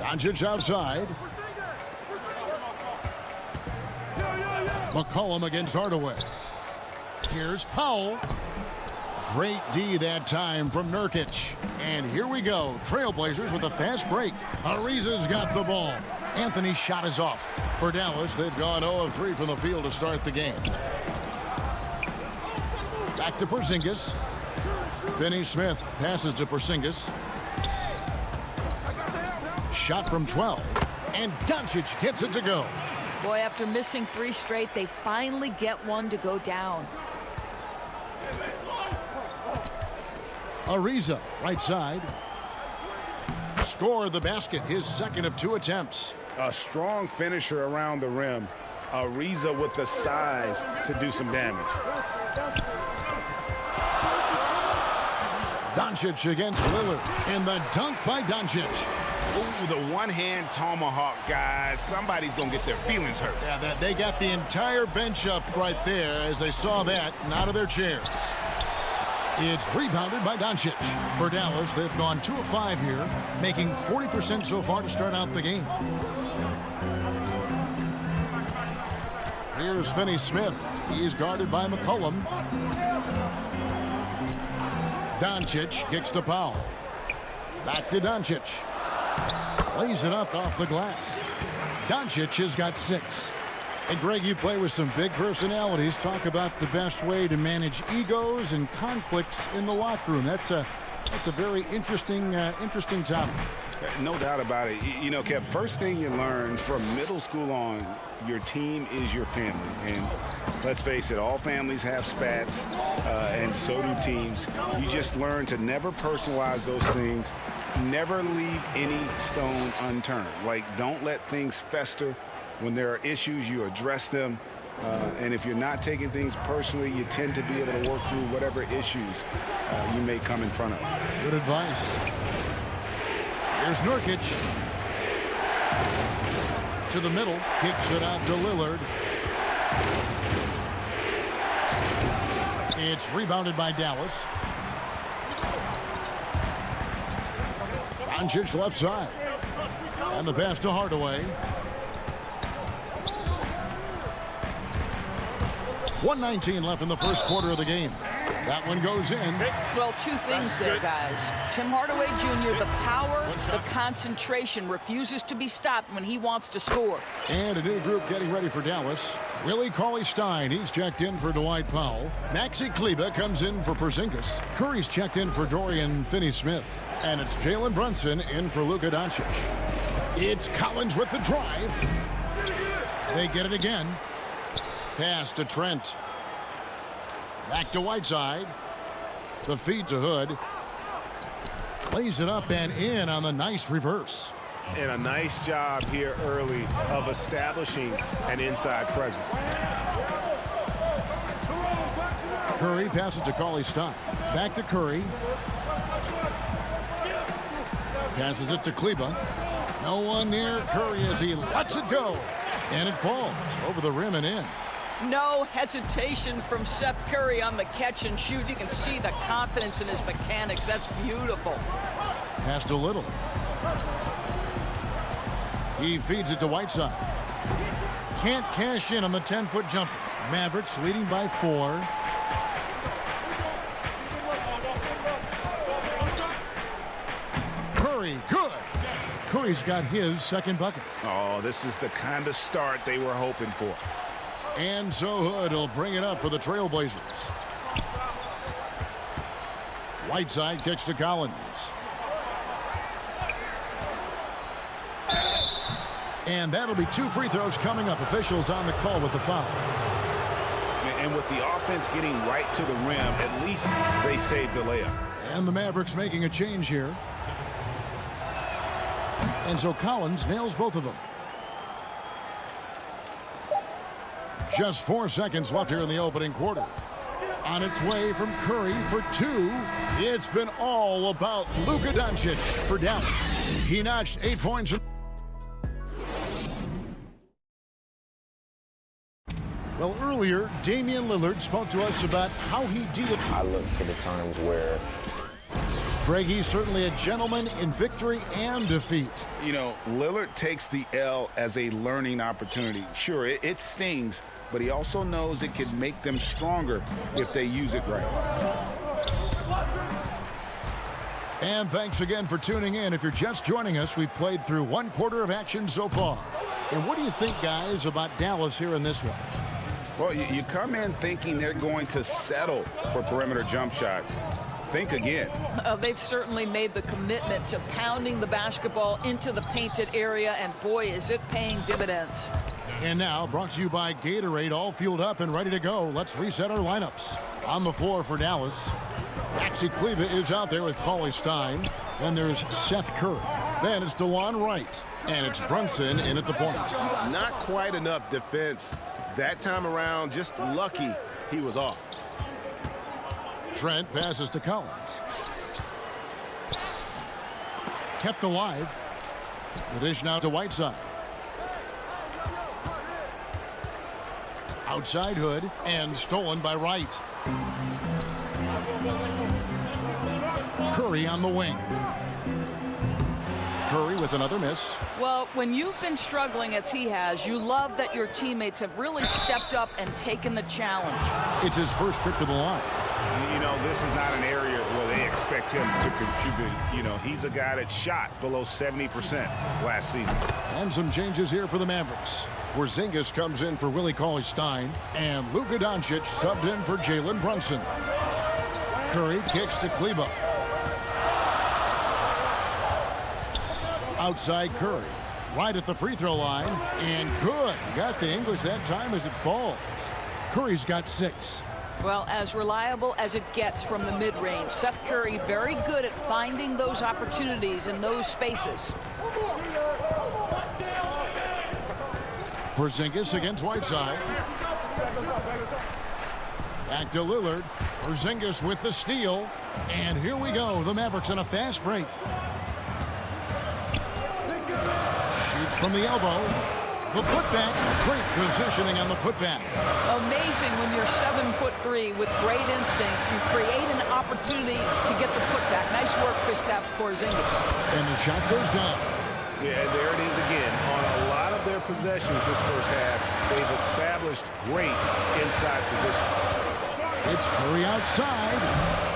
Doncic outside. McCollum against Hardaway. Here's Powell. Great D that time from Nurkic. And here we go. Trailblazers with a fast break. Ariza's got the ball. Anthony's shot is off. For Dallas, they've gone 0 of 3 from the field to start the game. Back to Porzingis. Finney-Smith passes to Porzingis. Shot from 12. And Doncic gets it to go. Boy, after missing 3 straight, they finally get one to go down. Ariza, right side. Score the basket, his second of 2 attempts. A strong finisher around the rim. Ariza with the size to do some damage. Doncic against Lillard. And the dunk by Doncic. Ooh, the one-hand tomahawk, guys. Somebody's going to get their feelings hurt. Yeah, they got the entire bench up right there as they saw that and out of their chairs. It's rebounded by Doncic. For Dallas, they've gone 2 of 5 here, making 40% so far to start out the game. Here's Finney-Smith. He's guarded by McCollum. Doncic kicks to Powell. Back to Doncic. Lays it up off the glass. Doncic has got 6. And Greg, you play with some big personalities. Talk about the best way to manage egos and conflicts in the locker room. That's a very interesting topic. No doubt about it. You know, Kev, first thing you learn from middle school on, your team is your family. And let's face it, all families have spats, and so do teams. You just learn to never personalize those things. Never leave any stone unturned. Like, don't let things fester. When there are issues, you address them. And if you're not taking things personally, you tend to be able to work through whatever issues you may come in front of. Good advice. Here's Nurkic. To the middle. Kicks it out to Lillard. It's rebounded by Dallas. Doncic left side. And the pass to Hardaway. 1:19 left in the first quarter of the game. That one goes in. Well, two things there, guys. Tim Hardaway Jr., the power, the concentration, refuses to be stopped when he wants to score. And a new group getting ready for Dallas. Willie Cauley-Stein, he's checked in for Dwight Powell. Maxi Kleber comes in for Porzingis. Curry's checked in for Dorian Finney-Smith. And it's Jalen Brunson in for Luka Doncic. It's Collins with the drive. They get it again. Pass to Trent. Back to Whiteside. The feed to Hood. Lays it up and in on the nice reverse. And a nice job here early of establishing an inside presence. Curry passes to Cauley-Stein. Back to Curry. Passes it to Kleber. No one near Curry as he lets it go. And it falls over the rim and in. No hesitation from Seth Curry on the catch and shoot. You can see the confidence in his mechanics. That's beautiful. Pass to Little. He feeds it to Whiteside. Can't cash in on the 10-foot jumper. Mavericks leading by 4. Curry, good. Curry's got his second bucket. Oh, this is the kind of start they were hoping for. And so Hood will bring it up for the Trailblazers. Whiteside kicks to Collins. And that'll be 2 free throws coming up. Officials on the call with the foul. And with the offense getting right to the rim, at least they saved the layup. And the Mavericks making a change here. And so Collins nails both of them. Just 4 seconds left here in the opening quarter. On its way from Curry for 2. It's been all about Luka Doncic for Dallas. He notched 8 points. Well, earlier, Damian Lillard spoke to us about how he deals. I look to the times where Greg, he's certainly a gentleman in victory and defeat. You know, Lillard takes the L as a learning opportunity. Sure, it stings, but he also knows it can make them stronger if they use it right. And thanks again for tuning in. If you're just joining us, we've played through 1 quarter of action so far. And what do you think, guys, about Dallas here in this one? Well, you come in thinking they're going to settle for perimeter jump shots. Think again. They've certainly made the commitment to pounding the basketball into the painted area, and boy, is it paying dividends. And now, brought to you by Gatorade, all fueled up and ready to go. Let's reset our lineups. On the floor for Dallas, Maxi Kleber is out there with Cauley-Stein. Then there's Seth Curry. Then it's DeJuan Wright. And it's Brunson in at the point. Not quite enough defense that time around. Just lucky he was off. Trent passes to Collins. Kept alive. The dish now to Whiteside. Outside Hood and stolen by Wright. Curry on the wing. Curry with another miss. Well, when you've been struggling as he has, you love that your teammates have really stepped up and taken the challenge. It's his first trip to the line. You know, this is not an area where they expect him to contribute. You know, he's a guy that shot below 70% last season. And some changes here for the Mavericks. Porzingis comes in for Willie Cauley-Stein. And Luka Doncic subbed in for Jalen Brunson. Curry kicks to Kleber. Outside Curry. Right at the free throw line. And good. Got the English that time as it falls. Curry's got 6. Well, as reliable as it gets from the mid-range. Seth Curry very good at finding those opportunities in those spaces. Porzingis against Whiteside. Back to Lillard. Porzingis with the steal. And here we go. The Mavericks in a fast break. Shoots from the elbow. The putback. Great positioning on the putback. Amazing when you're 7'3" with great instincts. You create an opportunity to get the putback. Nice work, Kristaps Porzingis. And the shot goes down. Yeah, there it is again. On a lot of their possessions this first half, they've established great inside position. It's Curry outside.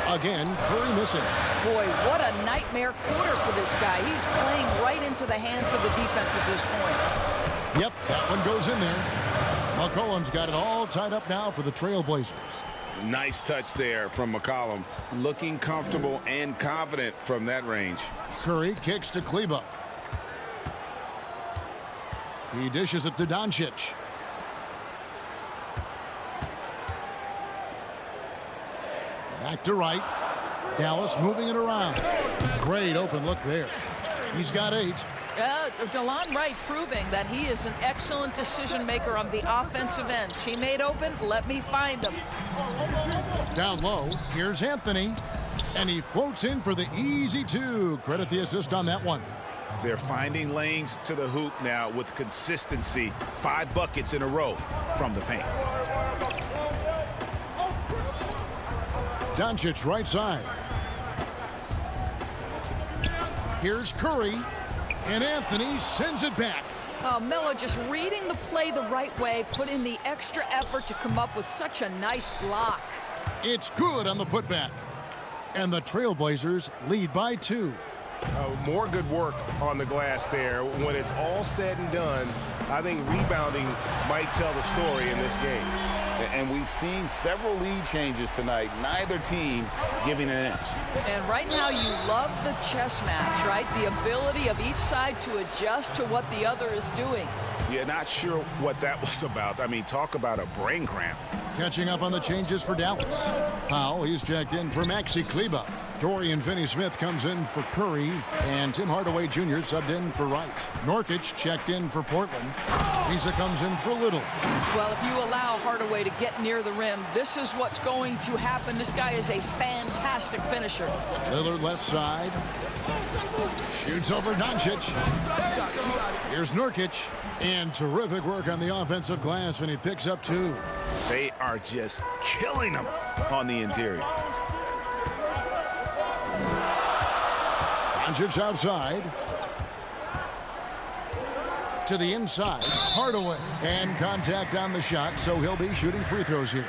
Again, Curry missing. Boy, what a nightmare quarter for this guy. He's playing right into the hands of the defense at this point. Yep, that one goes in there. McCollum's got it all tied up now for the Trailblazers. Nice touch there from McCollum. Looking comfortable and confident from that range. Curry kicks to Kleba. He dishes it to Doncic. Back to right. Dallas moving it around. Great open look there. He's got 8. DeLon Wright proving that he is an excellent decision maker on the offensive end. Teammate open, let me find him. Down low, here's Anthony. And he floats in for the easy 2. Credit the assist on that one. They're finding lanes to the hoop now with consistency. 5 buckets in a row from the paint. Doncic right side. Here's Curry. And Anthony sends it back. Melo just reading the play the right way, put in the extra effort to come up with such a nice block. It's good on the putback. And the Trailblazers lead by 2. More good work on the glass there. When it's all said and done, I think rebounding might tell the story in this game. And we've seen several lead changes tonight. Neither team giving an inch. And right now you love the chess match, right? The ability of each side to adjust to what the other is doing. Yeah, not sure what that was about. I mean, talk about a brain cramp. Catching up on the changes for Dallas. Powell, he's checked in for Maxi Kleba. Dorian Finney-Smith comes in for Curry. And Tim Hardaway Jr. subbed in for Wright. Nurkic checked in for Portland. Pisa comes in for Little. Well, if you allow Hardaway to get near the rim, this is what's going to happen. This guy is a fantastic finisher. Lillard left side. Shoots over Doncic. Here's Nurkic. And terrific work on the offensive glass, and he picks up 2. They are just killing them on the interior. Doncic outside. To the inside. Hardaway. And contact on the shot, so he'll be shooting free throws here.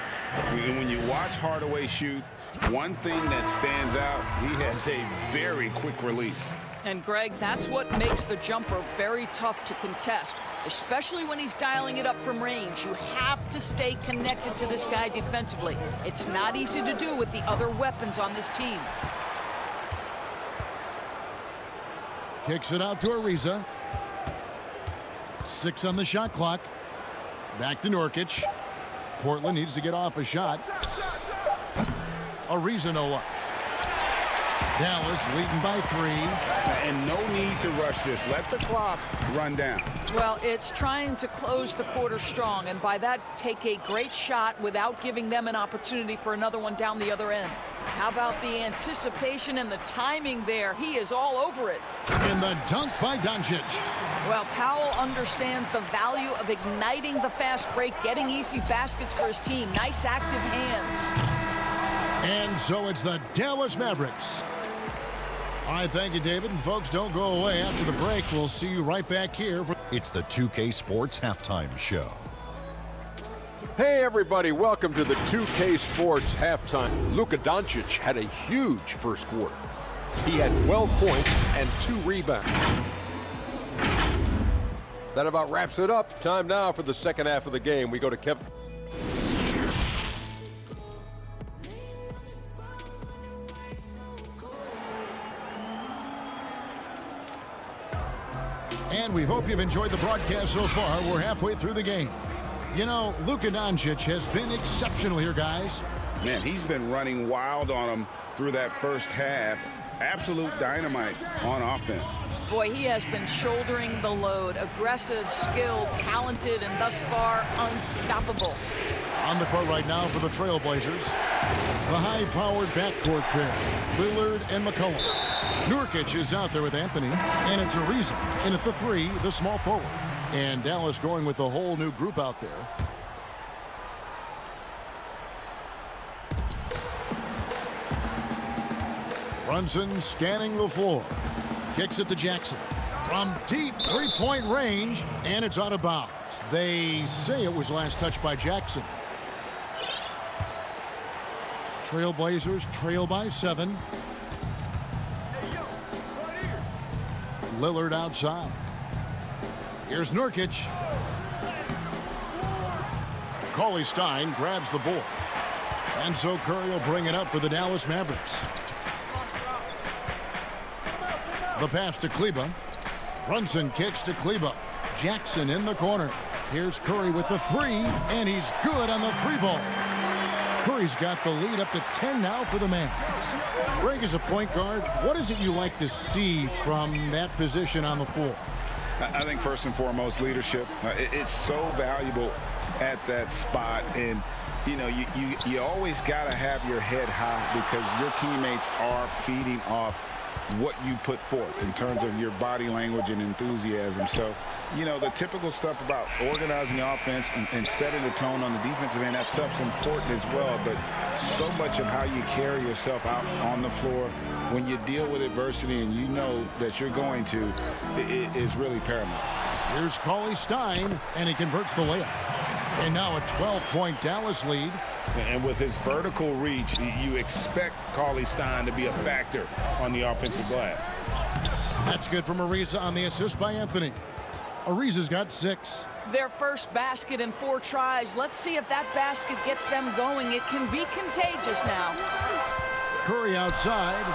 When you watch Hardaway shoot, one thing that stands out, he has a very quick release. And Greg, that's what makes the jumper very tough to contest, especially when he's dialing it up from range. You have to stay connected to this guy defensively. It's not easy to do with the other weapons on this team. Kicks it out to Ariza. 6 on the shot clock. Back to Nurkic. Portland needs to get off a shot. Ariza no luck. Dallas leading by 3. And no need to rush this. Let the clock run down. Well, it's trying to close the quarter strong, and by that, take a great shot without giving them an opportunity for another one down the other end. How about the anticipation and the timing there? He is all over it. And the dunk by Doncic. Well, Powell understands the value of igniting the fast break, getting easy baskets for his team. Nice active hands. And so it's the Dallas Mavericks. All right, thank you, David. And folks, don't go away. After the break, we'll see you right back here. It's the 2K Sports Halftime Show. Hey, everybody. Welcome to the 2K Sports Halftime. Luka Doncic had a huge first quarter. He had 12 points and 2 rebounds. That about wraps it up. Time now for the second half of the game. We go to Kevin. And we hope you've enjoyed the broadcast so far. We're halfway through the game. You know, Luka Doncic has been exceptional here, guys. Man, he's been running wild on them through that first half. Absolute dynamite on offense. Boy, he has been shouldering the load. Aggressive, skilled, talented, and thus far unstoppable. On the court right now for the Trailblazers, the high-powered backcourt pair, Lillard and McCollum. Nurkic is out there with Anthony, and it's Ariza. And at the 3, the small forward. And Dallas going with a whole new group out there. Brunson scanning the floor. Kicks it to Jackson. From deep three-point range, and it's out of bounds. They say it was last touched by Jackson. Trailblazers trail by 7. Lillard outside. Here's Nurkic. Cauley Stein grabs the board. And so Curry will bring it up for the Dallas Mavericks. The pass to Kleba. Brunson kicks to Kleba. Jackson in the corner. Here's Curry with the 3, and he's good on the 3-ball. Curry's got the lead up to 10 now for the Mavs. Greg, as a point guard, what is it you like to see from that position on the floor? I think first and foremost, leadership. It's so valuable at that spot, and you know, you always got to have your head high because your teammates are feeding off what you put forth in terms of your body language and enthusiasm. So, you know, the typical stuff about organizing the offense and setting the tone on the defensive end, that stuff's important as well. But so much of how you carry yourself out on the floor when you deal with adversity and you know that you're going to, it is really paramount. Here's Cauley Stein, and he converts the layup. And now a 12-point Dallas lead. And with his vertical reach, you expect Cauley Stein to be a factor on the offensive glass. That's good from Ariza on the assist by Anthony. Ariza's got 6. Their first basket in 4 tries. Let's see if that basket gets them going. It can be contagious now. Curry outside.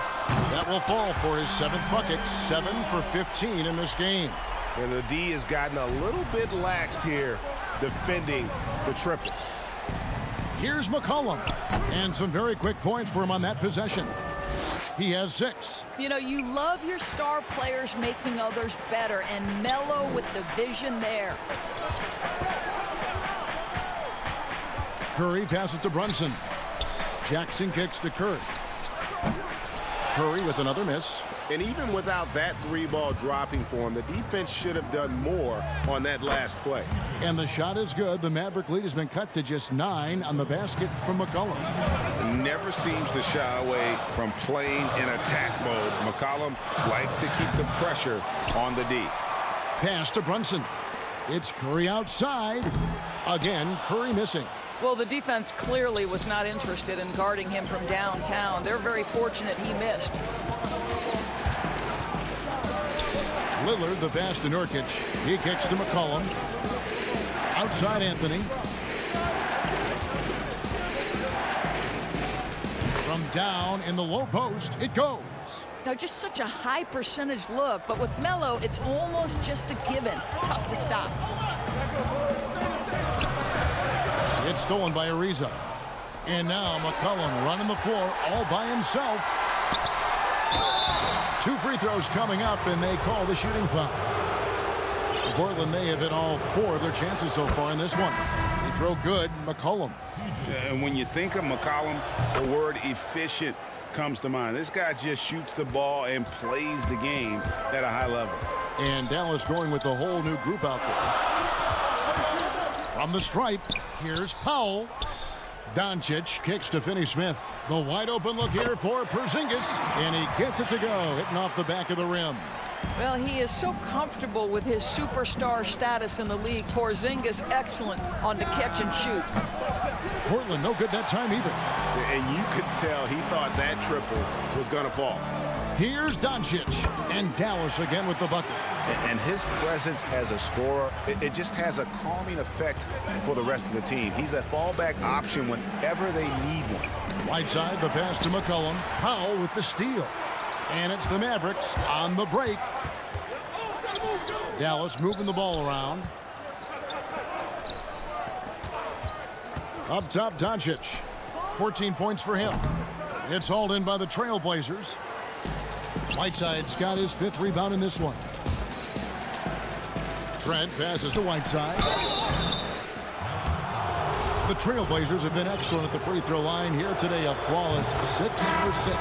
That will fall for his 7th bucket. 7 for 15 in this game. And the D has gotten a little bit laxed here defending the triple. Here's McCollum. And some very quick points for him on that possession. He has 6. You know, you love your star players making others better, and Melo with the vision there. Curry passes to Brunson. Jackson kicks to Curry. Curry with another miss. And even without that 3-ball dropping for him, the defense should have done more on that last play. And the shot is good. The Maverick lead has been cut to just 9 on the basket from McCollum. Never seems to shy away from playing in attack mode. McCollum likes to keep the pressure on the D. Pass to Brunson. It's Curry outside. Again, Curry missing. Well, the defense clearly was not interested in guarding him from downtown. They're very fortunate he missed. Lillard, the pass to Nurkic. He kicks to McCollum. Outside Anthony. From down in the low post, it goes. Now, just such a high percentage look, but with Melo, it's almost just a given. Tough to stop. It's stolen by Ariza. And now McCollum running the floor all by himself. 2 free throws coming up, and they call the shooting foul. Portland, they have hit all 4 of their chances so far in this one. They throw good, McCollum. And when you think of McCollum, the word efficient comes to mind. This guy just shoots the ball and plays the game at a high level. And Dallas going with a whole new group out there. From the stripe, here's Powell. Doncic kicks to Finney-Smith. The wide open look here for Porzingis, and he gets it to go, hitting off the back of the rim. Well, he is so comfortable with his superstar status in the league. Porzingis excellent on the catch and shoot. Portland no good that time either. And you could tell he thought that triple was going to fall. Here's Doncic, and Dallas again with the bucket. And his presence as a scorer, it just has a calming effect for the rest of the team. He's a fallback option whenever they need one. Right side, the pass to McCollum. Powell with the steal. And it's the Mavericks on the break. Dallas moving the ball around. Up top, Doncic. 14 points for him. It's hauled in by the Trailblazers. Whiteside's got his 5th rebound in this one. Trent passes to Whiteside. The Trailblazers have been excellent at the free throw line here today. A flawless 6 for 6.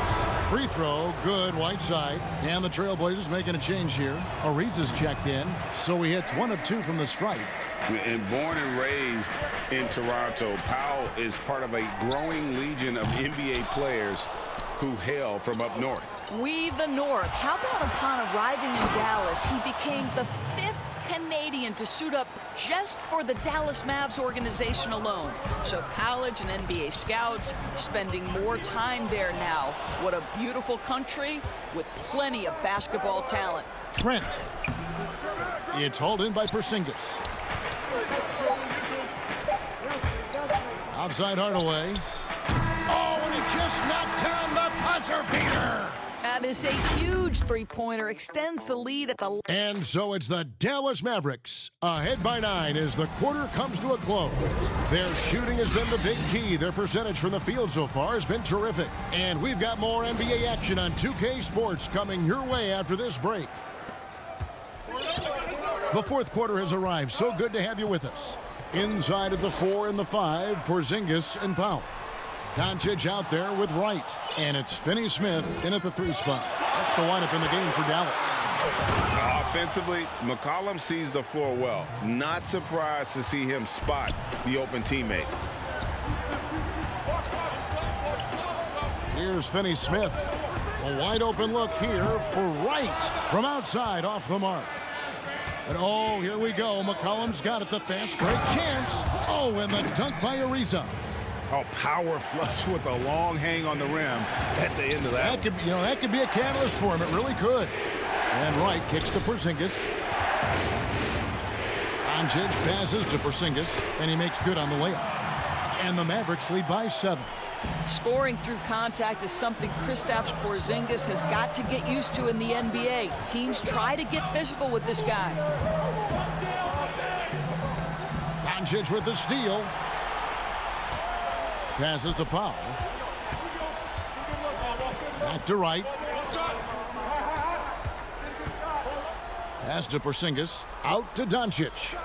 Free throw, good, Whiteside. And the Trailblazers making a change here. Ariza's checked in, so he hits 1 of 2 from the stripe. And born and raised in Toronto, Powell is part of a growing legion of NBA players who hail from up north. We the North. How about upon arriving in Dallas, he became the 5th Canadian to suit up just for the Dallas Mavs organization alone. So college and NBA scouts spending more time there now. What a beautiful country with plenty of basketball talent. Trent. It's hauled in by Porzingis. Outside Hardaway. Oh, and he just knocked down the buzzer beater. That is a huge three-pointer. Extends the lead at the... And so it's the Dallas Mavericks ahead by 9 as the quarter comes to a close. Their shooting has been the big key. Their percentage from the field so far has been terrific. And we've got more NBA action on 2K Sports coming your way after this break. The fourth quarter has arrived. So good to have you with us. Inside of the 4 and the 5, Porzingis and Powell. Doncic out there with Wright. And it's Finney-Smith in at the 3 spot. That's the lineup in the game for Dallas. Offensively, McCollum sees the floor well. Not surprised to see him spot the open teammate. Here's Finney-Smith. A wide open look here for Wright. From outside off the mark. And oh, here we go. McCollum's got it. The fast break chance. Oh, and the dunk by Ariza. Oh, power flush with a long hang on the rim at the end of that. That could be a catalyst for him. It really could. And Wright kicks to Porzingis. Doncic passes to Porzingis, and he makes good on the layup. And the Mavericks lead by 7. Scoring through contact is something Kristaps Porzingis has got to get used to in the NBA. Teams try to get physical with this guy. Doncic with the steal. Passes to Powell. Back to Wright. Pass to Porzingis. Out to Doncic.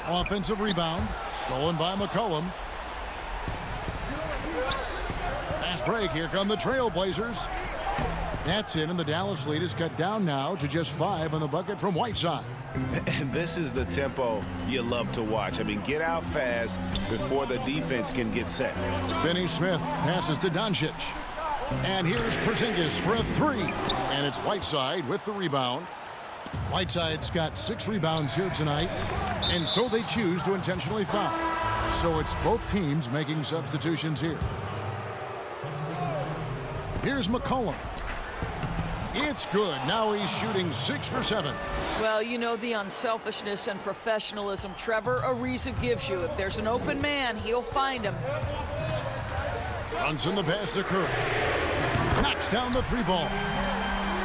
Offensive rebound. Stolen by McCollum. Fast break. Here come the Trailblazers. That's in, and the Dallas lead is cut down now to just 5 on the bucket from Whiteside. And this is the tempo you love to watch. I mean, get out fast before the defense can get set. Finney-Smith passes to Doncic. And here's Porzingis for a 3. And it's Whiteside with the rebound. Whiteside's got 6 rebounds here tonight. And so they choose to intentionally foul. So it's both teams making substitutions here. Here's McCollum. It's good. Now he's shooting 6 for 7. Well, you know the unselfishness and professionalism Trevor Ariza gives you. If there's an open man, he'll find him. Brunson the pass to Curry. Knocks down the 3-ball.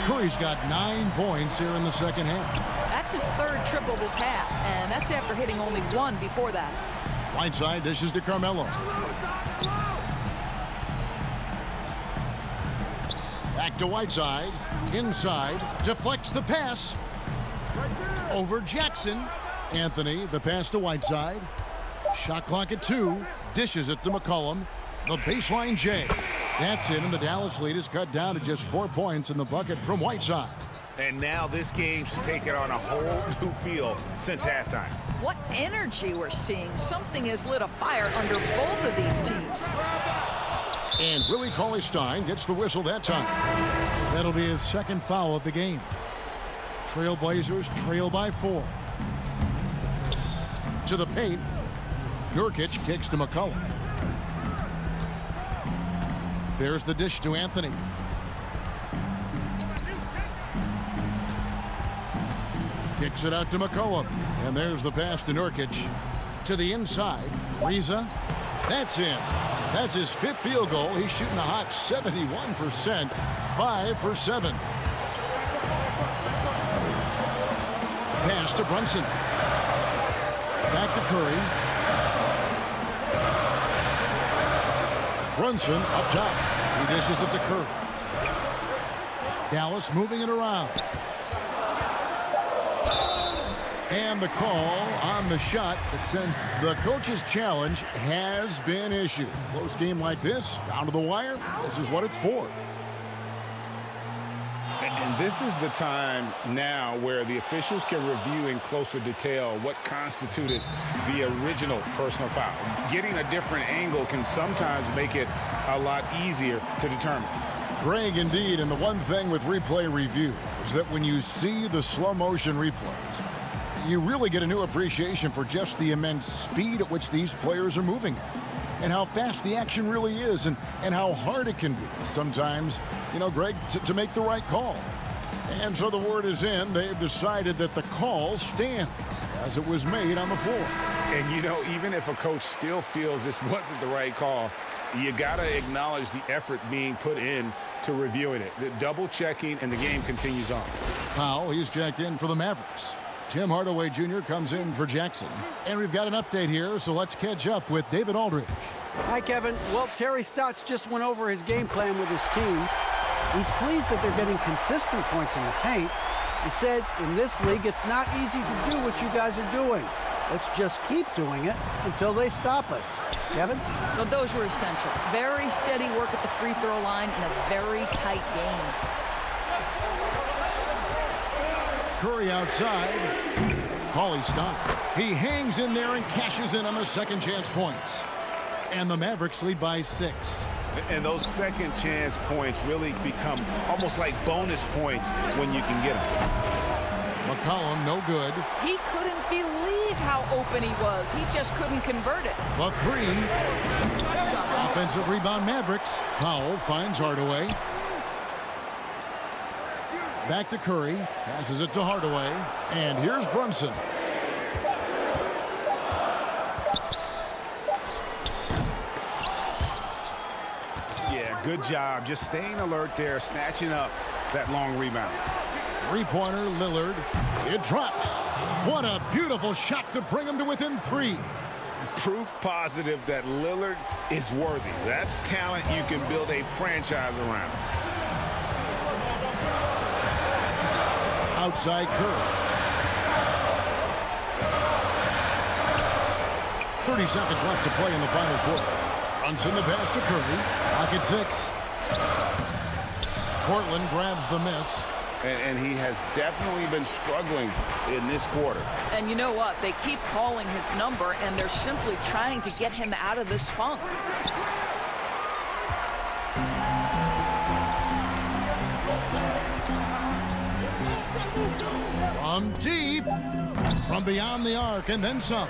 Curry's got 9 points here in the second half. That's his 3rd triple this half, and that's after hitting only 1 before that. Whiteside dishes to Carmelo. Back to Whiteside. Inside. Deflects the pass. Over Jackson. Anthony, the pass to Whiteside. Shot clock at 2. Dishes it to McCollum. The baseline J. That's in, and the Dallas lead is cut down to just 4 points in the bucket from Whiteside. And now this game's taken on a whole new feel since halftime. What energy we're seeing. Something has lit a fire under both of these teams. And Willie Cauley-Stein gets the whistle that time. That'll be his 2nd foul of the game. Trailblazers trail by 4. To the paint. Nurkic kicks to McCollum. There's the dish to Anthony. Kicks it out to McCollum. And there's the pass to Nurkic. To the inside. Ariza. That's in. That's his 5th field goal. He's shooting a hot 71%. 5 for 7. Pass to Brunson. Back to Curry. Brunson up top. He dishes it to Curry. Dallas moving it around. And the call on the shot that sends the coach's challenge has been issued. Close game like this, down to the wire, this is what it's for. And this is the time now where the officials can review in closer detail what constituted the original personal foul. Getting a different angle can sometimes make it a lot easier to determine. Greg, indeed, and the one thing with replay review, is that when you see the slow motion replays, you really get a new appreciation for just the immense speed at which these players are moving at, and how fast the action really is, and how hard it can be sometimes, you know, Greg, to make the right call. And so the word is in. They've decided that the call stands as it was made on the floor. And, you know, even if a coach still feels this wasn't the right call, you got to acknowledge the effort being put in to reviewing it. The double checking, and the game continues on. Powell, he's checked in for the Mavericks. Tim Hardaway Jr. comes in for Jackson. And we've got an update here, so let's catch up with David Aldridge. Hi, Kevin. Well, Terry Stotts just went over his game plan with his team. He's pleased that they're getting consistent points in the paint. He said, in this league, it's not easy to do what you guys are doing. Let's just keep doing it until they stop us. Kevin? Well, those were essential. Very steady work at the free throw line in a very tight game. Curry outside. Cauley stopped. He hangs in there and cashes in on the second chance points. And the Mavericks lead by 6. And those second chance points really become almost like bonus points when you can get them. McCollum, no good. He couldn't believe how open he was. He just couldn't convert it. The 3. Offensive rebound Mavericks. Powell finds Hardaway. Back to Curry. Passes it to Hardaway. And here's Brunson. Good job just staying alert there, snatching up that long rebound. Three-pointer, Lillard. It drops. What a beautiful shot to bring him to within 3. Proof positive that Lillard is worthy. That's talent you can build a franchise around. Outside Curry. 30 seconds left to play in the final quarter. Brunson the pass to Curry. Pocket 6. Portland grabs the miss. And he has definitely been struggling in this quarter. And you know what? They keep calling his number, and they're simply trying to get him out of this funk. From deep. From beyond the arc, and then some.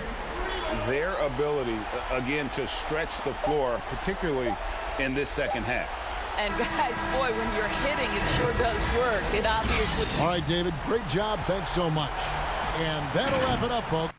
Their ability, again, to stretch the floor, particularly in this second half. And guys, boy, when you're hitting, it sure does work. It obviously... All right, David, great job. Thanks so much. And that'll wrap it up, folks.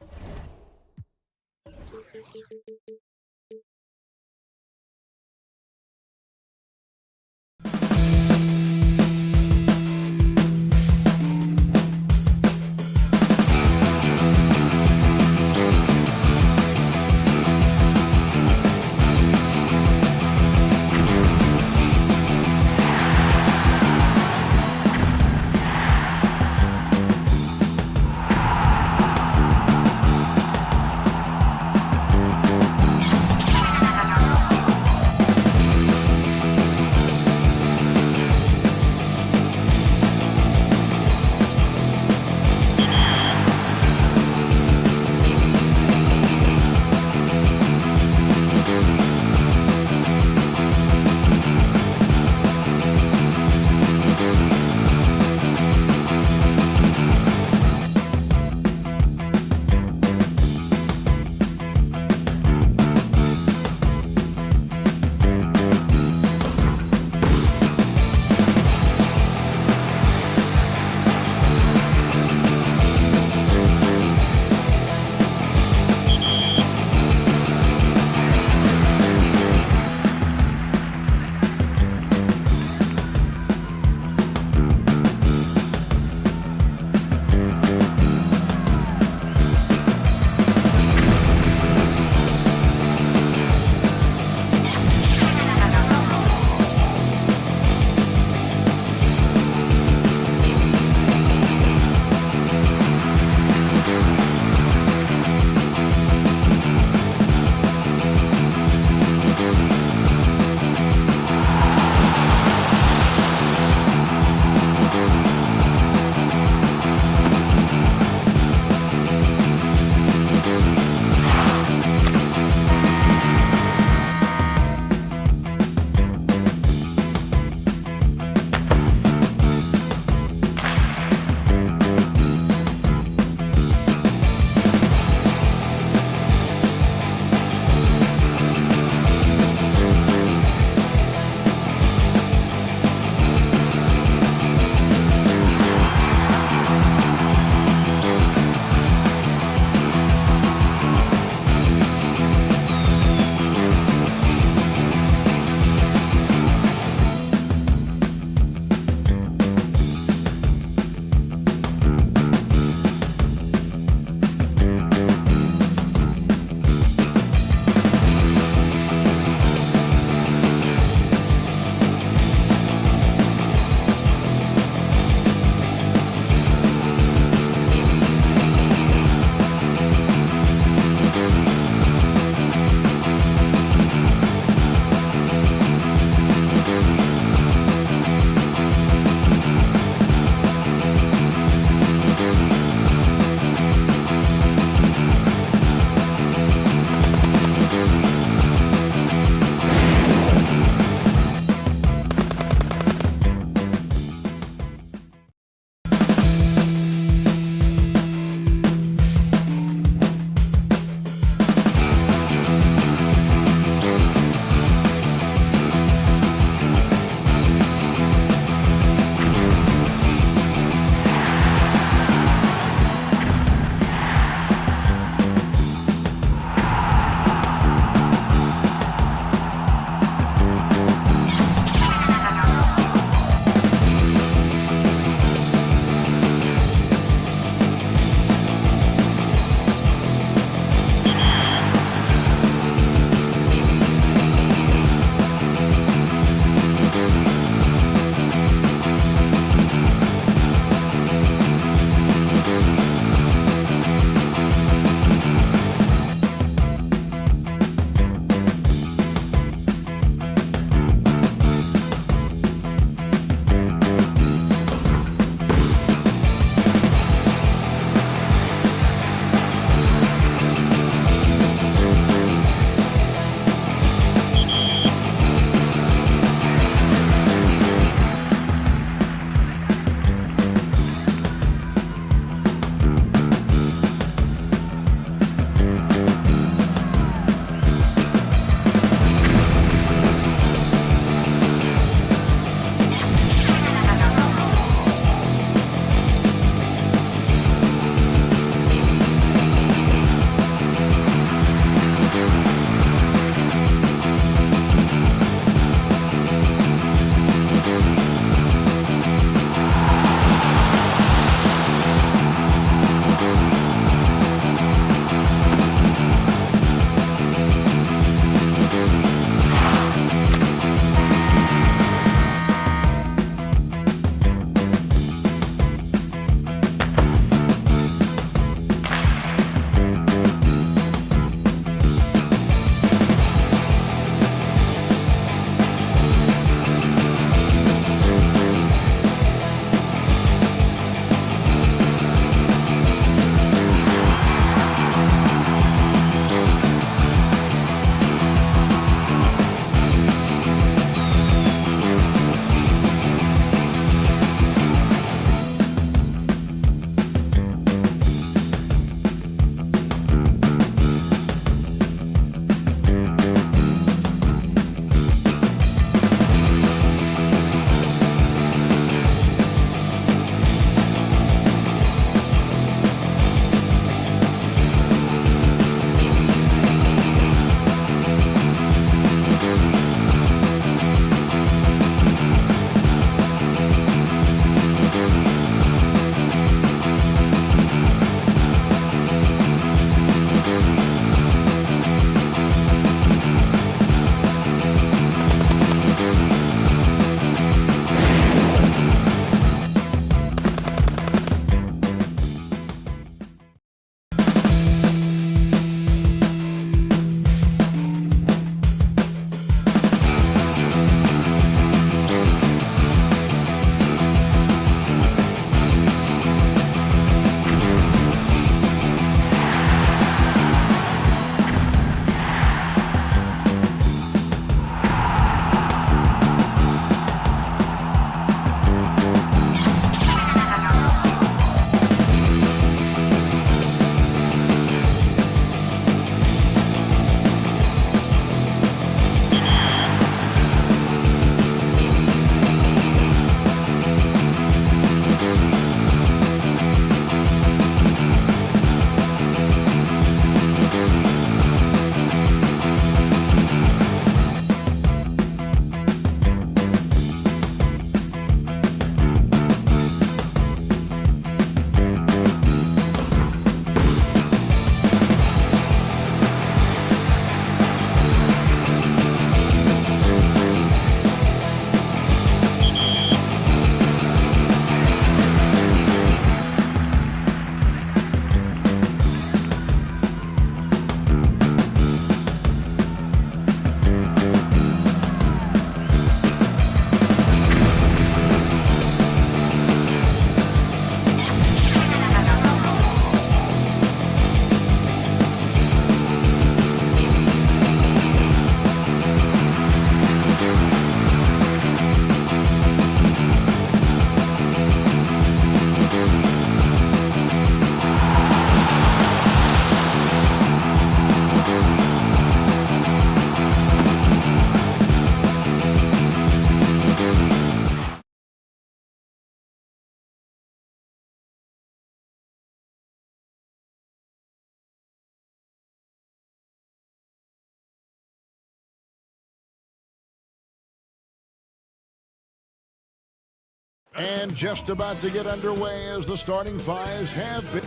And just about to get underway as the starting fives have been.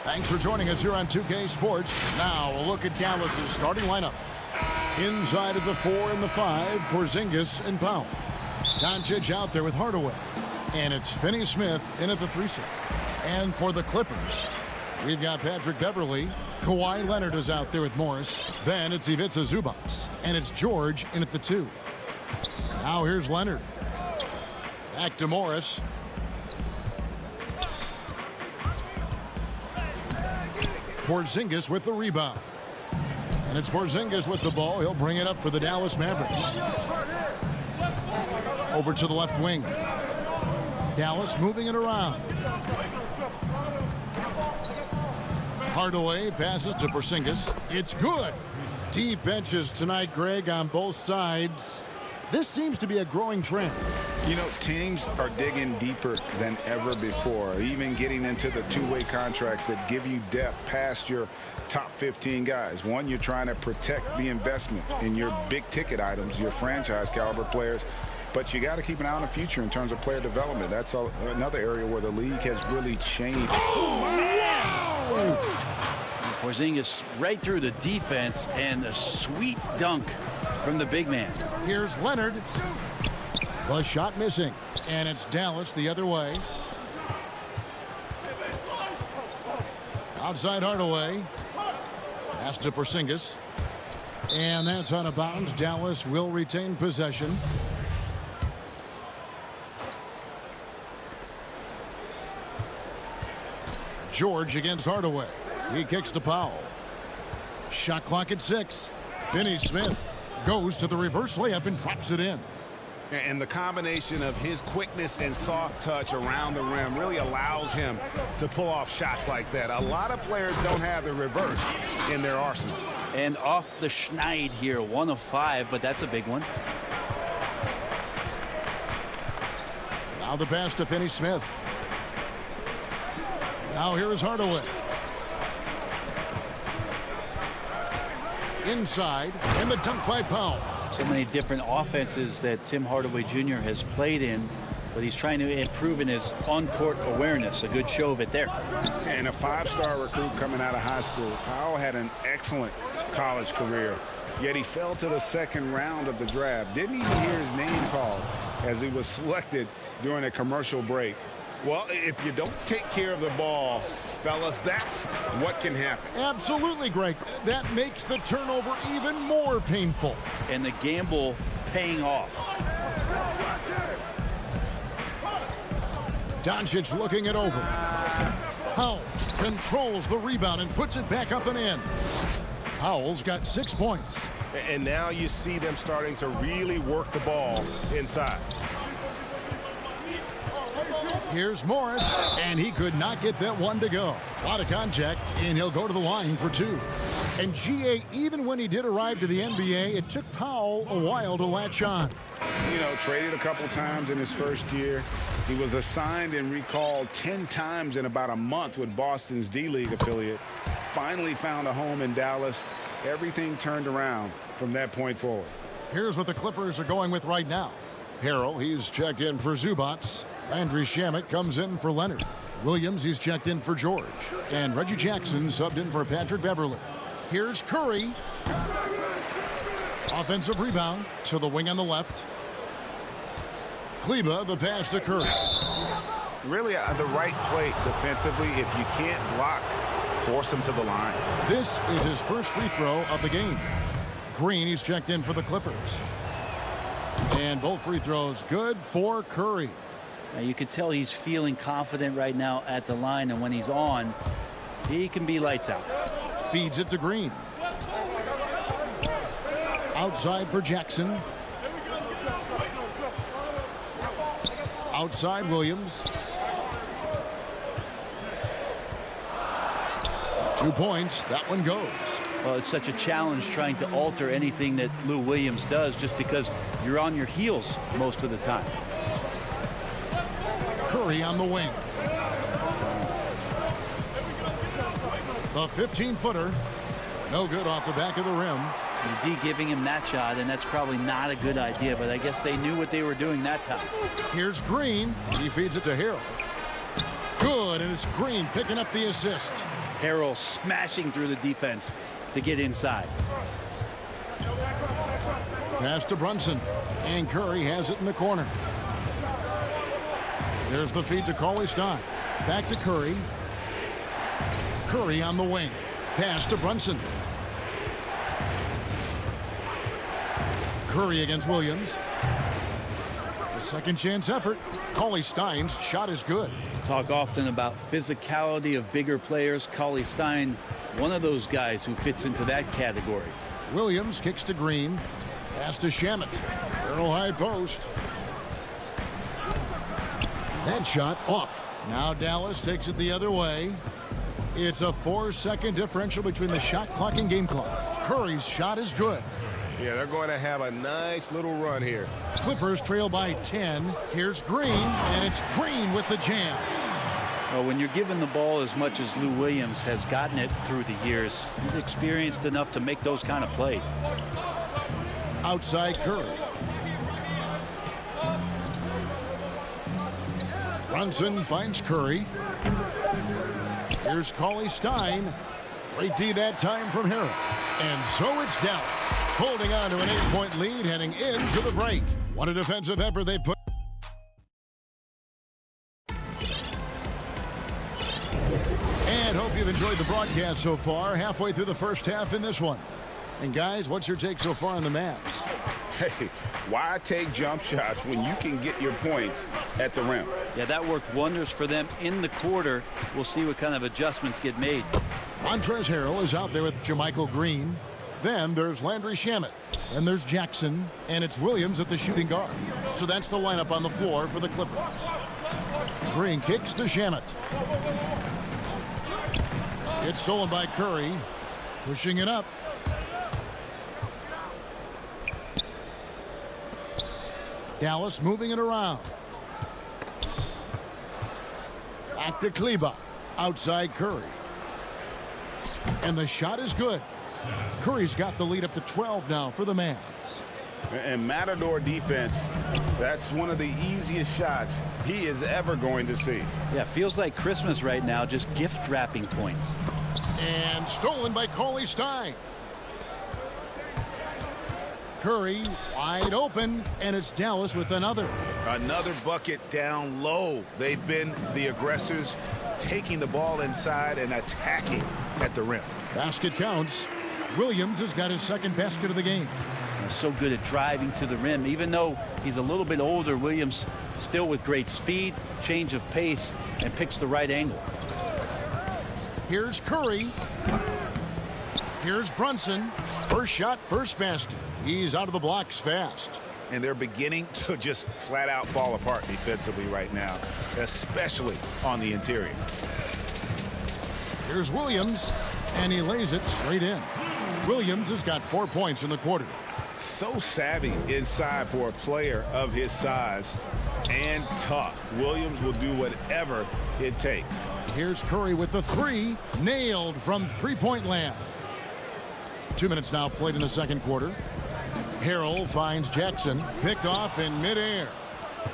Thanks for joining us here on 2K Sports. Now a look at Dallas's starting lineup. Inside of the 4 and the 5, Porzingis and Powell. Doncic out there with Hardaway. And it's Finney-Smith in at the 3 slot. And for the Clippers, we've got Patrick Beverley. Kawhi Leonard is out there with Morris. Then it's Ivica Zubac. And it's George in at the 2. Now here's Leonard. Back to Morris. Porzingis with the rebound. And it's Porzingis with the ball. He'll bring it up for the Dallas Mavericks. Over to the left wing. Dallas moving it around. Hardaway passes to Porzingis. It's good. Deep benches tonight, Greg, on both sides. This seems to be a growing trend. You know, teams are digging deeper than ever before, even getting into the two-way contracts that give you depth past your top 15 guys. One, you're trying to protect the investment in your big-ticket items, your franchise-caliber players, but you got to keep an eye on the future in terms of player development. That's another area where the league has really changed. Oh, Porzingis right through the defense, and a sweet dunk from the big man. Here's Leonard. The shot missing. And it's Dallas the other way. Outside Hardaway. Pass to Porzingis. And that's out of bounds. Dallas will retain possession. George against Hardaway. He kicks to Powell. Shot clock at 6. Finney-Smith goes to the reverse layup and drops it in. And the combination of his quickness and soft touch around the rim really allows him to pull off shots like that. A lot of players don't have the reverse in their arsenal. And off the schneid here, 1 of 5, but that's a big one. Now the pass to Finney-Smith. Now here is Hardaway. Inside, and the dunk by Powell. So many different offenses that Tim Hardaway Jr. has played in, but he's trying to improve in his on-court awareness. A good show of it there. And a 5-star recruit coming out of high school. Powell had an excellent college career, yet he fell to the second round of the draft. Didn't even hear his name called as he was selected during a commercial break. Well, if you don't take care of the ball, fellas, that's what can happen. Absolutely, Greg. That makes the turnover even more painful. And the gamble paying off. Doncic looking it over. Powell controls the rebound and puts it back up and in. Powell's got 6 points. And now you see them starting to really work the ball inside. Here's Morris, and he could not get that one to go. A lot of contact, and he'll go to the line for 2. And GA, even when he did arrive to the NBA, it took Powell a while to latch on. You know, traded a couple times in his first year. He was assigned and recalled 10 times in about a month with Boston's D-League affiliate. Finally found a home in Dallas. Everything turned around from that point forward. Here's what the Clippers are going with right now. Harrell, he's checked in for Zubac. Andrew Shamet comes in for Leonard. Williams, he's checked in for George. And Reggie Jackson subbed in for Patrick Beverley. Here's Curry. Offensive rebound to the wing on the left. Kleba, the pass to Curry. Really the right play defensively. If you can't block, force him to the line. This is his first free throw of the game. Green, he's checked in for the Clippers. And both free throws good for Curry. Now you can tell he's feeling confident right now at the line, and when he's on, he can be lights out. Feeds it to Green. Outside for Jackson. Outside Williams. 2 points. That one goes. Well, it's such a challenge trying to alter anything that Lou Williams does just because you're on your heels most of the time. Curry on the wing. The 15-footer. No good off the back of the rim. The D giving him that shot, and that's probably not a good idea, but I guess they knew what they were doing that time. Here's Green. He feeds it to Harrell. Good, and it's Green picking up the assist. Harrell smashing through the defense to get inside. Pass to Brunson, and Curry has it in the corner. There's the feed to Cauley Stein. Back to Curry. Curry on the wing. Pass to Brunson. Curry against Williams. The second chance effort. Cauley Stein's shot is good. Talk often about physicality of bigger players. Cauley Stein, one of those guys who fits into that category. Williams kicks to Green. Pass to Shamet. Barrel high post. That shot off. Now Dallas takes it the other way. It's a 4-second differential between the shot clock and game clock. Curry's shot is good. Yeah, they're going to have a nice little run here. Clippers trail by 10. Here's Green, and it's Green with the jam. Well, when you're given the ball as much as Lou Williams has gotten it through the years, he's experienced enough to make those kind of plays. Outside Curry. Brunson finds Curry. Here's Cauley Stein. Great D that time from Harrell. And so it's Dallas, holding on to an 8-point lead heading into the break. What a defensive effort they put. And hope you've enjoyed the broadcast so far. Halfway through the first half in this one. And guys, what's your take so far on the Mavs? Hey, why take jump shots when you can get your points at the rim? Yeah, that worked wonders for them in the quarter. We'll see what kind of adjustments get made. Montrezl Harrell is out there with Jermichael Green. Then there's Landry Shamet. Then there's Jackson. And it's Williams at the shooting guard. So that's the lineup on the floor for the Clippers. Green kicks to Shamet. It's stolen by Curry. Pushing it up. Dallas moving it around. Back to Kleba. Outside Curry. And the shot is good. Curry's got the lead up to 12 now for the Mavs. And Matador defense, that's one of the easiest shots he is ever going to see. Yeah, feels like Christmas right now, just gift wrapping points. And stolen by Cauley Stein. Curry wide open, and it's Dallas with another. Another bucket down low. They've been the aggressors, taking the ball inside and attacking at the rim. Basket counts. Williams has got his second basket of the game. He's so good at driving to the rim. Even though he's a little bit older, Williams still with great speed, change of pace, and picks the right angle. Here's Curry. Here's Brunson. First shot, first basket. He's out of the blocks fast. And they're beginning to just flat out fall apart defensively right now, especially on the interior. Here's Williams, and he lays it straight in. Williams has got 4 points in the quarter. So savvy inside for a player of his size and tough. Williams will do whatever it takes. Here's Curry with the three, nailed from three-point land. 2 minutes now played in the second quarter. Harrell finds Jackson, picked off in midair.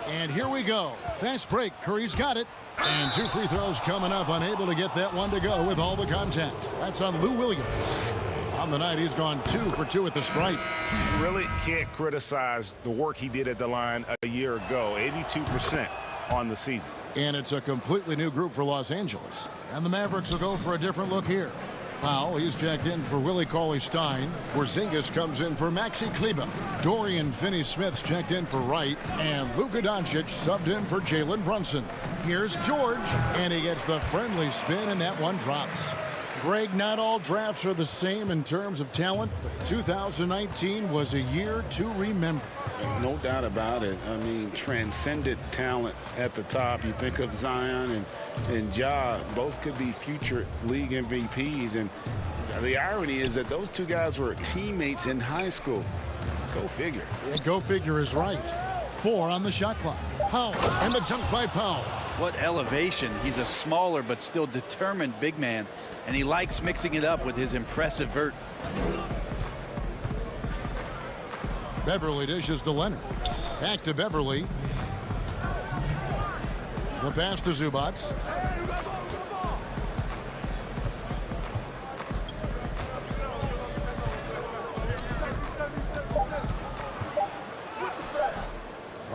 And here we go. Fast break. Curry's got it. And 2 free throws coming up, unable to get that one to go with all the contact. That's on Lou Williams. On the night, he's gone 2 for 2 at the stripe. You really can't criticize the work he did at the line a year ago. 82% on the season. And it's a completely new group for Los Angeles. And the Mavericks will go for a different look here. Powell, he's checked in for Willie Cauley-Stein. Porzingis comes in for Maxi Kleba. Dorian Finney-Smith's checked in for Wright. And Luka Doncic subbed in for Jalen Brunson. Here's George, and he gets the friendly spin, and that one drops. Greg, not all drafts are the same in terms of talent, but 2019 was a year to remember. No doubt about it. I mean, transcendent talent at the top. You think of Zion and Ja, both could be future league MVPs. And the irony is that those two guys were teammates in high school. Go figure. Yeah, go figure is right. 4 on the shot clock. Powell, and the dunk by Powell. What elevation. He's a smaller but still determined big man, and he likes mixing it up with his impressive vert. Beverly dishes to Leonard. Back to Beverly. The pass to Zubac.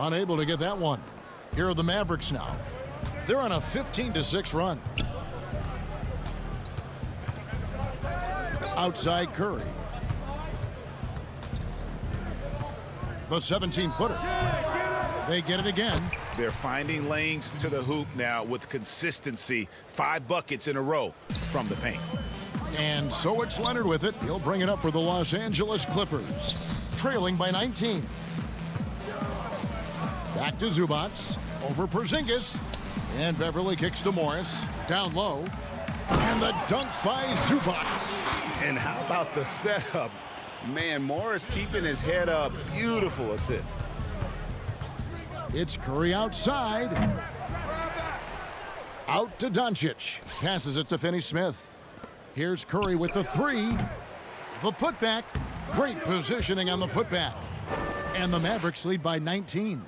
Unable to get that one. Here are the Mavericks now. They're on a 15-6 run. Outside Curry. The 17-footer. They get it again. They're finding lanes to the hoop now with consistency. 5 buckets in a row from the paint. And so it's Leonard with it. He'll bring it up for the Los Angeles Clippers. Trailing by 19. Back to Zubac. Over Porzingis. And Beverly kicks to Morris. Down low. And the dunk by Zubac. And how about the setup? Man, Morris keeping his head up. Beautiful assist. It's Curry outside. Out to Doncic. Passes it to Finney-Smith. Here's Curry with the 3. The putback. Great positioning on the putback. And the Mavericks lead by 19.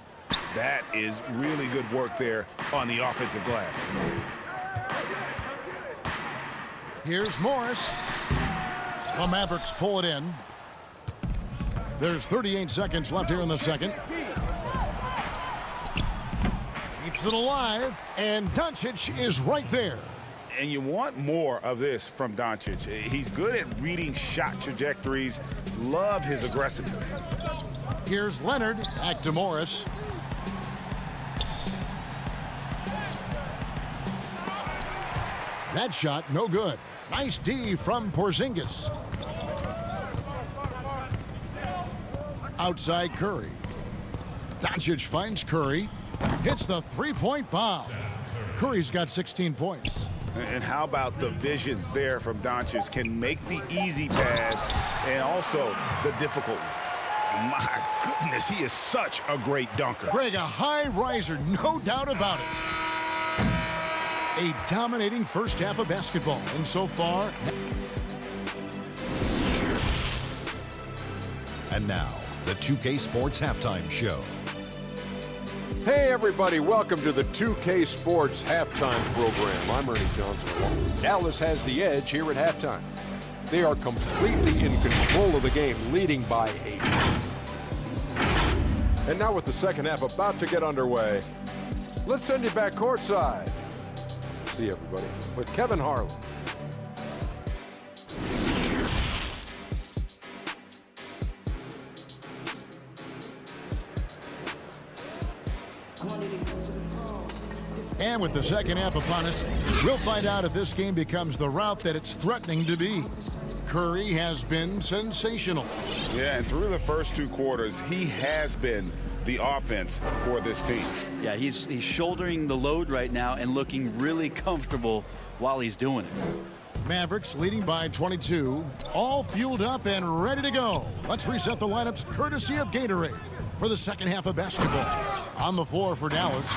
That is really good work there on the offensive glass. Here's Morris. The Mavericks pull it in. There's 38 seconds left here in the second. Keeps it alive, and Doncic is right there. And you want more of this from Doncic. He's good at reading shot trajectories. Love his aggressiveness. Here's Leonard. Back to Morris. That shot, no good. Nice D from Porzingis. Outside Curry. Doncic finds Curry. Hits the three-point bomb. Curry's got 16 points. And how about the vision there from Doncic? Can make the easy pass and also the difficult one. My goodness, he is such a great dunker. Greg, a high riser, no doubt about it. A dominating first half of basketball, and so far. And now, the 2K Sports Halftime Show. Hey everybody, welcome to the 2K Sports Halftime Program. I'm Ernie Johnson. Dallas has the edge here at halftime. They are completely in control of the game, leading by 8. And now with the second half about to get underway, let's send you back courtside. See everybody with Kevin Harlan. And with the second half upon us, we'll find out if this game becomes the route that it's threatening to be. Curry has been sensational. Yeah, and through the first 2 quarters, he has been the offense for this team. Yeah, he's shouldering the load right now and looking really comfortable while he's doing it. Mavericks leading by 22, all fueled up and ready to go. Let's reset the lineups courtesy of Gatorade for the second half of basketball. On the floor for Dallas.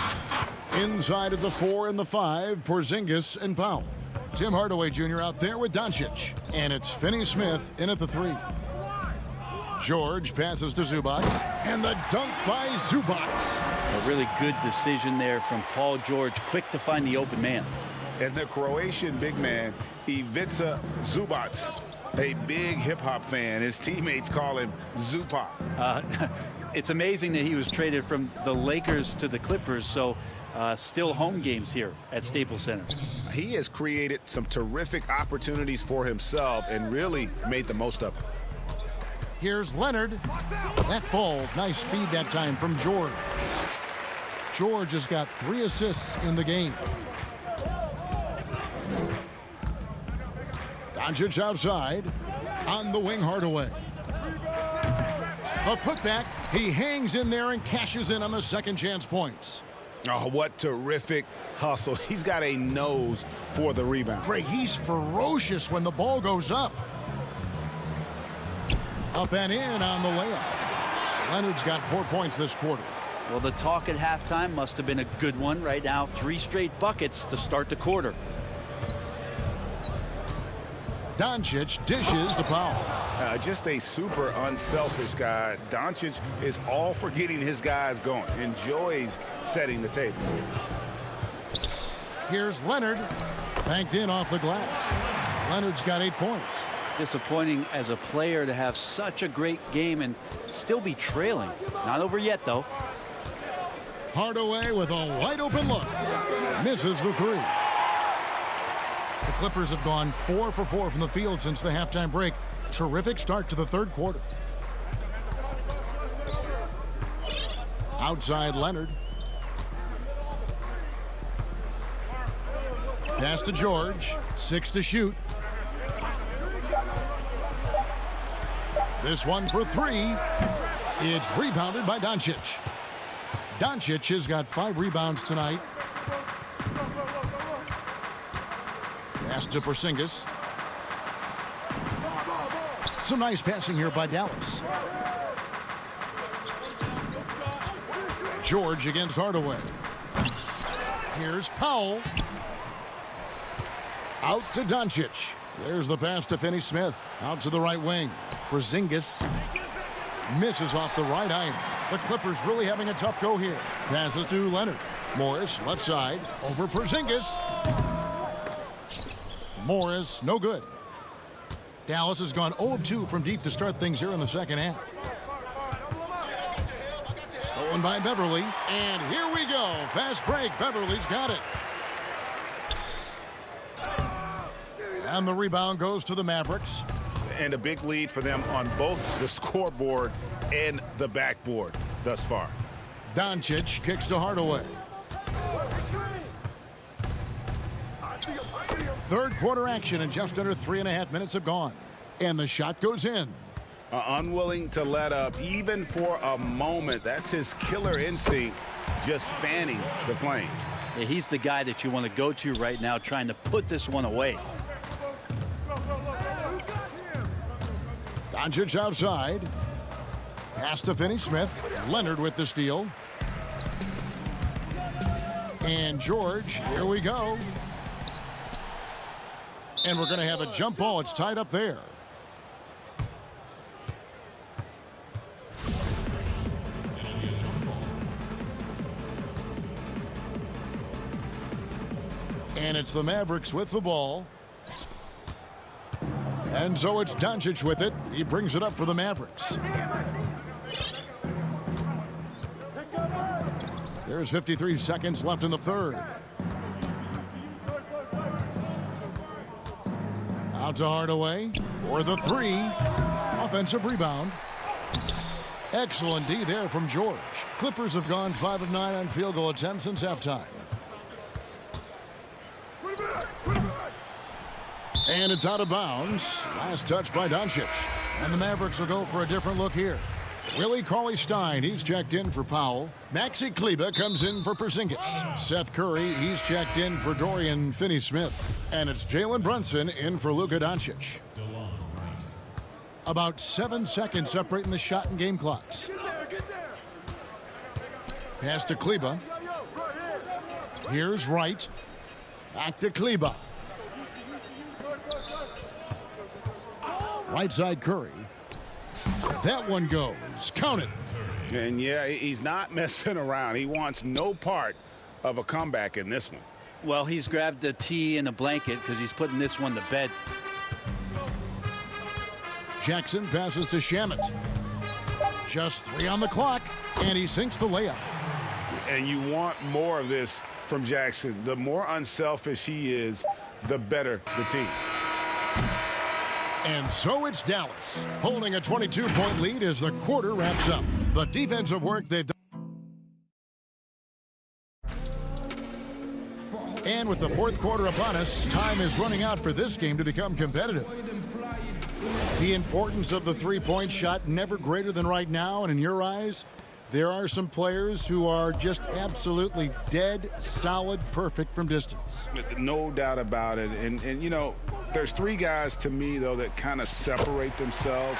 Inside of the 4 and the 5, Porzingis and Powell. Tim Hardaway Jr. out there with Doncic. And it's Finney-Smith in at the 3. George passes to Zubac. And the dunk by Zubac. A really good decision there from Paul George. Quick to find the open man. And the Croatian big man, Ivica Zubac, a big hip-hop fan. His teammates call him Zupac. It's amazing that he was traded from the Lakers to the Clippers, so still home games here at Staples Center. He has created some terrific opportunities for himself and really made the most of it. Here's Leonard. That falls. Nice feed that time from George. George has got 3 assists in the game. Doncic outside. On the wing, Hardaway. A putback. He hangs in there and cashes in on the second chance points. Oh, what terrific hustle. He's got a nose for the rebound. Greg, he's ferocious when the ball goes up. Up and in on the layup. Leonard's got 4 points this quarter. Well, the talk at halftime must have been a good one. Right now, 3 straight buckets to start the quarter. Doncic dishes to Powell. Just a super unselfish guy. Doncic is all for getting his guys going. Enjoys setting the table. Here's Leonard. Banked in off the glass. Leonard's got 8 points. Disappointing as a player to have such a great game and still be trailing. Not over yet, though. Hardaway with a wide open look. Misses the three. The Clippers have gone 4 for 4 from the field since the halftime break. Terrific start to the third quarter. Outside Leonard. Pass to George. 6 to shoot. This one for 3. It's rebounded by Doncic. Doncic has got 5 rebounds tonight. Pass to Porzingis. Some nice passing here by Dallas. George against Hardaway. Here's Powell. Out to Doncic. There's the pass to Finney-Smith. Out to the right wing. Porzingis misses off the right iron. The Clippers really having a tough go here. Passes to Leonard. Morris, left side. Over Porzingis. Morris, no good. Dallas has gone 0 of 2 from deep to start things here in the second half. Stolen by Beverly. And here we go. Fast break. Beverly's got it. And the rebound goes to the Mavericks. And a big lead for them on both the scoreboard and the backboard thus far. Doncic kicks to Hardaway. Third quarter action, and just under 3.5 minutes have gone. And the shot goes in. Unwilling to let up even for a moment. That's his killer instinct, just fanning the flames. Yeah, he's the guy that you want to go to right now, trying to put this one away. Doncic outside. Pass to Finney-Smith. Leonard with the steal. And George, here we go. And we're going to have a jump ball. It's tied up there. And it's the Mavericks with the ball. And so it's Doncic with it. He brings it up for the Mavericks. There's 53 seconds left in the third. Out to Hardaway for the 3. Offensive rebound. Excellent D there from George. Clippers have gone 5 of 9 on field goal attempts since halftime. And it's out of bounds. Last touch by Doncic. And the Mavericks will go for a different look here. Willie Cauley-Stein, he's checked in for Powell. Maxi Kleber comes in for Porzingis. Seth Curry, he's checked in for Dorian Finney-Smith. And it's Jalen Brunson in for Luka Doncic. About 7 seconds separating the shot and game clocks. Pass to Kleber. Here's Wright. Back to Kleber. Right side Curry. That one goes. Count it. And yeah, he's not messing around. He wants no part of a comeback in this one. Well, he's grabbed the tee and a blanket because he's putting this one to bed. Jackson passes to Shamet. Just 3 on the clock, and he sinks the layup. And you want more of this from Jackson. The more unselfish he is, the better the team. And so it's Dallas, holding a 22-point lead as the quarter wraps up. The defensive work they've done. And with the fourth quarter upon us, time is running out for this game to become competitive. The importance of the three-point shot never greater than right now, and in your eyes, there are some players who are just absolutely dead, solid, perfect from distance. No doubt about it. And you know, there's 3 guys to me, though, that kind of separate themselves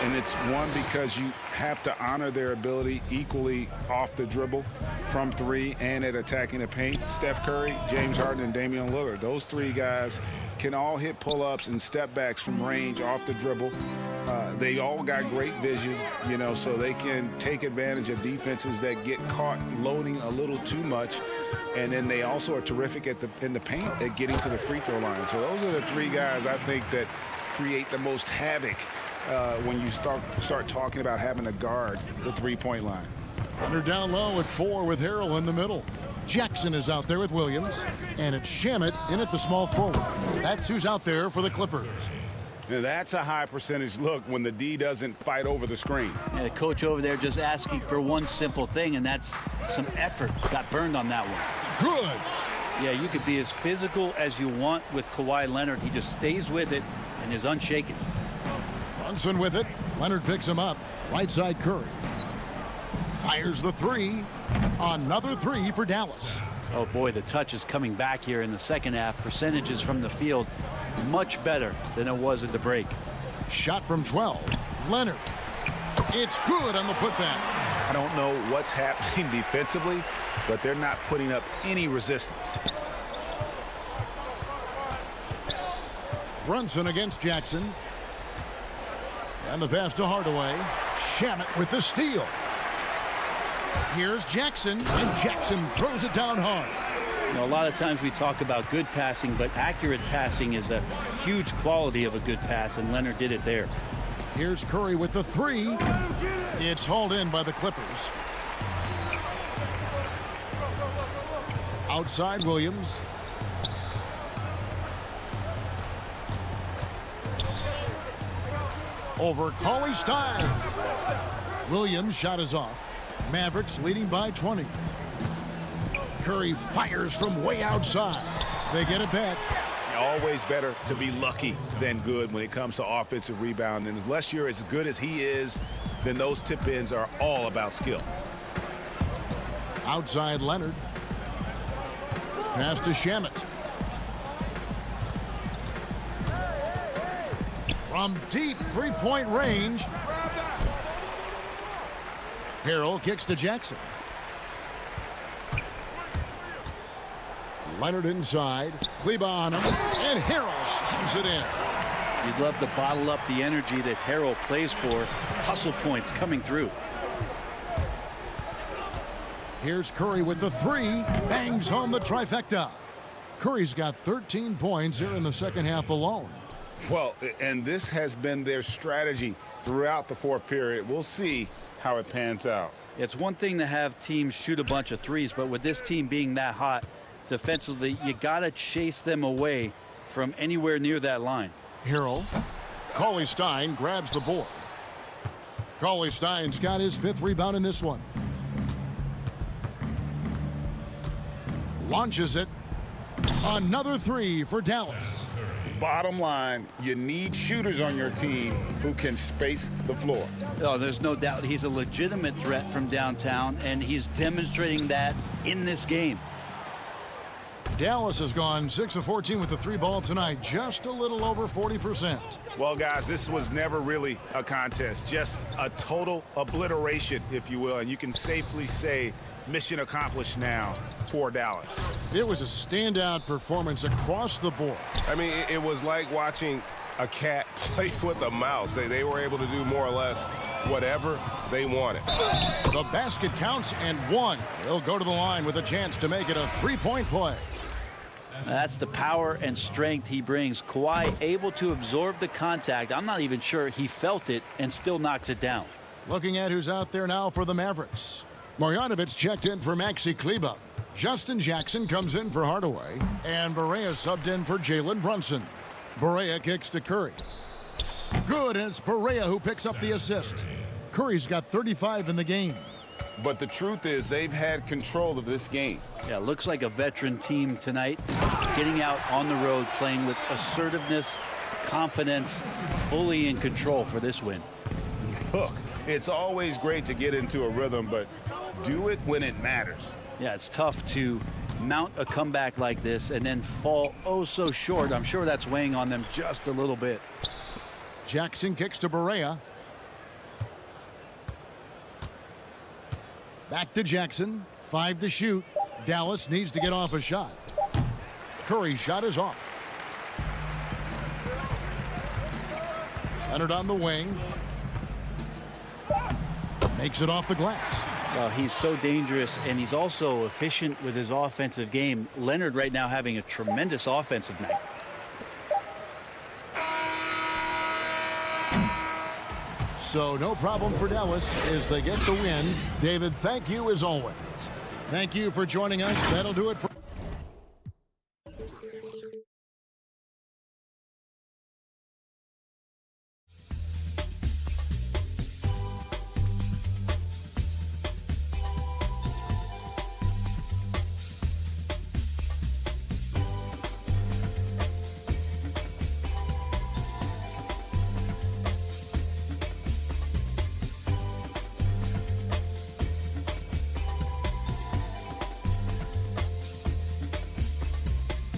And it's one because you have to honor their ability equally off the dribble from three and at attacking the paint. Steph Curry, James Harden, and Damian Lillard. Those three guys can all hit pull-ups and step backs from range off the dribble. They all got great vision, you know, so they can take advantage of defenses that get caught loading a little too much. And then they also are terrific in the paint at getting to the free throw line. So those are the three guys I think that create the most havoc when you start talking about having to guard the three-point line. Under down low at 4 with Harrell in the middle. Jackson is out there with Williams, and it's Shamet in at the small forward. That's who's out there for the Clippers. Now that's a high percentage look when the D doesn't fight over the screen. Yeah, the coach over there just asking for one simple thing, and that's some effort. Got burned on that one. Good. Yeah, you could be as physical as you want with Kawhi Leonard. He just stays with it and is unshaken. Brunson with it. Leonard picks him up. Right side Curry. Fires the three. Another three for Dallas. Oh boy, the touch is coming back here in the second half. Percentages from the field much better than it was at the break. Shot from 12. Leonard. It's good on the putback. I don't know what's happening defensively, but they're not putting up any resistance. Brunson against Jackson. And the pass to Hardaway. Shamet with the steal. Here's Jackson, and Jackson throws it down hard. You know, a lot of times we talk about good passing, but accurate passing is a huge quality of a good pass, and Leonard did it there. Here's Curry with the three. It's hauled in by the Clippers. Outside Williams. Over Cauley Stein. Williams' shot is off. Mavericks leading by 20. Curry fires from way outside. They get it back. Always better to be lucky than good when it comes to offensive rebound. And unless you're as good as he is, then those tip-ins are all about skill. Outside Leonard. Pass to Shamet. From deep three-point range. Harrell kicks to Jackson. Leonard inside. Kleba on him. And Harrell slams it in. You'd love to bottle up the energy that Harrell plays for. Hustle points coming through. Here's Curry with the three. Bangs home the trifecta. Curry's got 13 points here in the second half alone. Well, and this has been their strategy throughout the fourth period. We'll see how it pans out. It's one thing to have teams shoot a bunch of threes, but with this team being that hot defensively, you got to chase them away from anywhere near that line. Harrell. Cauley Stein grabs the board. Cauley Stein's got his 5th rebound in this one. Launches it. Another three for Dallas. Bottom line, you need shooters on your team who can space the floor. Oh, there's no doubt he's a legitimate threat from downtown, and he's demonstrating that in this game. Dallas has gone 6 of 14 with the three ball tonight, just a little over 40%. Well, guys, this was never really a contest, just a total obliteration, if you will, and you can safely say mission accomplished now for Dallas. It was a standout performance across the board. I mean, it was like watching a cat play with a mouse. They were able to do more or less whatever they wanted. The basket counts and one. They'll go to the line with a chance to make it a three-point play. That's the power and strength he brings. Kawhi able to absorb the contact. I'm not even sure he felt it and still knocks it down. Looking at who's out there now for the Mavericks. Marjanovic checked in for Maxi Kleba. Justin Jackson comes in for Hardaway. And Barea subbed in for Jalen Brunson. Barea kicks to Curry. Good, and it's Barea who picks up the assist. Curry's got 35 in the game. But the truth is they've had control of this game. Yeah, looks like a veteran team tonight. Getting out on the road, playing with assertiveness, confidence, fully in control for this win. Look, it's always great to get into a rhythm, but do it when it matters. Yeah, it's tough to mount a comeback like this and then fall oh so short. I'm sure that's weighing on them just a little bit. Jackson kicks to Barea. Back to Jackson. 5 to shoot. Dallas needs to get off a shot. Curry's shot is off. Leonard on the wing. Makes it off the glass. Well, he's so dangerous, and he's also efficient with his offensive game. Leonard right now having a tremendous offensive night. So no problem for Dallas as they get the win. David, thank you as always. Thank you for joining us. That'll do it for...